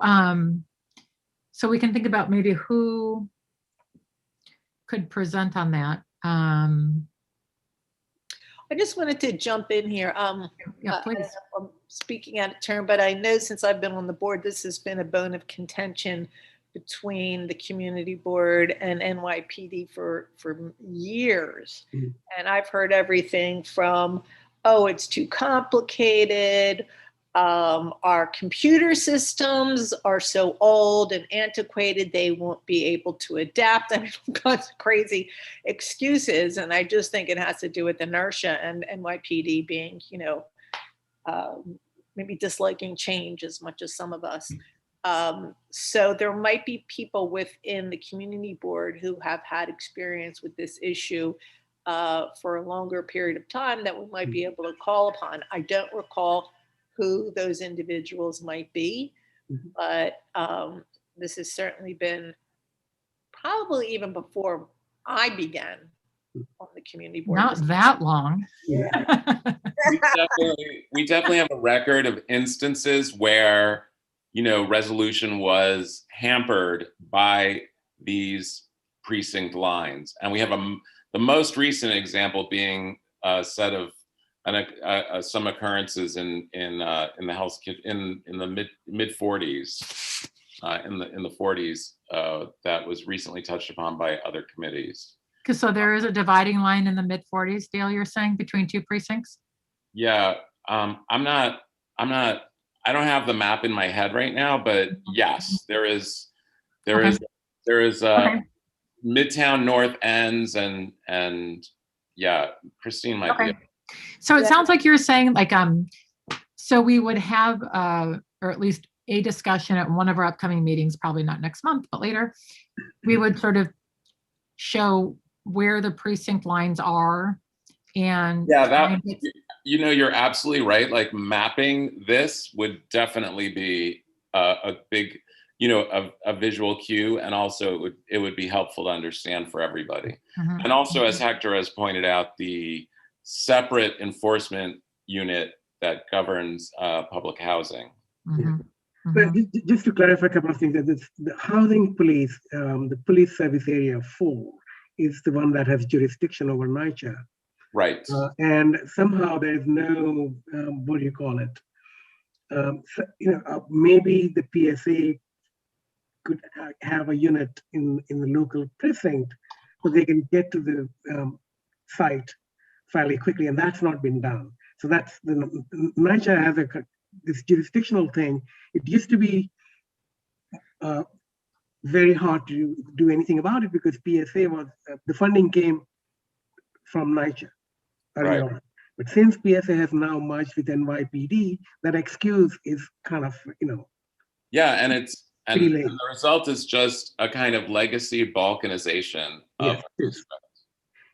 so we can think about maybe who could present on that. I just wanted to jump in here. Yeah, please. I'm speaking out of turn, but I know since I've been on the board, this has been a bone of contention between the community board and NYPD for years. Mm-hmm. And I've heard everything from, oh, it's too complicated. Our computer systems are so old and antiquated, they won't be able to adapt. I mean, all kinds of crazy excuses. And I just think it has to do with inertia and NYPD being, you know, maybe disliking change as much as some of us. So there might be people within the community board who have had experience with this issue for a longer period of time that we might be able to call upon. I don't recall who those individuals might be, but this has certainly been probably even before I began on the community board. Not that long. We definitely have a record of instances where, you know, resolution was hampered by these precinct lines. And we have the most recent example being a set of some occurrences in the health in the mid 40s, in the 40s, that was recently touched upon by other committees. Because so there is a dividing line in the mid 40s, Dale, you're saying, between 2 precincts? Yeah, I don't have the map in my head right now, but yes, there is Midtown North Ends and yeah, Christine might be. So it sounds like you're saying, like, so we would have, or at least a discussion at one of our upcoming meetings, probably not next month, but later, we would sort of show where the precinct lines are. And yeah, you know, you're absolutely right. Like, mapping this would definitely be a big, you know, a visual cue, and also it would be helpful to understand for everybody. And also, as Hector has pointed out, the separate enforcement unit that governs public housing. But just to clarify a couple of things, that the housing police, the police service area 4, is the one that has jurisdiction over NYCHA. Right. And somehow there is no, what do you call it? So, you know, maybe the PSA could have a unit in the local precinct so they can get to the site fairly quickly, and that's not been done. So that's the NYCHA has this jurisdictional thing. It used to be very hard to do anything about it because PSA was, the funding came from NYCHA early on. But since PSA has now merged with NYPD, that excuse is kind of, Yeah, and pretty late. the result is just a kind of legacy balkanization of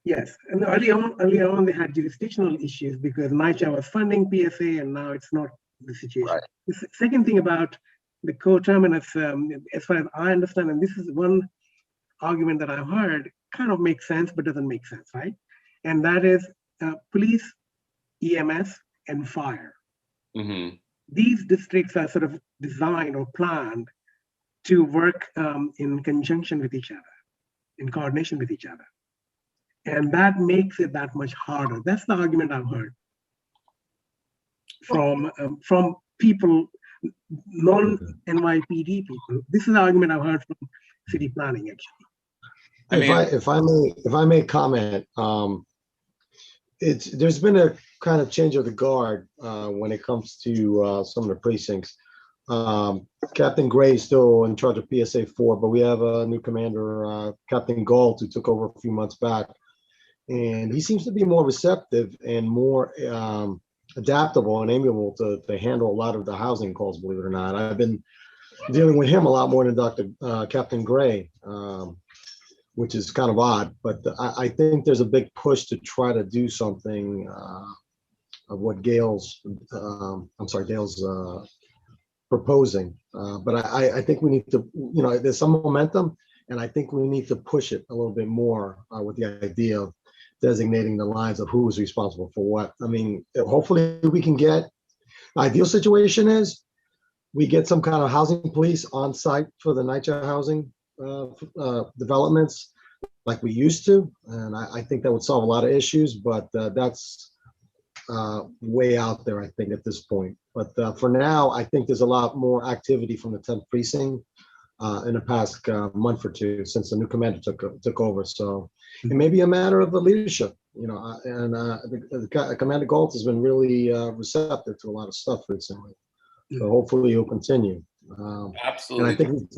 Yes, and early on they had jurisdictional issues because NYCHA was funding PSA, and now it's not the situation. The second thing about the coterminus, as far as I understand, and this is one argument that I've heard, kind of makes sense but doesn't make sense, right? And that is police, EMS, and fire. Mm-hmm. These districts are sort of designed or planned to work in conjunction with each other, in coordination with each other. And that makes it that much harder. That's the argument I've heard from people, non-NYPD people. This is the argument I've heard from city planning, actually. If I may comment, there's been a kind of change of the guard when it comes to some of the precincts. Captain Gray is still in charge of PSA 4, but we have a new commander, Captain Galt, who took over a few months back. And he seems to be more receptive and more adaptable and amiable to handle a lot of the housing calls, believe it or not. I've been dealing with him a lot more than Captain Gray, which is kind of odd. But I think there's a big push to try to do something of what Gail's proposing. But I think we need to, there's some momentum, and I think we need to push it a little bit more with the idea of designating the lines of who is responsible for what. I mean, hopefully we can get, ideal situation is we get some kind of housing police on site for the NYCHA housing developments like we used to. And I think that would solve a lot of issues, but that's way out there, I think, at this point. But for now, I think there's a lot more activity from the 10th precinct in the past month or two since the new commander took over. So it may be a matter of the leadership, and Commander Galt has been really receptive to a lot of stuff recently. So hopefully he'll continue. Absolutely.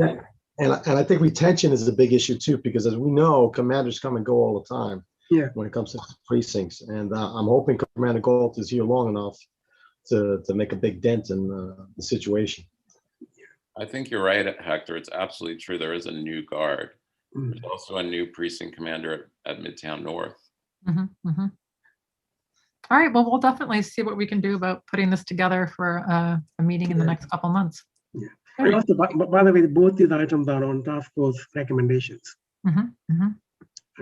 And I think retention is a big issue too, because as we know, commanders come and go all the time. Yeah. When it comes to precincts, and I'm hoping Commander Galt is here long enough to make a big dent in the situation. I think you're right, Hector. It's absolutely true. There is a new guard. There's also a new precinct commander at Midtown North. Mm-hmm, mm-hmm. All right. Well, we'll definitely see what we can do about putting this together for a meeting in the next couple months. Yeah. And also, by the way, both these items are on task force recommendations. Mm-hmm, mm-hmm.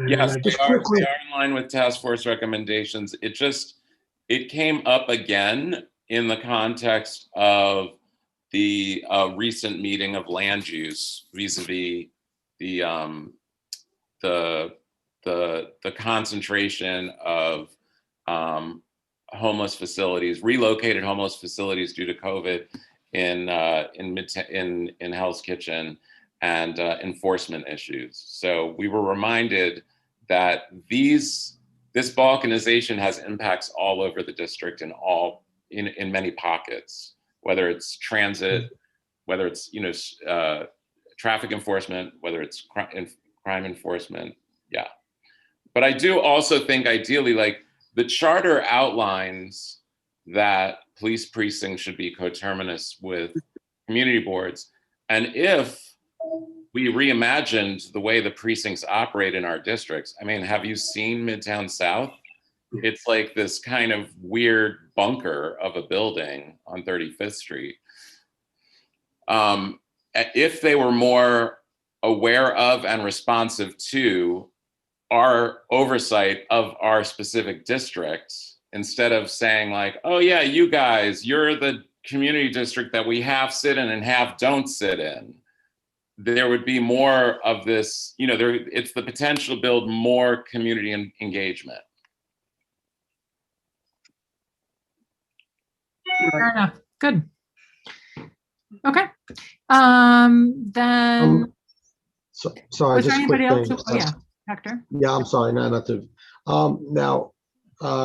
Yes, they are in line with task force recommendations. It came up again in the context of the recent meeting of land use vis-a-vis the concentration of homeless facilities, relocated homeless facilities due to COVID in Hell's Kitchen, and enforcement issues. So we were reminded that this balkanization has impacts all over the district and in many pockets, whether it's transit, whether it's traffic enforcement, whether it's crime enforcement. Yeah. But I do also think ideally, like, the charter outlines that police precincts should be coterminous with community boards. And if we reimagined the way the precincts operate in our districts, I mean, have you seen Midtown South? It's like this kind of weird bunker of a building on 35th Street. If they were more aware of and responsive to our oversight of our specific districts, instead of saying like, oh yeah, you guys, you're the community district that we half sit in and half don't sit in, there would be more of this, it's the potential to build more community engagement. Fair enough. Good. Okay. Then. Sorry, was there just anybody else? thing. Oh, yeah, Hector. Yeah, I'm sorry, not to. Now,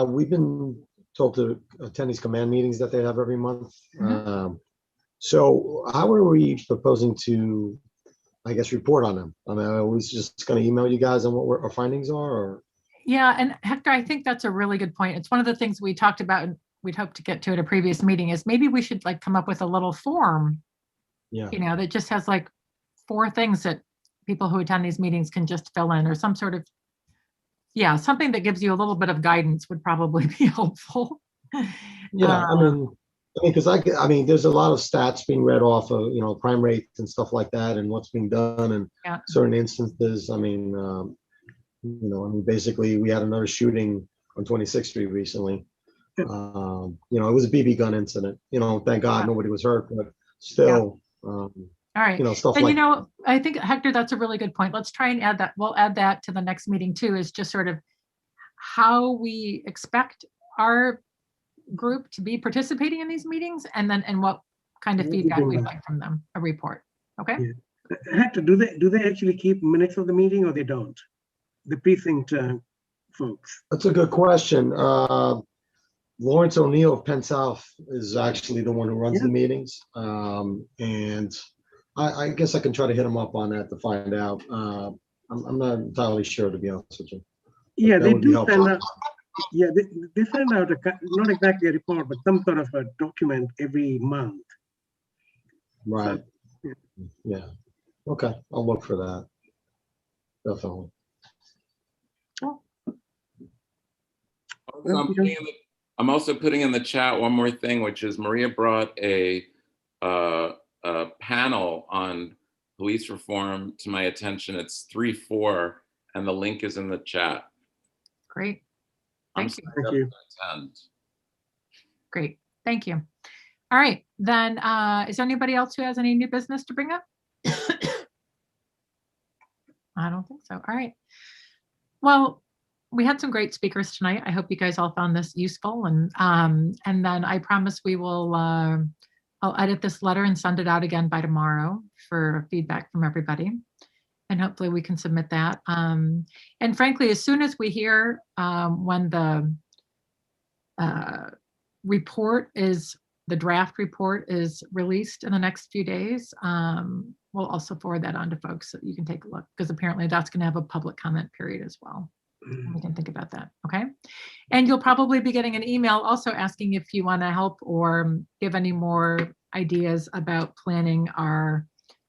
we've been told to attend these command meetings that they have every month. So how are we proposing to, I guess, report on them? I mean, are we just going to email you guys on what our findings are, or? Yeah, and Hector, I think that's a really good point. It's one of the things we talked about, and we'd hope to get to at a previous meeting, is maybe we should like come up with a little form, Yeah. you know, that just has like 4 things that people who attend these meetings can just fill in, or some sort of, yeah, something that gives you a little bit of guidance would probably be helpful. Yeah, I mean, because I mean, there's a lot of stats being read off of, you know, crime rates and stuff like that, and what's being done in Yeah. certain instances. I mean, you know, I mean, basically, we had another shooting on 26th Street recently. You know, it was a BB gun incident. You know, thank God nobody was hurt, but still, All right. you know, stuff And like. you know, I think, Hector, that's a really good point. Let's try and add that. We'll add that to the next meeting too, is just sort of how we expect our group to be participating in these meetings, and then and what kind of feedback we'd like from them, a report. Okay. Yeah. Hector, do they actually keep minutes of the meeting, or they don't? The precinct folks. That's a good question. Lawrence O'Neill of Penn South is actually the one who runs the meetings. And I guess I can try to hit him up on that to find out. I'm not entirely sure, to be honest with you. Yeah, That they would be do helpful. send out. Yeah, they send out not exactly a report, but some sort of a document every month. Right. So, Yeah. Okay. I'll look for that. Definitely. I'm also putting in the chat one more thing, which is Maria brought a panel on police reform to my attention. It's 3-4, and the link is in the chat. Great. Thank you. Great. Thank you. All right. Then is there anybody else who has any new business to bring up? I don't think so. All right. Well, we had some great speakers tonight. I hope you guys all found this useful. And then I promise we will, I'll edit this letter and send it out again by tomorrow for feedback from everybody. And hopefully we can submit that. And frankly, as soon as we hear when the the draft report is released in the next few days, we'll also forward that on to folks so you can take a look, because apparently that's going to have a public comment period as well. We can think about that. Okay. And you'll probably be getting an email also asking if you want to help or give any more ideas about planning our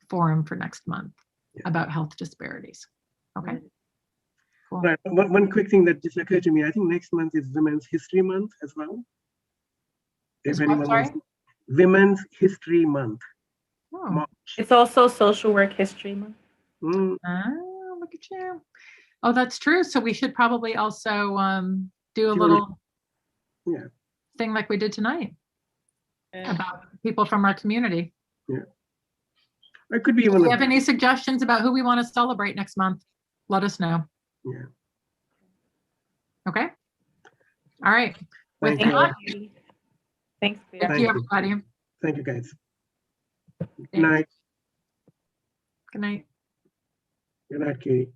forum for next month about health disparities. Okay. Cool. Right. One quick thing that just occurred to me. I think next month is Women's History Month as well. If anyone wants, Women's History Month. Oh. It's also Social Work History Month. Oh, look at you. Oh, that's true. So we should probably also do a little thing like we did tonight about people from our community. Yeah. It could be even. If you have any suggestions about who we want to celebrate next month, let us know. Yeah. Okay. All right. Thank you. Thanks. Thank you, everybody. Thank you, guys. Good night. Good night. Good night, Katie.